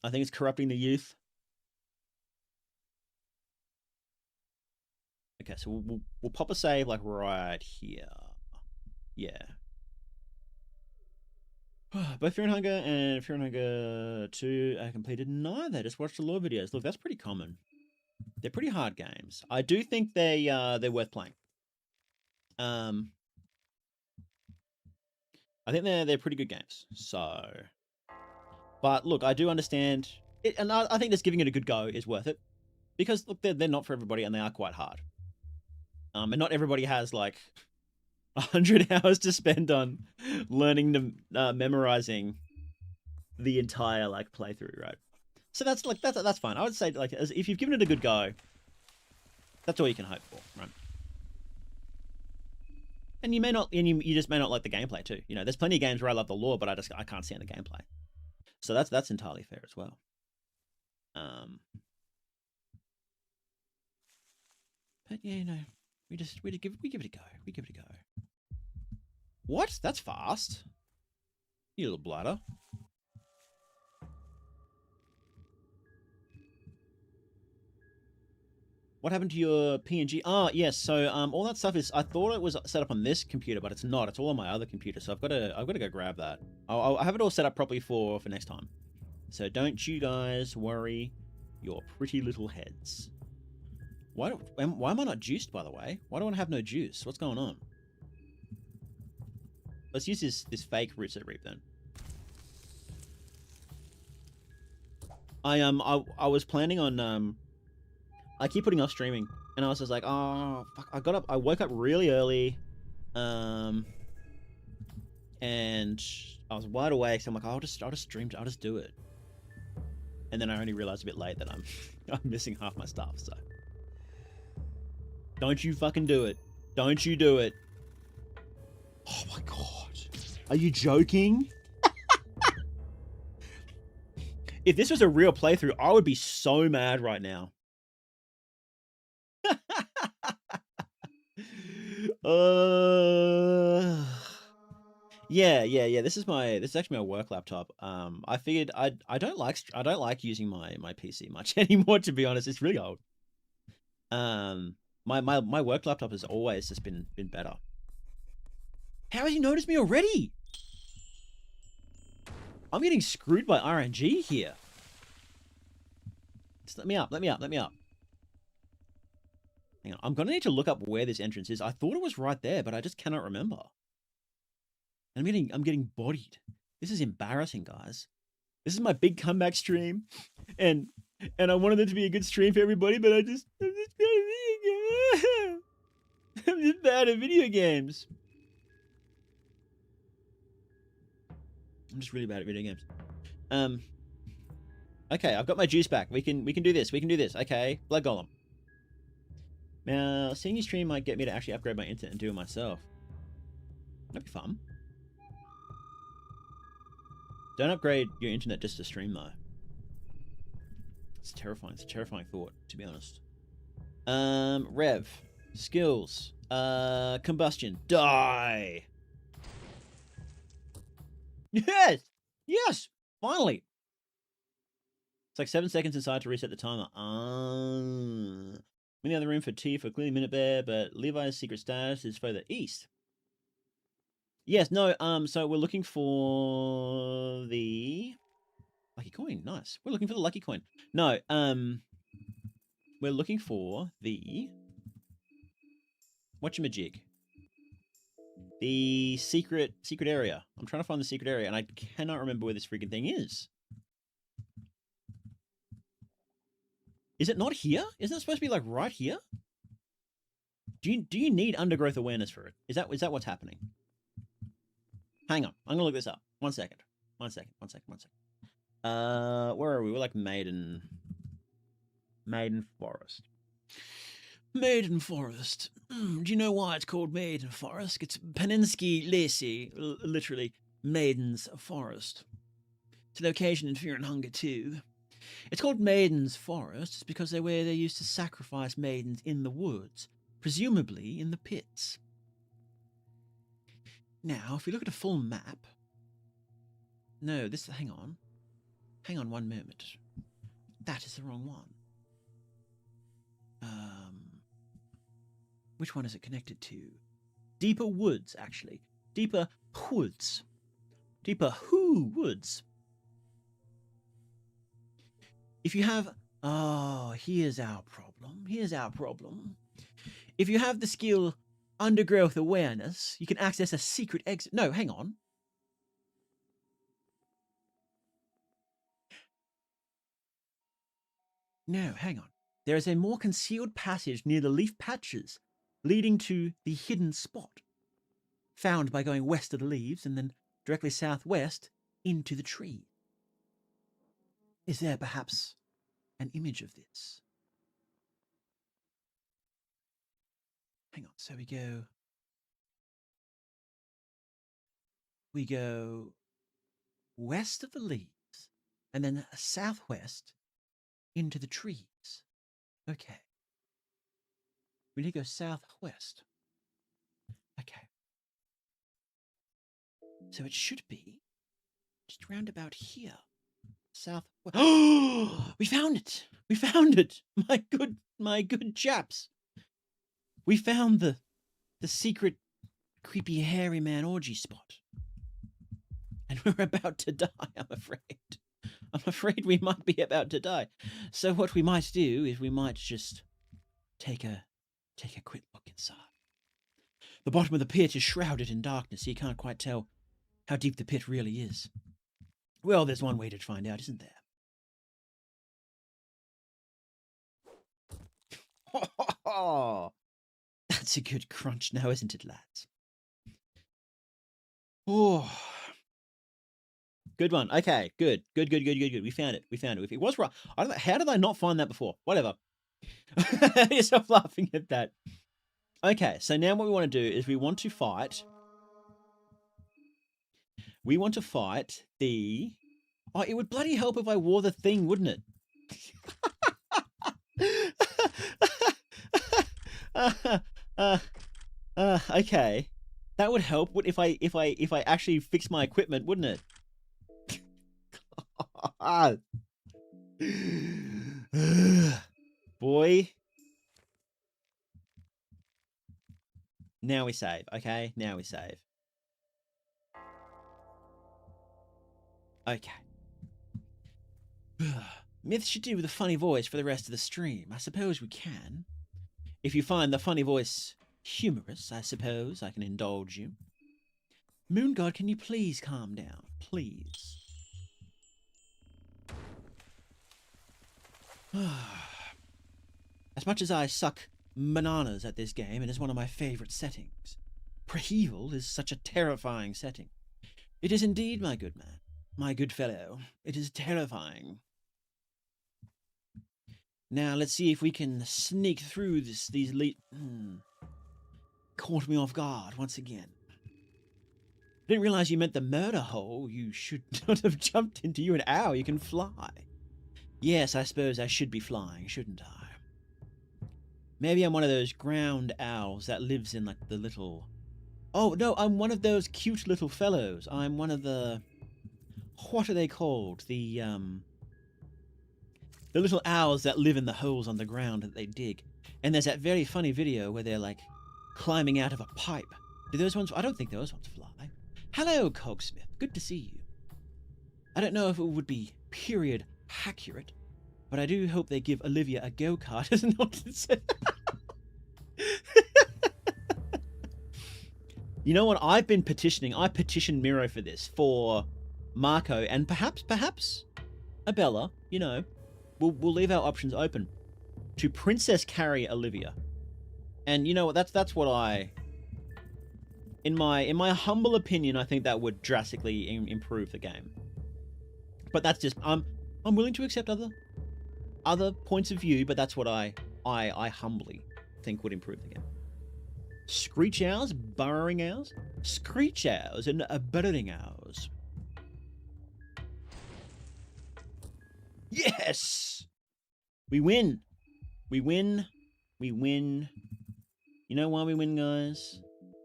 I think it's corrupting the youth. Okay, so we'll pop a save like right here. Yeah. Both Fear and Hunger and Fear and Hunger 2 are completed. Neither. Just watched the lore videos. Look, that's pretty common. They're pretty hard games. I do think they're worth playing. I think they're pretty good games. So, but look, I do understand it, and I think just giving it a good go is worth it because look, they're not for everybody, and they are quite hard. And not everybody has like 100 hours to spend on learning to memorizing the entire like playthrough, right? So that's like that's fine. I would say like if you've given it a good go, that's all you can hope for, right? And you may not, and you just may not like the gameplay too. You know, there's plenty of games where I love the lore, but I can't stand the gameplay. So that's entirely fair as well. But yeah, you know, we give it a go. We give it a go. What? That's fast. You little bladder. What happened to your PNG? Ah, yes. So all that stuff is. I thought it was set up on this computer, but it's not. It's all on my other computer. So I've got to go grab that. I'll have it all set up properly for next time. So don't you guys worry your pretty little heads. Why am I not juiced, by the way? Why do I have no juice? What's going on? Let's use this fake root set reap then. I was planning on I keep putting off streaming, and I was just like, oh fuck! I woke up really early, and I was wide awake. So I'm like, I'll just stream. I'll just do it. And then I only realized a bit late that I'm missing half my stuff. So don't you fucking do it! Don't you do it! Oh my god! Are you joking? If this was a real playthrough, I would be so mad right now. Yeah. This is actually my work laptop. I figured I don't like using my PC much anymore, to be honest. It's really old. My work laptop has always just been better. How has he noticed me already? I'm getting screwed by RNG here. Just let me up. Hang on, I'm gonna need to look up where this entrance is. I thought it was right there, but I just cannot remember. And I'm getting bodied. This is embarrassing, guys. This is my big comeback stream, and I wanted it to be a good stream for everybody, but I'm just bad at video games. I'm just really bad at video games. Okay, I've got my juice back. We can do this. Okay, Blood Golem. Now, seeing you stream might get me to actually upgrade my internet and do it myself. That'd be fun. Don't upgrade your internet just to stream, though. It's terrifying. It's a terrifying thought, to be honest. Rev. Skills. Combustion. Die! Yes! Yes! Finally! It's like 7 seconds inside to reset the timer. I'm in the other room for tea for clearly Minute Bear, but Levi's secret stash is further east. Yes, no, so we're looking for the lucky coin. Nice. We're looking for the lucky coin. No, we're looking for the whatchamajig. The secret area. I'm trying to find the secret area, and I cannot remember where this freaking thing is. Is it not here? Isn't it supposed to be like right here? Do you need undergrowth awareness for it? Is that what's happening? Hang on, I'm gonna look this up. One second. Where are we? We're like Maiden Forest. Maiden Forest. Do you know why it's called Maiden Forest? It's Peninsky Lacy, literally Maiden's Forest. It's a location in Fear and Hunger 2. It's called Maiden's Forest because they're where they used to sacrifice maidens in the woods, presumably in the pits. Now, if we look at a full map... No, this... Hang on. Hang on one moment. That is the wrong one. Which one is it connected to? Deeper Woods, actually. Deeper Woods. Deeper Woods. If you have... Oh, here's our problem. If you have the skill Undergrowth Awareness, you can access a secret exit. No, hang on. No, hang on. There is a more concealed passage near the leaf patches, leading to the hidden spot, found by going west of the leaves and then directly southwest into the tree. Is there perhaps an image of this? Hang on, so we go west of the leaves and then southwest into the trees. Okay. We need to go southwest. Okay. So it should be just round about here. Southwest. Oh, we found it. We found it. My good chaps. We found the secret creepy hairy man orgy spot. And we're about to die, I'm afraid. I'm afraid we might be about to die. So what we might do is we might just take a quick look inside. The bottom of the pit is shrouded in darkness, so you can't quite tell how deep the pit really is. Well, there's one way to find out, isn't there? That's a good crunch now, isn't it, lads? Oh, good one. Okay, good. We found it. If it was right, I don't know, how did I not find that before? Whatever. Stop laughing at that. Okay, so now what we want to do is we want to fight the... Oh, it would bloody help if I wore the thing, wouldn't it? Okay. That would help if I actually fix my equipment, wouldn't it? Boy. Now we save, okay? Now we save. Okay. Myth should do with a funny voice for the rest of the stream. I suppose we can. If you find the funny voice humorous, I suppose I can indulge you. Moon God, can you please calm down? Please. As much as I suck bananas at this game, it is one of my favorite settings. Prehevil is such a terrifying setting. It is indeed, my good man. My good fellow. It is terrifying. Now, let's see if we can sneak through these Caught me off guard once again. I didn't realize you meant the murder hole. You should not have jumped into. You're an owl. You can fly. Yes, I suppose I should be flying, shouldn't I? Maybe I'm one of those ground owls that lives in, like, the little... Oh, no, I'm one of those cute little fellows. I'm one of the... what are they called? The little owls that live in the holes on the ground that they dig. And there's that very funny video where they're like climbing out of a pipe. Do those ones? I don't think those ones fly. Hello, Cogsmith. Good to see you. I don't know if it would be period accurate, but I do hope they give Olivia a go-kart as an option. You know what? I've been petitioning. I petitioned Miro for this, for Marco, and perhaps Abella. You know, we'll leave our options open to Princess carry Olivia. And you know what? That's what I, in my humble opinion, I think that would drastically improve the game. But that's just I'm willing to accept other points of view, but that's what I humbly think would improve the game. Screech owls, burrowing owls, screech owls, and burrowing owls. Yes, we win. We win. We win. You know why we win, guys?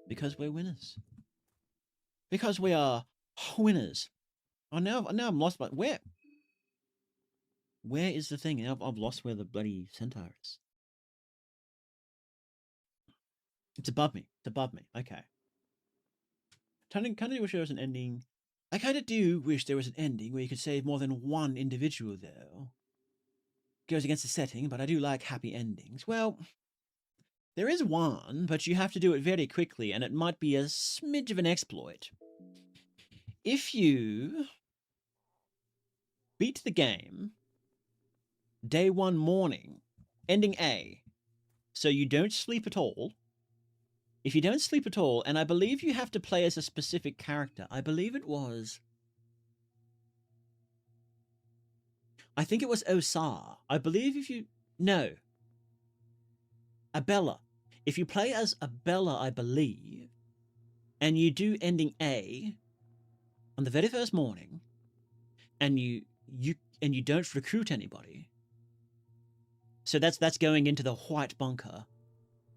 Because we're winners. Because we are winners. Oh, now I'm lost. But where is the thing? I've lost where the bloody centaur is. It's above me. It's above me. Okay. Kind of wish there was an ending. I kind of do wish there was an ending where you could save more than one individual, though. Goes against the setting, but I do like happy endings. Well, there is one, but you have to do it very quickly, and it might be a smidge of an exploit. If you beat the game day 1 morning, ending A, so you don't sleep at all. If you don't sleep at all, and I believe you have to play as a specific character. I believe it was... I think it was Osar. I believe if you... No. Abella. If you play as Abella, I believe, and you do ending A on the very first morning, and you don't recruit anybody, so that's going into the white bunker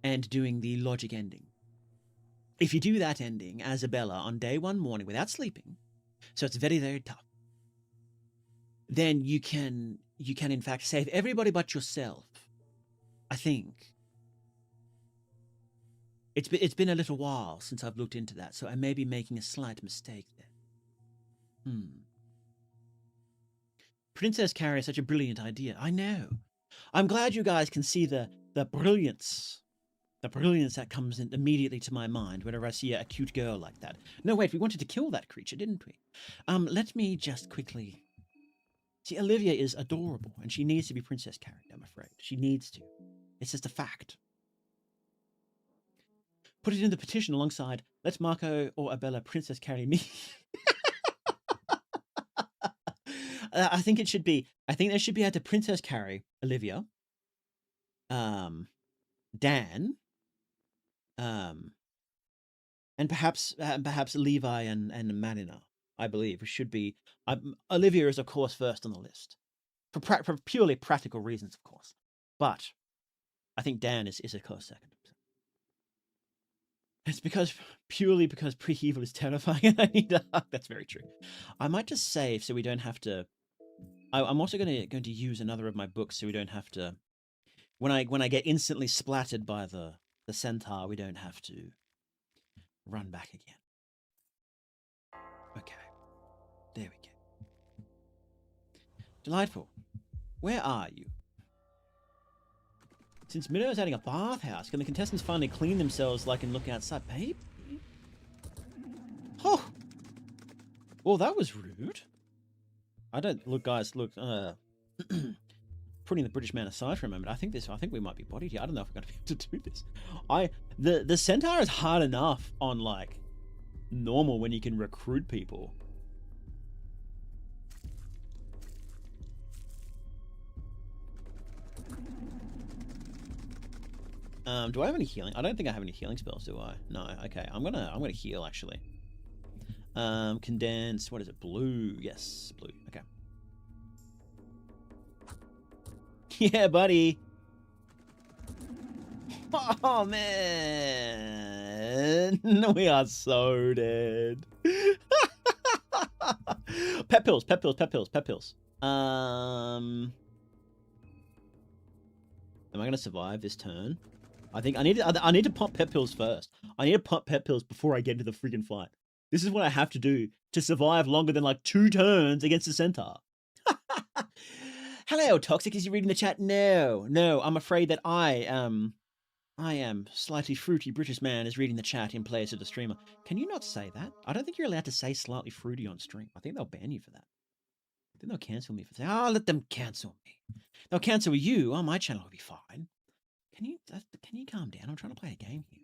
and doing the logic ending. If you do that ending as Abella on day 1 morning without sleeping, so it's very, very tough, then you can in fact save everybody but yourself. I think. It's been a little while since I've looked into that, so I may be making a slight mistake there. Princess Carrie is such a brilliant idea. I know. I'm glad you guys can see the brilliance. The brilliance that comes in immediately to my mind whenever I see a cute girl like that. No, wait, we wanted to kill that creature, didn't we? Let me just quickly... See, Olivia is adorable, and she needs to be Princess Carrie, I'm afraid. She needs to. It's just a fact. Put it in the petition alongside, let Marco or Abella Princess carry me. I think they should be able to Princess carry Olivia, Dan, and perhaps Levi and Marina, I believe, should be. Olivia is, of course, first on the list. For purely practical reasons, of course. But I think Dan is a close second. It's purely because Prehevil is terrifying and I need a hug. That's very true. I might just save so we don't have to... I'm also going to use another of my books so we don't have to... When I get instantly splattered by the centaur, we don't have to run back again. Okay. There we go. Delightful. Where are you? Since Mido is adding a bathhouse, can the contestants finally clean themselves like and look outside? Babe? Oh! Well, that was rude. I don't... Look, guys, look, putting the British man aside for a moment, I think we might be bodied here. I don't know if we're going to be able to do this. The centaur is hard enough on, like, normal when you can recruit people. Do I have any healing? I don't think I have any healing spells, do I? No. Okay, I'm gonna heal actually. Condense. What is it? Blue. Yes, blue. Okay. Yeah, buddy. Oh man, we are so dead. pet pills, pet pills, pet pills, pet pills. Am I gonna survive this turn? I think I need to pop pet pills first. I need to pop pet pills before I get into the freaking fight. This is what I have to do to survive longer than like 2 turns against the centaur. Hello, Toxic. Is you reading the chat? No, I'm afraid that I am slightly fruity British man is reading the chat in place of the streamer. Can you not say that? I don't think you're allowed to say slightly fruity on stream. I think they'll ban you for that. I think they'll cancel me for saying, oh, let them cancel me. They'll cancel you. Oh, my channel will be fine. Can you calm down? I'm trying to play a game here.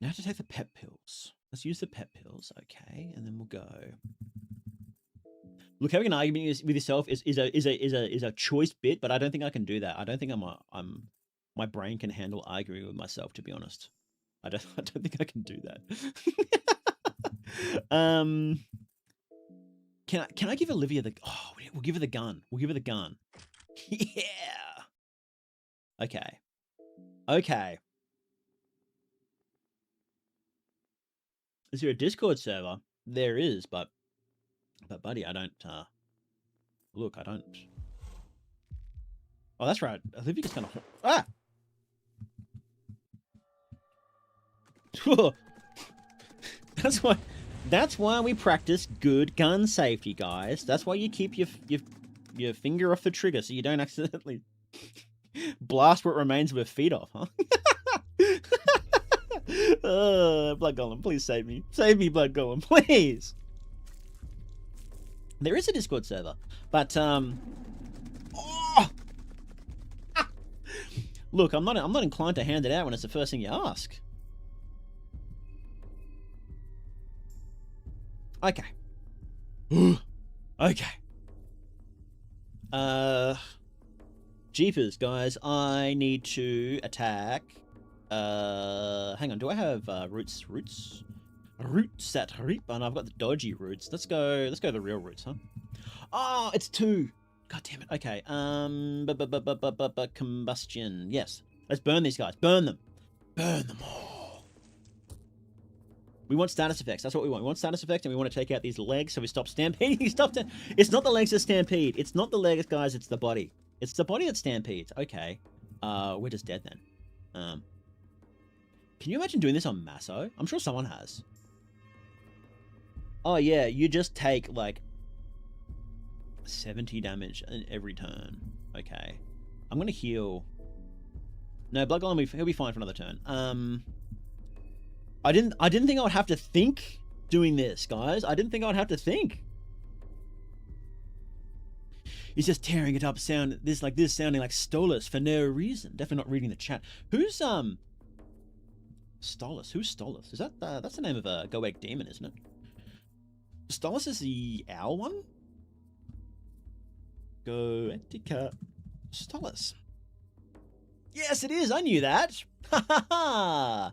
Now to take the pet pills. Let's use the pet pills, okay, and then we'll go. Look, having an argument with yourself is a choice bit, but I don't think I can do that. I don't think my brain can handle arguing with myself. To be honest, I don't think I can do that. Can I give Olivia the? Oh, we'll give her the gun. We'll give her the gun. Yeah. Okay. Okay. Is there a Discord server? There is, but buddy, I don't. Look, I don't. Oh, that's right. Olivia's kind of. Ah. That's why we practice good gun safety, guys. That's why you keep your finger off the trigger so you don't accidentally blast what remains of her feet off, huh? Blood Golem, please save me. Save me, Blood Golem, please. There is a Discord server, but look, I'm not inclined to hand it out when it's the first thing you ask. Okay. Okay. Jeepers, guys, I need to attack. Hang on, do I have roots that reap? And I've got the dodgy roots. Let's go the real roots, huh? Oh, it's 2. God damn it. Okay. Combustion. Yes. Let's burn these guys. Burn them. Burn them all. We want status effects. That's what we want. We want status effects, and we want to take out these legs so we stop stampeding. It's not the legs that stampede. It's not the legs, guys. It's the body. It's the body that stampedes. Okay. We're just dead then. Can you imagine doing this on Masso? I'm sure someone has. Oh, yeah. You just take, like, 70 damage in every turn. Okay. I'm going to heal. No, Blood Golem, he'll be fine for another turn. I didn't think I would have to think doing this, guys. I didn't think I would have to think. He's just tearing it up, sounding like Stolas for no reason. Definitely not reading the chat. Who's Stolas? Who's Stolas? Is that that's the name of a Goeg demon, isn't it? Stolas is the owl one? Goetica Stolas. Yes, it is. I knew that. Ha ha ha.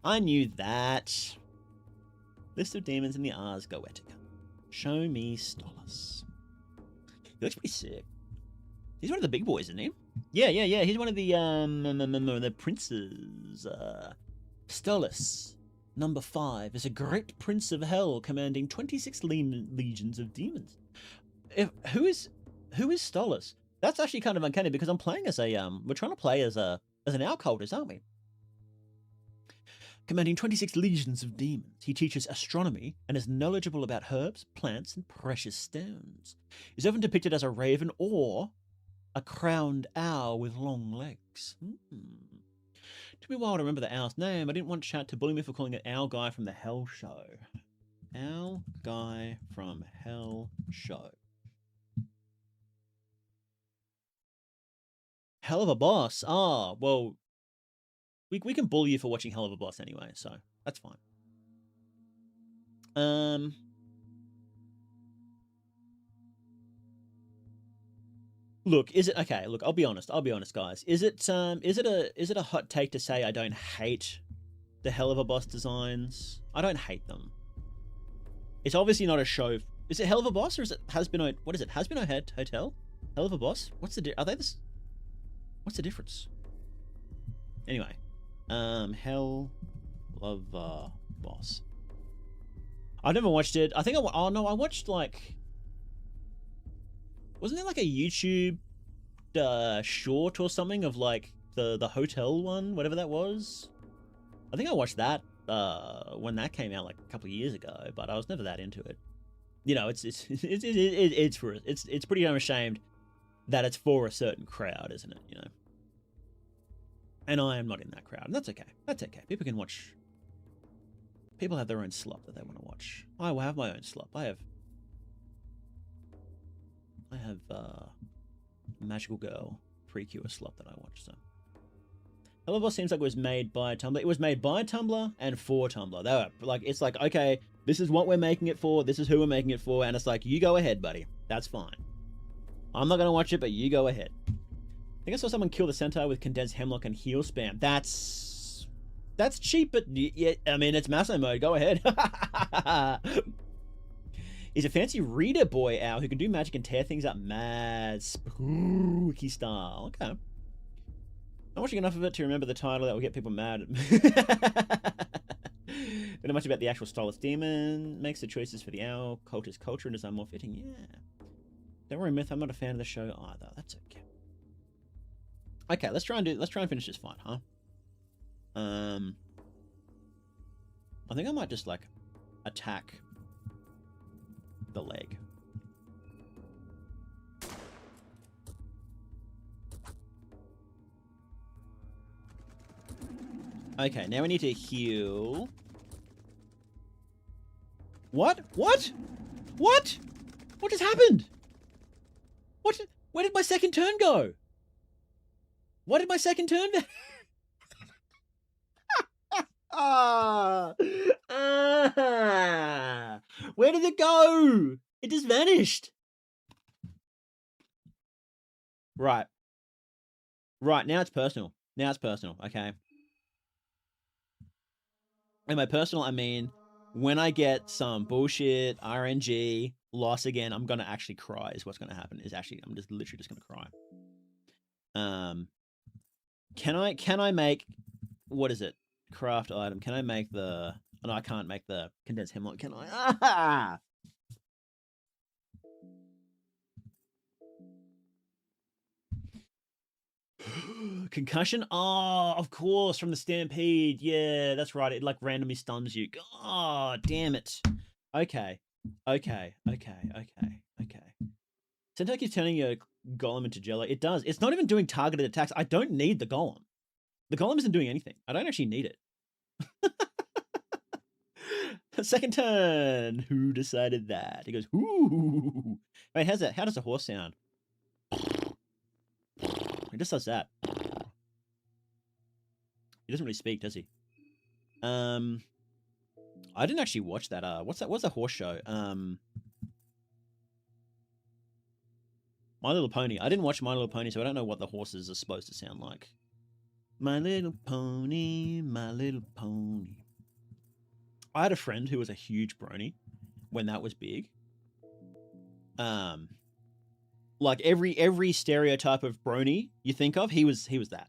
I knew that. List of demons in the Ars Goetica. Show me Stolas. He looks pretty sick. He's one of the big boys, isn't he? Yeah. He's one of the princes. Stolas, number 5, is a great prince of hell commanding 26 legions of demons. Who is Stolas? That's actually kind of uncanny because I'm playing as a we're trying to play as an owl cultist, aren't we? Commanding 26 legions of demons, he teaches astronomy and is knowledgeable about herbs, plants, and precious stones. He's often depicted as a raven or a crowned owl with long legs. Took me a while to remember the owl's name. I didn't want chat to bully me for calling it Owl Guy from the Hell Show. Owl Guy from Hell Show. Hell of a Boss. Ah, well, we can bully you for watching Hell of a Boss anyway, so that's fine. Look, is it okay? Look, I'll be honest, guys. Is it a hot take to say I don't hate the Hell of a Boss designs? I don't hate them. It's obviously not a show. Is it Hell of a Boss or is it Has-Been? What is it? Has-Been Hotel? Hell of a Boss? What's the are they this? What's the difference? Anyway, Hell of a Boss. I've never watched it. I think oh no, I watched like, wasn't there like a YouTube short or something of like the hotel one, whatever that was? I think I watched that when that came out like a couple of years ago, but I was never that into it. You know, it's pretty unashamed that it's for a certain crowd, isn't it? You know, and I am not in that crowd, and that's okay. That's okay. People can watch. People have their own slop that they want to watch. I will have my own slop. I have Magical Girl Precure slop that I watch. So Hello Boss seems like it was made by Tumblr. It was made by Tumblr and for Tumblr. They were like, it's like, okay, this is what we're making it for. This is who we're making it for, and it's like, you go ahead, buddy. That's fine. I'm not gonna watch it, but you go ahead. I think I saw someone kill the centaur with condensed hemlock and heal spam. That's cheap, but yeah, I mean, it's Maso mode. Go ahead. He's a fancy reader boy owl who can do magic and tear things up mad spooky style. Okay. Not watching enough of it to remember the title that will get people mad. Don't know much about the actual style of demon. Makes the choices for the owl, cultist culture, and design more fitting. Yeah. Don't worry, Myth. I'm not a fan of the show either. That's okay. Okay, let's try and finish this fight, huh? I think I might just like attack the leg. Okay, now we need to heal. What? What? What? What just happened? What? Where did my second turn go? What did my second turn go? Where did it go? It just vanished. Right. Right, now it's personal. Now it's personal, okay? And by personal, I mean, when I get some bullshit, RNG, loss again, I'm gonna actually cry is what's gonna happen. I'm just literally just gonna cry. Can I make, what is it? Craft item. Can I make the, oh, no, I can't make the condensed hemlock, can I? Ah! Concussion? Oh, of course, from the stampede. Yeah, that's right. It like randomly stuns you. Oh, damn it. Okay. Centaur keeps turning your golem into jello. It does. It's not even doing targeted attacks. I don't need the golem. The golem isn't doing anything. I don't actually need it. Second turn. Who decided that? He goes, ooh. Wait, how does a horse sound? He just does that. He doesn't really speak, does he? I didn't actually watch that. What's that? What's the horse show? My Little Pony. I didn't watch My Little Pony, so I don't know what the horses are supposed to sound like. My little pony, my little pony. I had a friend who was a huge brony when that was big. Like every stereotype of brony you think of, he was that.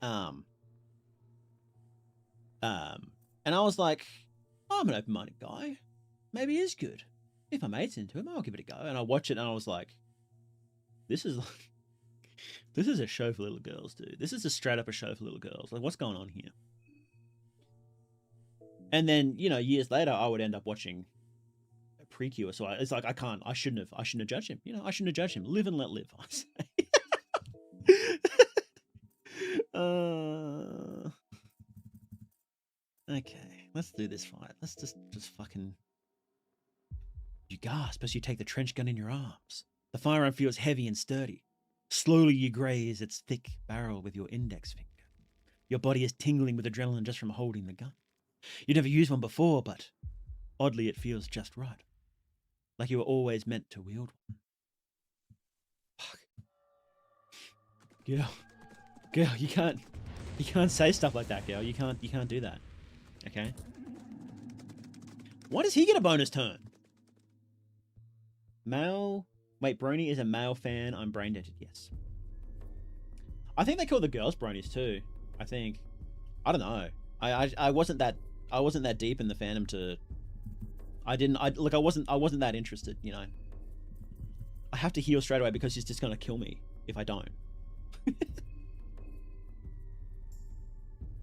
And I was like, oh, I'm an open-minded guy. Maybe he is good. If my mate's into him, I'll give it a go. And I watch it and I was like, this is a show for little girls, dude. This is a straight up a show for little girls. Like, what's going on here? And then, you know, years later, I would end up watching a Precure. So it's like, I shouldn't have judged him. You know, I shouldn't have judged him. Live and let live, I say. Okay, let's do this fight. Let's just fucking... You gasp as you take the trench gun in your arms. The firearm feels heavy and sturdy. Slowly you graze its thick barrel with your index finger. Your body is tingling with adrenaline just from holding the gun. You've never used one before, but oddly it feels just right. Like you were always meant to wield one. Fuck. Girl, you can't say stuff like that, girl. You can't do that. Okay? Why does he get a bonus turn? Male... Wait, Brony is a male fan. I'm brain dented. Yes. I think they call the girls bronies too. I think. I don't know. I wasn't that deep in the fandom to Look, I wasn't that interested, you know. I have to heal straight away because he's just gonna kill me if I don't.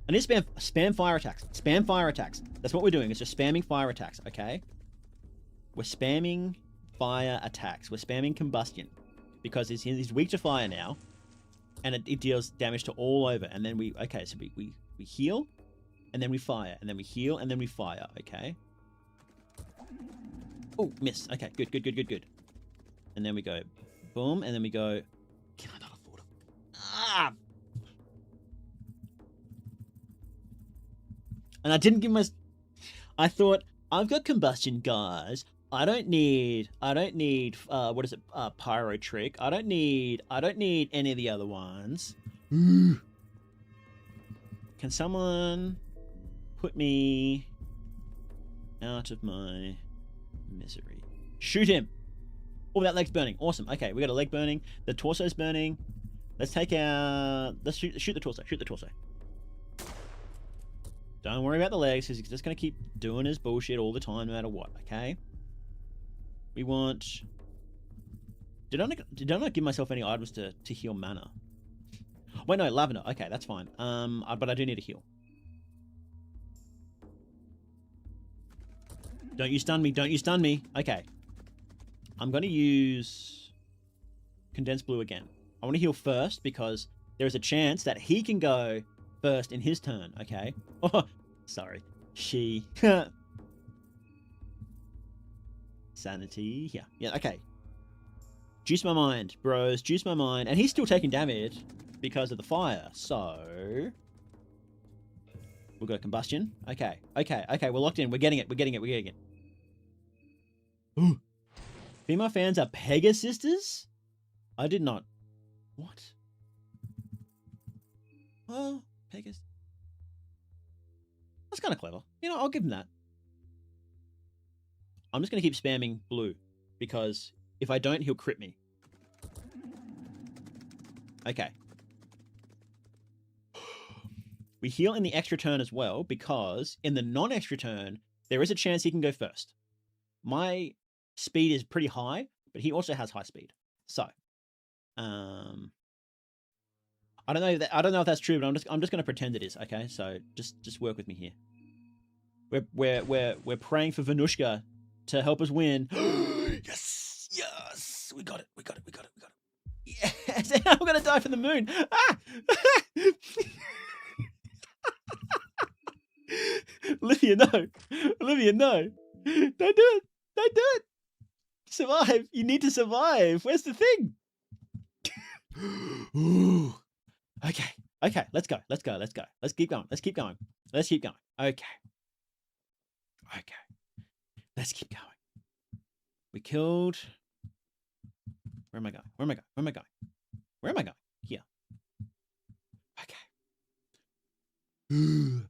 I need to spam fire attacks. Spam fire attacks. That's what we're doing. It's just spamming fire attacks, okay? We're spamming fire attacks. We're spamming combustion. Because he's weak to fire now. And it deals damage to all over. And then okay, so we heal. And then we fire. And then we heal. And then we fire, okay? Oh, miss. Okay, good. And then we go boom. And then we go... Can I not afford it? Ah! And I didn't give my... I thought, I've got combustion, guys. I don't need, what is it? Pyro trick. I don't need any of the other ones. Can someone put me out of my misery? Shoot him. Oh, that leg's burning. Awesome. Okay, we got a leg burning. The torso's burning. Let's take out... Let's shoot the torso. Shoot the torso. Don't worry about the legs, because he's just going to keep doing his bullshit all the time, no matter what, okay? We want... Did I not give myself any items to heal mana? Wait, no, lavender. Okay, that's fine. But I do need to heal. Don't you stun me. Don't you stun me. Okay. I'm going to use condensed blue again. I want to heal first, because there is a chance that he can go... first in his turn, okay? Oh, sorry. She. Sanity. Yeah, okay. Juice my mind, bros. Juice my mind. And he's still taking damage because of the fire, so... We'll go combustion. Okay. We're locked in. We're getting it. Ooh. Female fans are Pegasisters? I did not... What? Oh... Pegas. That's kind of clever. You know, I'll give him that. I'm just going to keep spamming blue, because if I don't, he'll crit me. Okay. We heal in the extra turn as well, because in the non-extra turn, there is a chance he can go first. My speed is pretty high, but he also has high speed. So, I don't know if that's true, but I'm just going to pretend it is. Okay, so just work with me here. We're praying for Venushka to help us win. Yes, we got it. Yes, I'm going to die for the moon. Ah! Olivia, no. Don't do it. Survive. You need to survive. Where's the thing? Ooh. Okay, let's go. Let's keep going. Okay. Let's keep going. We killed... Where am I going? Here. Okay.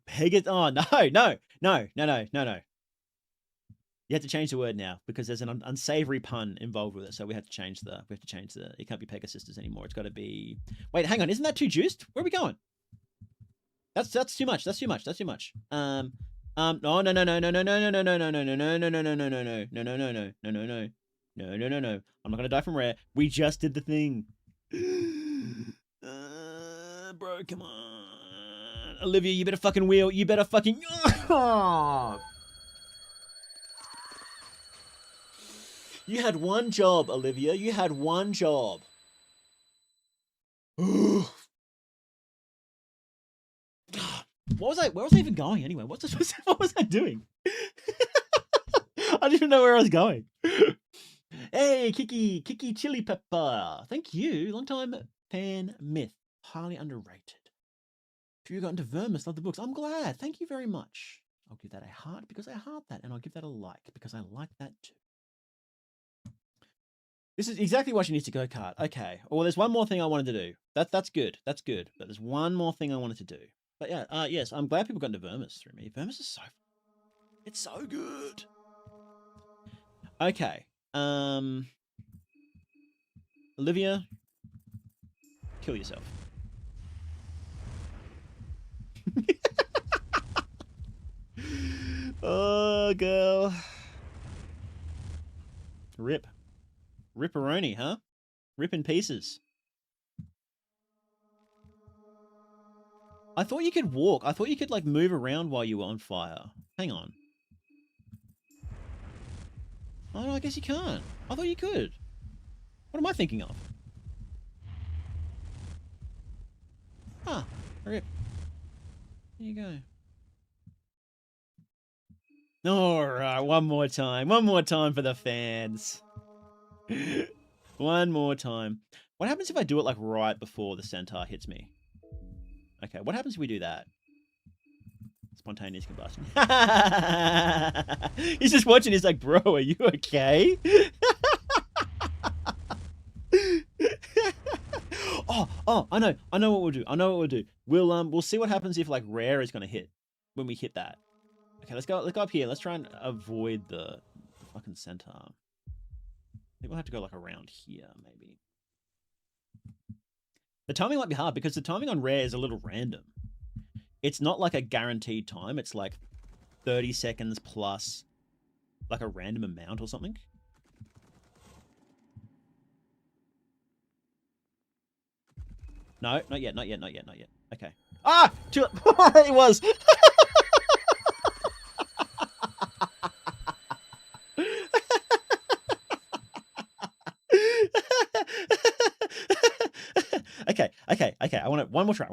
Pegas... Oh, no. You have to change the word now, because there's an unsavory pun involved with it, so we have to change the... It can't be Pegasisters anymore. It's got to be... Wait, hang on. Isn't that too juiced? Where are we going? That's too much. No. I'm not gonna die from rare. We just did the thing. Bro, come on. Olivia, you better fucking wheel. You better fucking... You had one job, Olivia. You had one job. Where was I even going anyway? What was I doing? I didn't even know where I was going. Hey, Kiki Chili Pepper. Thank you. Long time fan myth. Highly underrated. If you got into Vermis, love the books. I'm glad. Thank you very much. I'll give that a heart because I heart that, and I'll give that a like because I like that too. This is exactly why she needs to go kart. Okay. Well, there's one more thing I wanted to do. That's good. But there's one more thing I wanted to do. But yeah, yes, I'm glad people got into Vermis through me. Vermis is it's so good. Okay. Olivia, kill yourself. Oh, girl. Rip. Ripperoni, huh? Rip in pieces. I thought you could walk. I thought you could, like, move around while you were on fire. Hang on. Oh, no, I guess you can't. I thought you could. What am I thinking of? Ah, rip. There you go. Alright, one more time. One more time for the fans. One more time. What happens if I do it, like, right before the centaur hits me? Okay, what happens if we do that? Spontaneous combustion. He's just watching. He's like, bro, are you okay? Oh, I know what we'll do. We'll see what happens if, like, rare is gonna hit when we hit that. Okay, let's go up here. Let's try and avoid the fucking centaur. I think we'll have to go, like, around here, maybe. The timing might be hard because the timing on rare is a little random. It's not like a guaranteed time. It's like 30 seconds plus, like, a random amount or something. No, not yet. Okay. Ah! It was! Okay. I want one more try.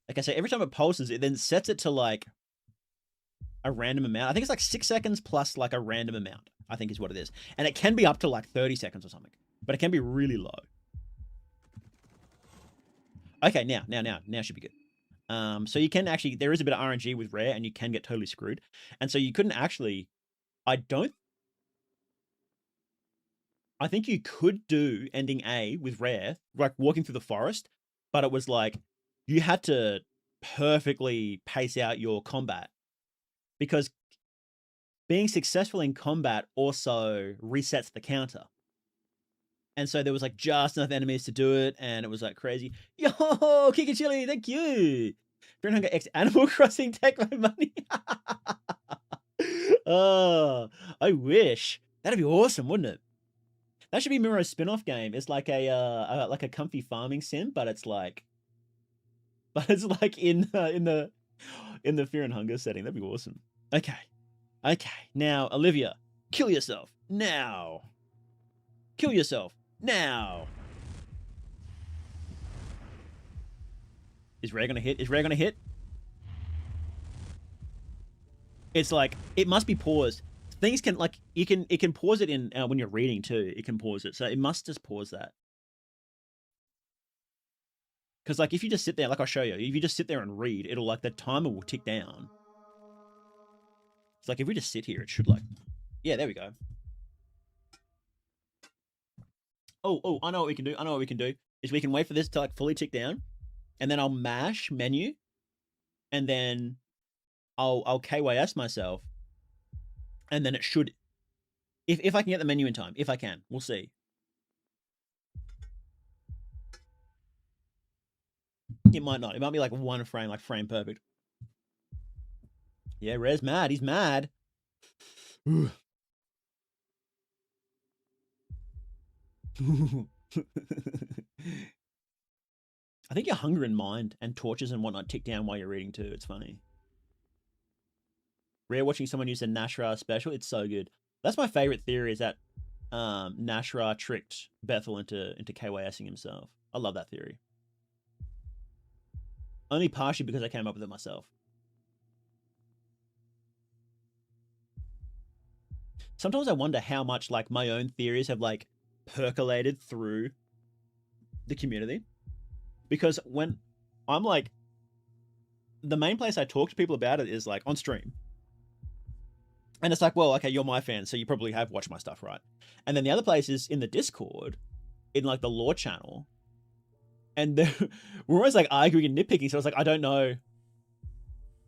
Okay, so every time it pulses, it then sets it to, like, a random amount. I think it's like 6 seconds plus, like, a random amount, I think is what it is. And it can be up to, like, 30 seconds or something, but it can be really low. Okay, now should be good. So you can actually, there is a bit of RNG with rare and you can get totally screwed. And so you couldn't actually, I think you could do ending A with rare, like walking through the forest, but it was like, you had to perfectly pace out your combat because being successful in combat also resets the counter. And so there was, like, just enough enemies to do it, and it was, like, crazy. Yo, Kika Chili, thank you. Green Hunger X Animal Crossing, take my money. Oh, I wish. That'd be awesome, wouldn't it? That should be Miro's spin-off game. It's like a comfy farming sim, but it's like in the Fear and Hunger setting. That'd be awesome. Okay. Now, Olivia, kill yourself now. Kill yourself now. Is rare gonna hit? It's like, it must be paused. Things can, like, it can pause it in when you're reading too. It can pause it, so it must just pause that. Because, like, if you just sit there, like, I'll show you. If you just sit there and read, it'll, like, the timer will tick down. It's like, if we just sit here, it should, like, yeah, there we go. Oh, I know what we can do. Is we can wait for this to, like, fully tick down, and then I'll mash menu, and then I'll KYS myself, and then it should, if I can get the menu in time, if I can, we'll see. It might not. It might be like one frame, like frame perfect. Yeah, Rare's mad. He's mad. I think your hunger and mind and torches and whatnot tick down while you're reading too. It's funny. Rare watching someone use a Nashra special. It's so good. That's my favorite theory, is that Nashra tricked Bethel into KYSing himself. I love that theory. Only partially because I came up with it myself. Sometimes I wonder how much, like, my own theories have, like, percolated through the community. Because when I'm, like, the main place I talk to people about it is, like, on stream. And it's like, well, okay, you're my fan, so you probably have watched my stuff, right? And then the other place is in the Discord, in, like, the lore channel. And we're always, like, arguing and nitpicking. So I was like, I don't know.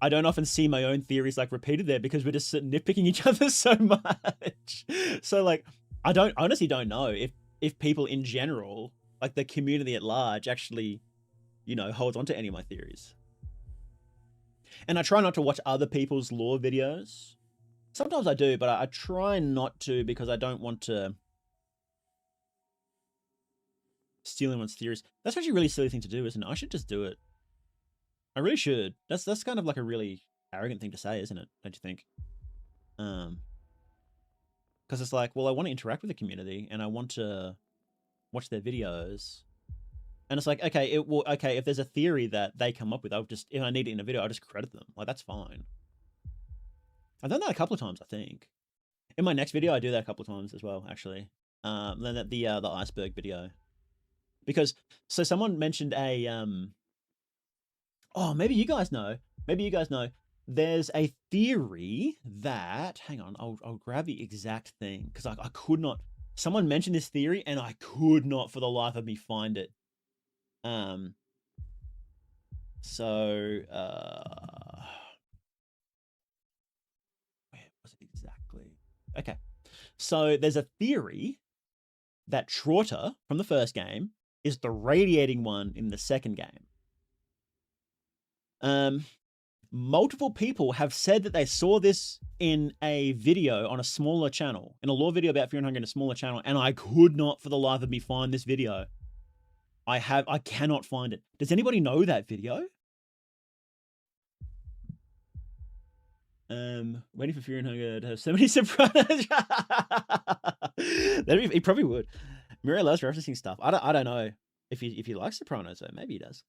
I don't often see my own theories, like, repeated there because we're just nitpicking each other so much. So, like, I honestly don't know if people in general, like, the community at large, actually, you know, holds on to any of my theories. And I try not to watch other people's lore videos. Sometimes I do, but I try not to because I don't want to steal anyone's theories. That's actually a really silly thing to do, isn't it? I should just do it. I really should. That's kind of like a really arrogant thing to say, isn't it? Don't you think? Because it's like, well, I want to interact with the community and I want to watch their videos. And it's like, okay, okay, if there's a theory that they come up with, if I need it in a video, I'll just credit them. Like, that's fine. I've done that a couple of times, I think. In my next video, I do that a couple of times as well, actually. Then the iceberg video. Because, so someone mentioned a, oh, maybe you guys know. There's a theory that, hang on, I'll grab the exact thing. Because I could not, someone mentioned this theory and I could not for the life of me find it. Where was it exactly? Okay. So there's a theory that Trotter from the first game is the radiating one in the second game. Multiple people have said that they saw this in a video on a smaller channel, in a lore video about Fear and Hunger in a smaller channel, and I could not for the life of me find this video. I cannot find it. Does anybody know that video? Waiting for Fear and Hunger to have so many surprises. He probably would. Mirai loves referencing stuff. I don't know if he likes Sopranos, though. Maybe he does.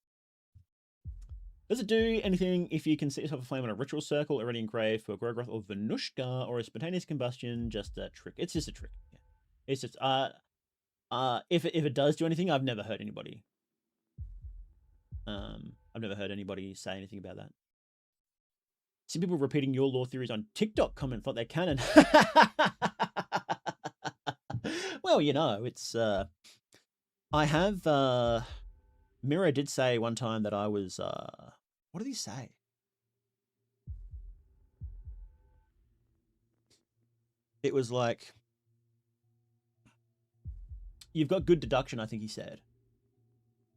Does it do anything if you can set yourself aflame on a ritual circle already engraved for Grogroth or Venushka, or is spontaneous combustion just a trick? It's just a trick. Yeah. It's just if it does do anything, I've never heard anybody. I've never heard anybody say anything about that. See people repeating your lore theories on TikTok comment thought they're canon. Well, you know, it's I have Miro did say one time that I was what did he say? It was like, you've got good deduction, I think he said.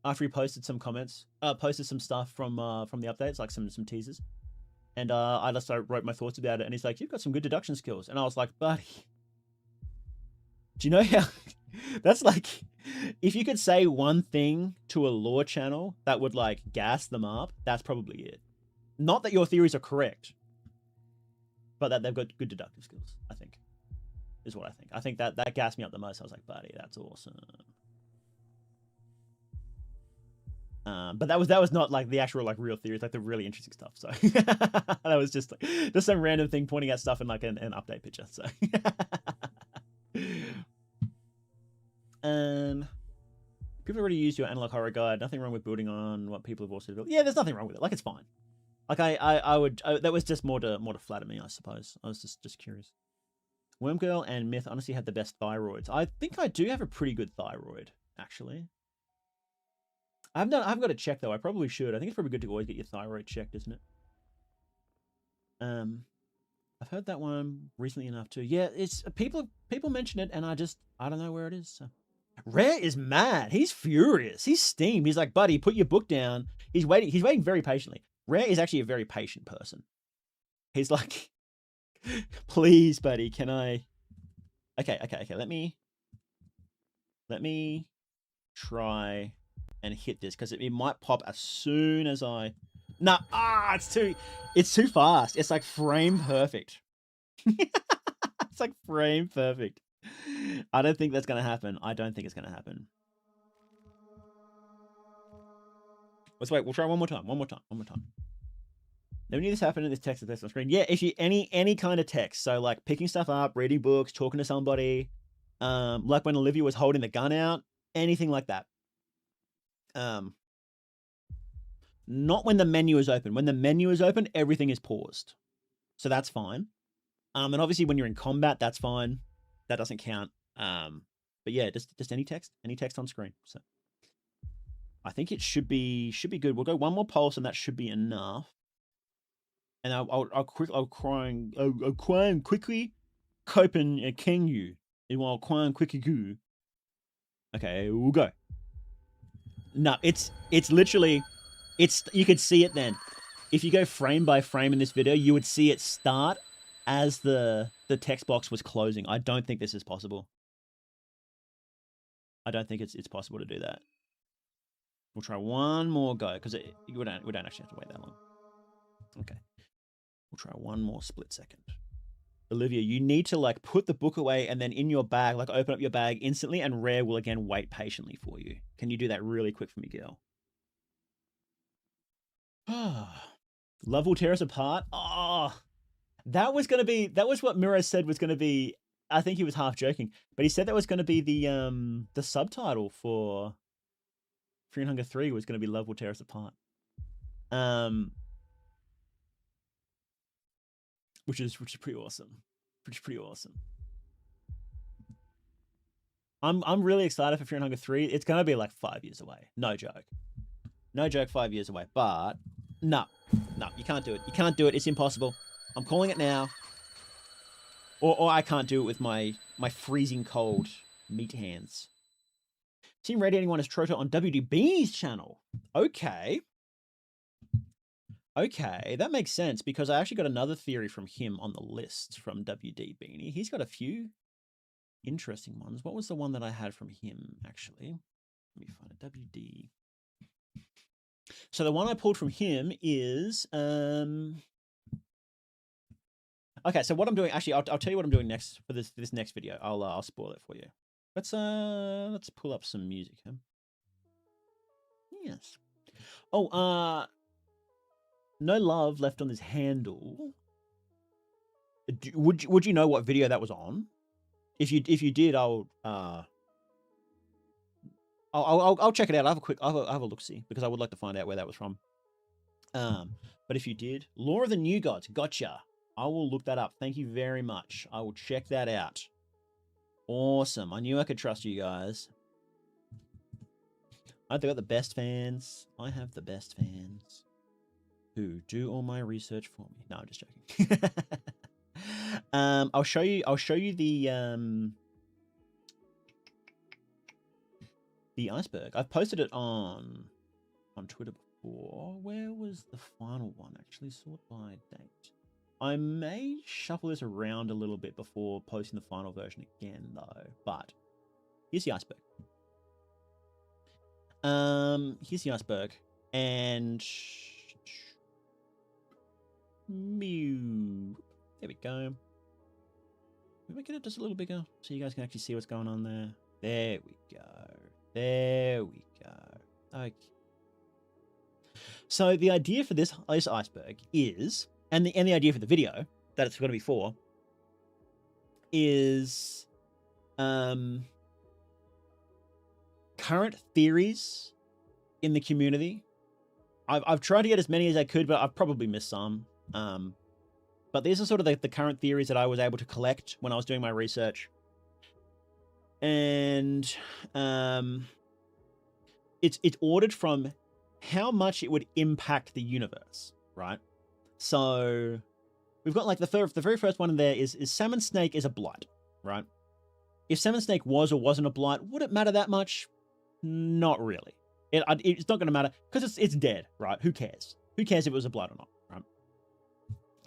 After he posted some comments, posted some stuff from the updates, like some teasers. And I just wrote my thoughts about it, and he's like, you've got some good deduction skills. And I was like, buddy, do you know how that's like, if you could say one thing to a lore channel that would like gas them up, that's probably it. Not that your theories are correct, but that they've got good deductive skills, I think, is what I think. I think that gassed me up the most. I was like, buddy, that's awesome. But that was not like the actual like real theories, like the really interesting stuff. So that was just some random thing pointing at stuff in like an update picture. So people already used your analog horror guide. Nothing wrong with building on what people have also built. Yeah, there's nothing wrong with it. Like, it's fine. Like I would that was just more to flatter me, I suppose. I was just curious. Wormgirl and Myth honestly had the best thyroids. I think I do have a pretty good thyroid, actually. I've got to check though. I probably should. I think it's probably good to always get your thyroid checked, isn't it? I've heard that one recently enough too. Yeah, it's people mention it, and I don't know where it is. So. Rare is mad. He's furious. He's steamed. He's like, buddy, put your book down. He's waiting very patiently. Rare is actually a very patient person. He's like, please, buddy, can I? Okay. Let me try and hit this, because it might pop as soon as I. No, it's too fast. It's like frame perfect. It's like frame perfect. I don't think that's gonna happen. I don't think it's gonna happen. Let's wait. We'll try one more time. Never knew this happened in this text that's on screen. Yeah, if you any kind of text, so like picking stuff up, reading books, talking to somebody, like when Olivia was holding the gun out, anything like that. Not when the menu is open. When the menu is open, everything is paused, so that's fine. And obviously when you're in combat, that's fine. That doesn't count. But yeah, just any text on screen. So I think it should be good. We'll go one more pulse, and that should be enough. And I'll quickly copen king you. While quickly go. Okay, we'll go. No, it's literally, you could see it then. if you go frame by frame in this video, you would see it start as the text box was closing. I don't think this is possible. I don't think it's possible to do that. We'll try one more go, because we don't actually have to wait that long. Okay. We'll try one more split second. Olivia, you need to like put the book away and then in your bag, like open up your bag instantly, and Rare will again wait patiently for you. Can you do that really quick for me, girl? Love will tear us apart. Oh, that was what Miro said was gonna be. I think he was half joking, but he said that was gonna be the subtitle for Fear and Hunger 3 was gonna be Love will tear us apart. Which is pretty awesome. Pretty awesome. I'm really excited for Fear and Hunger 3. It's gonna be like 5 years away. No joke. No joke, 5 years away. But no, you can't do it. You can't do it. It's impossible. I'm calling it now. Or I can't do it with my freezing cold meat hands. Team radiating one is Trotter on WDB's channel. Okay. Okay, that makes sense, because I actually got another theory from him on the list from WD Beanie. He's got a few interesting ones. What was the one that I had from him, actually? Let me find it. WD. So the one I pulled from him is... Okay, so what I'm doing... Actually, I'll tell you what I'm doing next for this next video. I'll spoil it for you. Let's pull up some music. Huh? Yes. Oh, no love left on this handle. Would you know what video that was on? If you did, I'll check it out. I'll have a look see, because I would like to find out where that was from. But if you did, Law of the New Gods, gotcha. I will look that up. Thank you very much. I will check that out. Awesome. I knew I could trust you guys. I've got the best fans. I have the best fans who do all my research for me. No, I'm just joking. I'll show you the iceberg. I've posted it on Twitter before. Where was the final one? Actually, sort by date. I may shuffle this around a little bit before posting the final version again, though. But here's the iceberg. Here's the iceberg, and there we go. Maybe make it just a little bigger so you guys can actually see what's going on there. There we go. There we go. Okay. So the idea for this iceberg is, and the idea for the video that it's going to be for, is current theories in the community. I've tried to get as many as I could, but I've probably missed some. But these are sort of the current theories that I was able to collect when I was doing my research. And it's ordered from how much it would impact the universe, right? So we've got like the very first one in there is Salmon Snake is a blight, right? If Salmon Snake was or wasn't a blight, would it matter that much? Not really. It's not going to matter, because it's dead, right? Who cares? Who cares if it was a blight or not, right?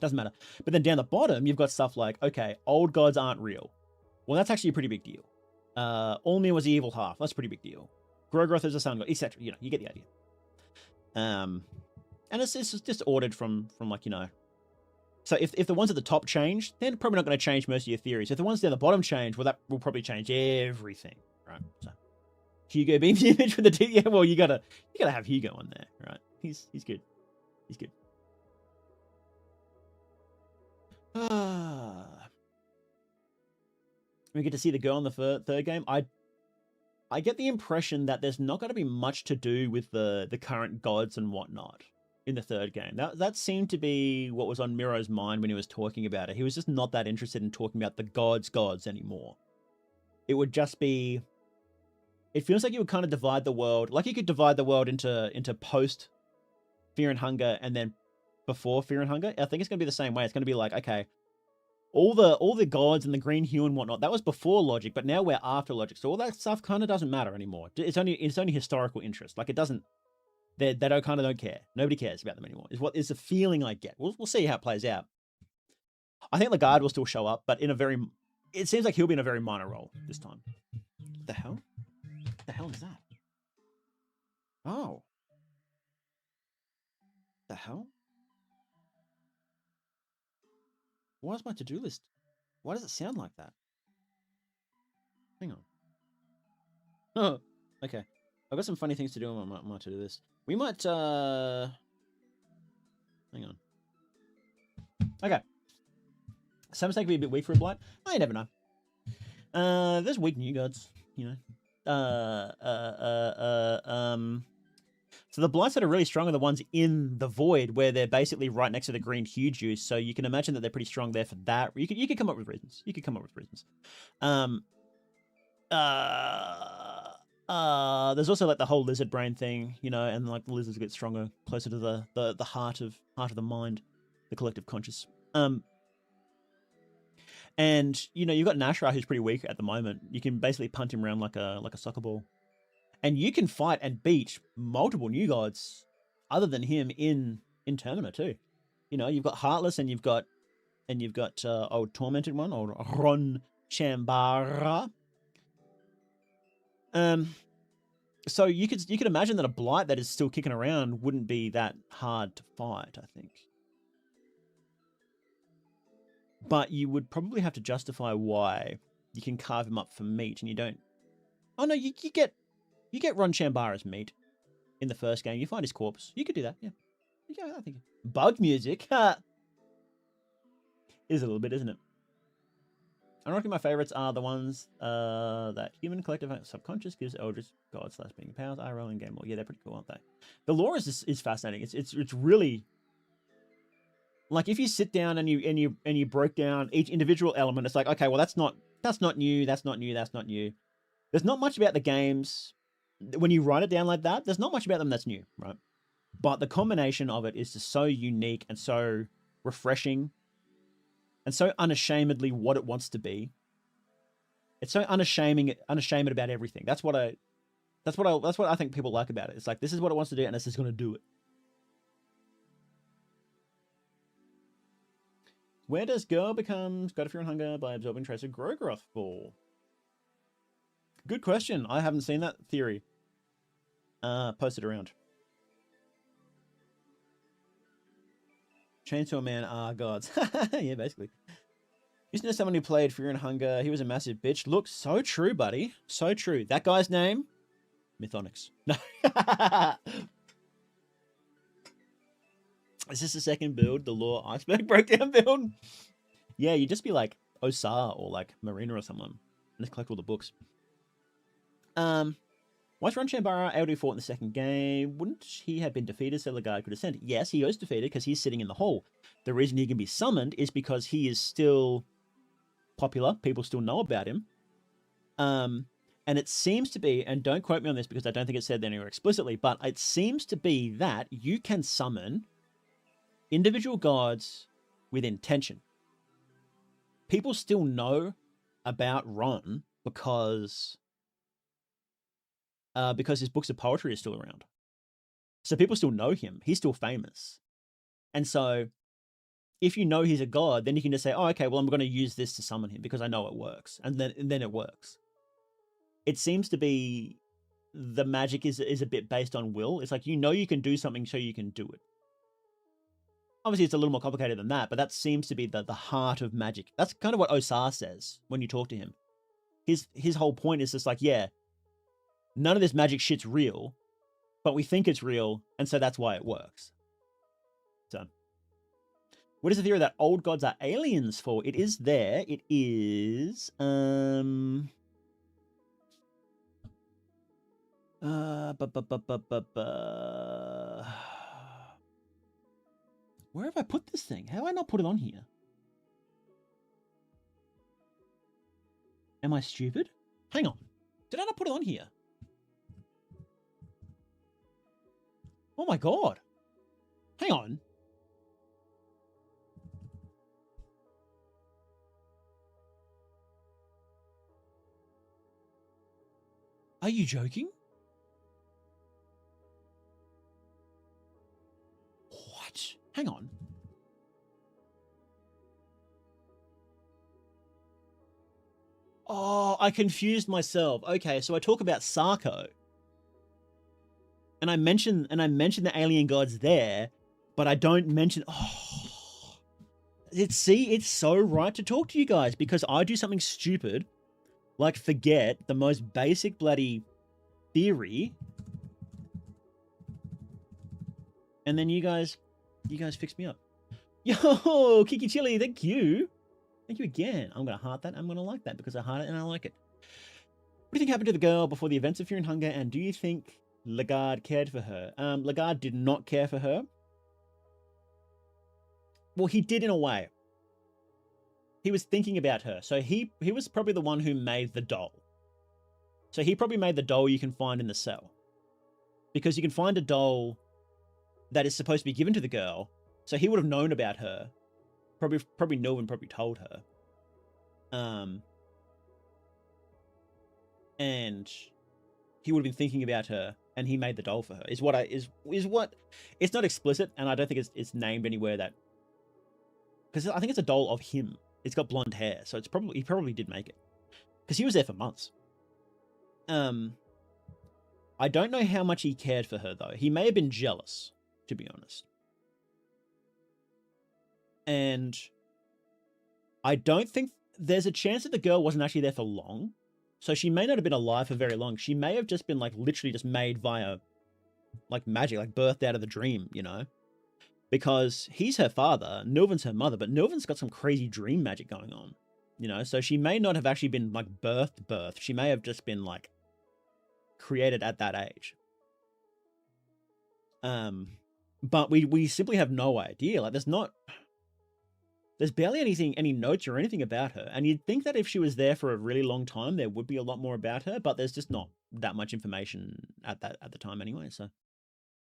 Doesn't matter. But then down the bottom, you've got stuff like, okay, old gods aren't real. Well, that's actually a pretty big deal. Olmir was the evil half. That's a pretty big deal. Grogroth is a sun god, etc. You know, you get the idea. And it's just ordered from like, you know. So if the ones at the top change, they're probably not going to change most of your theories. If the ones down the bottom change, well, that will probably change everything, right? So Hugo beams the image with the yeah, well, you gotta have Hugo on there, right? He's good. He's good. We get to see the girl in the third game. I get the impression that there's not going to be much to do with the current gods and whatnot in the third game. That seemed to be what was on Miro's mind when he was talking about it. He was just not that interested in talking about the gods anymore. It would just be... It feels like you would kind of divide the world, like you could divide the world into post Fear and Hunger and then before Fear and Hunger. I think it's going to be the same way. It's going to be like, okay, all the gods and the green hue and whatnot, that was before logic, but now we're after logic. So all that stuff kind of doesn't matter anymore. It's only historical interest. Like it doesn't They don't kind of don't care. Nobody cares about them anymore. Is what is the feeling I get. We'll see how it plays out. I think Lagarde will still show up, but in a very, it seems like he'll be in a very minor role this time. What the hell? What the hell is that? Oh. The hell? Why is my to-do list? Why does it sound like that? Hang on. Oh, okay. I've got some funny things to do on my to-do list. We might, hang on. Okay. Some mistake be a bit weak for a blight. I never know. There's weak new gods, you know. So the blights that are really strong are the ones in the void, where they're basically right next to the green hue juice. So you can imagine that they're pretty strong there for that. You could come up with reasons. You could come up with reasons. There's also like the whole lizard brain thing, you know, and like the lizards get stronger, closer to the heart of the mind, the collective conscious. And you know, you've got Nashra, who's pretty weak at the moment. You can basically punt him around like a soccer ball, and you can fight and beat multiple new gods other than him in Termina too. You know, you've got Heartless, and you've got old tormented one, old Ron Chambara. So you could imagine that a blight that is still kicking around wouldn't be that hard to fight, I think. But you would probably have to justify why you can carve him up for meat and you don't. Oh no, you get Ron Chambara's meat in the first game. You find his corpse. You could do that, yeah. Yeah, I think bug music is a little bit, isn't it? I reckon my favorites are the ones that human collective subconscious gives eldritch gods / being powers, IRL and game lore. Yeah, they're pretty cool, aren't they? The lore is fascinating. It's really, like, if you sit down and you broke down each individual element, it's like, okay, well that's not new, that's not new, that's not new. There's not much about the games when you write it down like that. There's not much about them that's new, right? But the combination of it is just so unique and so refreshing and so unashamedly what it wants to be. It's so unashamed about everything. That's what I think people like about it. It's like, this is what it wants to do and it's just going to do it. Where does Girl becomes God of Fear and Hunger by absorbing trace of Grogroth fall? Good question. I haven't seen that theory posted around. Chainsaw Man are gods. Yeah, basically. Used to know someone who played Fear and Hunger. He was a massive bitch. Look, so true, buddy. So true. That guy's name? Mythonix. No. Is this the second build? The Lore Iceberg Breakdown build? Yeah, you'd just be like Osar or like Marina or someone. And just collect all the books. Once Ron Chambara able to be fought in the second game, wouldn't he have been defeated so Lagarde could ascend? Yes, he was defeated because he's sitting in the hole. The reason he can be summoned is because he is still popular. People still know about him. And it seems to be, and don't quote me on this because I don't think it's said anywhere explicitly, but it seems to be that you can summon individual gods with intention. People still know about Ron because his books of poetry are still around. So people still know him. He's still famous. And so if you know he's a god, then you can just say, oh, okay, well, I'm going to use this to summon him because I know it works. And then it works. It seems to be the magic is a bit based on will. It's like, you know, you can do something so you can do it. Obviously, it's a little more complicated than that, but that seems to be the heart of magic. That's kind of what Osar says when you talk to him. His whole point is just like, yeah, none of this magic shit's real, but we think it's real, and so that's why it works. So, what is the theory that old gods are aliens for? It is there. It is, where have I put this thing? How have I not put it on here? Am I stupid? Hang on. Did I not put it on here? Oh my god. Hang on. Are you joking? Hang on. Oh, I confused myself. Okay, so I talk about Sarko. And I mention the alien gods there, but I don't mention it's so right to talk to you guys because I do something stupid like forget the most basic bloody theory. And then you guys fix me up. Yo, Kiki Chili, thank you. Thank you again. I'm going to heart that. I'm going to like that because I heart it and I like it. What do you think happened to the girl before the events of Fear and Hunger? And do you think Lagarde cared for her? Lagarde did not care for her. Well, he did in a way. He was thinking about her. So he was probably the one who made the doll. So he probably made the doll you can find in the cell. Because you can find a doll that is supposed to be given to the girl. So he would have known about her. Probably Norman probably told her. And he would have been thinking about her, and he made the doll for her. Is what it's not explicit, and I don't think it's named anywhere that, because I think it's a doll of him. It's got blonde hair, so he probably did make it, because he was there for months. I don't know how much he cared for her though. He may have been jealous, to be honest. And I don't think there's a chance that the girl wasn't actually there for long. So she may not have been alive for very long. She may have just been like literally just made via like magic, like birthed out of the dream, you know? Because he's her father, Nilvin's her mother, but Nilvin's got some crazy dream magic going on, you know? So she may not have actually been like birthed. She may have just been like created at that age. But we simply have no idea. Like there's barely any notes or anything about her. And you'd think that if she was there for a really long time, there would be a lot more about her, but there's just not that much information at the time anyway. So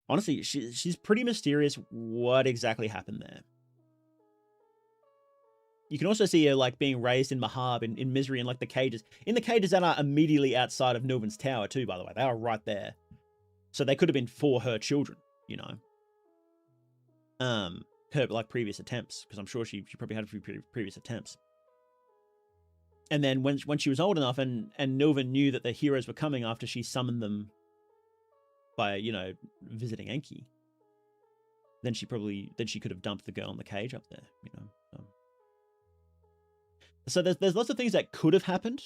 honestly, she's pretty mysterious what exactly happened there. You can also see her like being raised in Mahab in misery in like the cages. In the cages that are immediately outside of Nilvin's tower too, by the way. They are right there. So they could have been for her children, you know. Her like previous attempts, because I'm sure she probably had a few previous attempts. And then when she was old enough and Nilvin knew that the heroes were coming after she summoned them by, you know, visiting Enki, then she could have dumped the girl in the cage up there, you know. So there's lots of things that could have happened.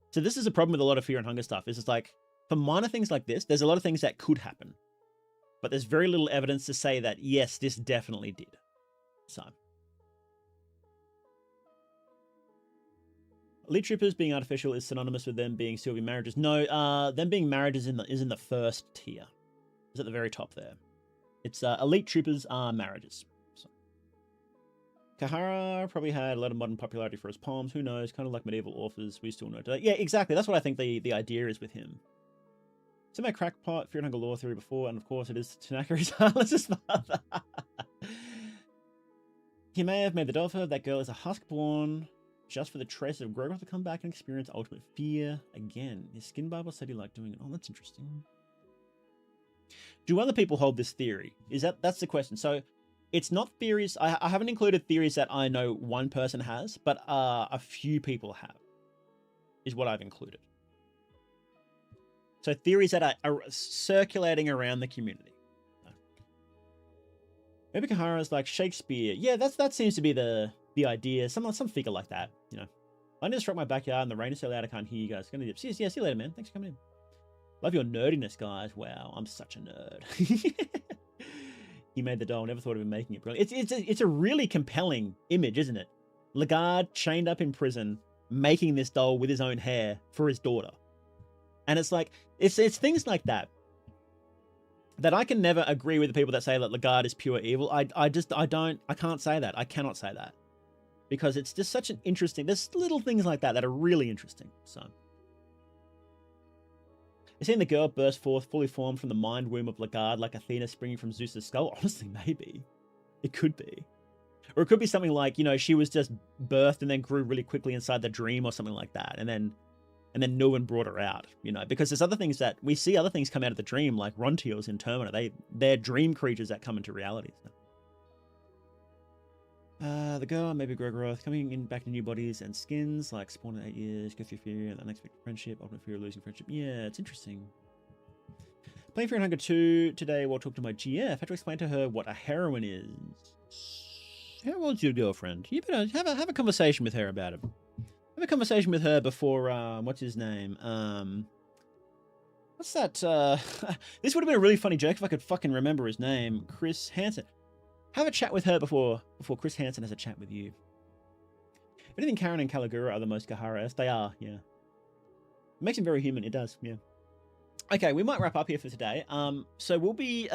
So this is a problem with a lot of Fear and Hunger stuff. Is just like for minor things like this, there's a lot of things that could happen. But there's very little evidence to say that, yes, this definitely did. So. Elite Troopers being artificial is synonymous with them being Sylvie marriages. No, them being marriages is in the first tier. It's at the very top there. It's Elite Troopers are marriages. So. Kahara probably had a lot of modern popularity for his poems. Who knows? Kind of like medieval authors. We still know today. Yeah, exactly. That's what I think the idea is with him. Semi-crackpot, Fear and Hunger lore theory before, and of course it is Tanaka is Harless's father. He may have made the doll for her. That girl is a husk-born, just for the trace of growing up to come back and experience ultimate fear again. His skin Bible said he liked doing it. Oh, that's interesting. Do other people hold this theory? That's the question. So it's not theories. I haven't included theories that I know one person has, but a few people have, is what I've included. So theories that are circulating around the community. Maybe Kahara's like Shakespeare. Yeah, that seems to be the idea. Some figure like that, you know. I need to struck my backyard and the rain is so loud I can't hear you guys. Gonna see you later, man. Thanks for coming in. Love your nerdiness, guys. Wow, I'm such a nerd. He made the doll. Never thought of him making it. Brilliant. It's a really compelling image, isn't it? Lagarde chained up in prison, making this doll with his own hair for his daughter. And it's like, it's things like that I can never agree with the people that say that Lagarde is pure evil. I can't say that. I cannot say that. Because it's just such an interesting, there's little things like that are really interesting. So. You're seeing the girl burst forth, fully formed from the mind womb of Lagarde, like Athena springing from Zeus's skull. Honestly, maybe. It could be. Or it could be something like, you know, she was just birthed and then grew really quickly inside the dream or something like that. And then Nilvin brought her out, you know, because there's other things that we see other things come out of the dream, like Rontiels in Termina. They're dream creatures that come into reality. So. The girl, maybe grow growth, coming in back to new bodies and skins, like spawn in 8 years, go through fear, and unexpected friendship, ultimate fear of losing friendship. Yeah, it's interesting. Playing Fear and Hunger 2 today while talking to my GF. Had to explain to her what a heroine is. How old's your girlfriend? You better have a conversation with her about it. Have a conversation with her before, what's his name? What's that? This would have been a really funny joke if I could fucking remember his name. Chris Hansen. Have a chat with her before Chris Hansen has a chat with you. If anything, Karen and Caligura are the most Kahara-esque. They are, yeah. It makes him very human. It does, yeah. Okay, we might wrap up here for today. So we'll be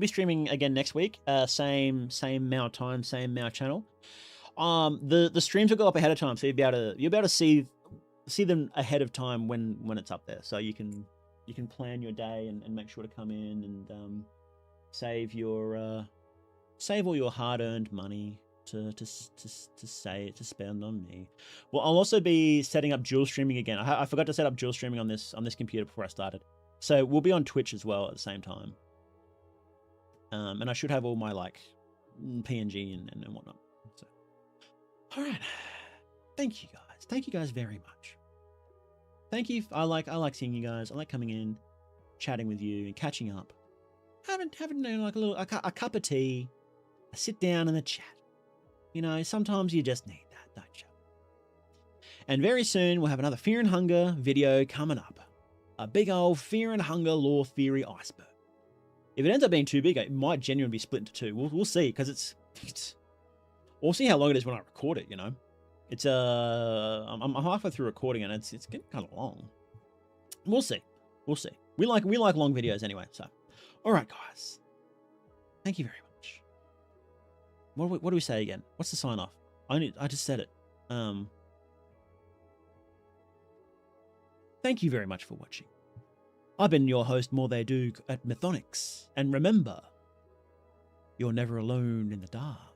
streaming again next week. Same Mao time, same Mao channel. The streams will go up ahead of time, so you'll be able to see them ahead of time when it's up there, so you can plan your day and make sure to come in and save all your hard-earned money to spend on me. Well, I'll also be setting up dual streaming again. I forgot to set up dual streaming on this computer before I started, so we'll be on Twitch as well at the same time. And I should have all my like PNG and whatnot. So, all right, thank you guys. Thank you guys very much. Thank you. I like seeing you guys. I like coming in, chatting with you, and catching up. Having like a cup of tea, a sit down and a chat. You know, sometimes you just need that, don't you? And very soon we'll have another Fear and Hunger video coming up. A big old Fear and Hunger lore theory iceberg. If it ends up being too big, it might genuinely be split into two. We'll see, because it's. We'll see how long it is when I record it. You know. It's I'm halfway through recording and it's getting kind of long. We'll see. We like long videos anyway. So, all right, guys. Thank you very much. What do we say again? What's the sign off? I just said it. Thank you very much for watching. I've been your host, More They Do at Mythonics, and remember, you're never alone in the dark.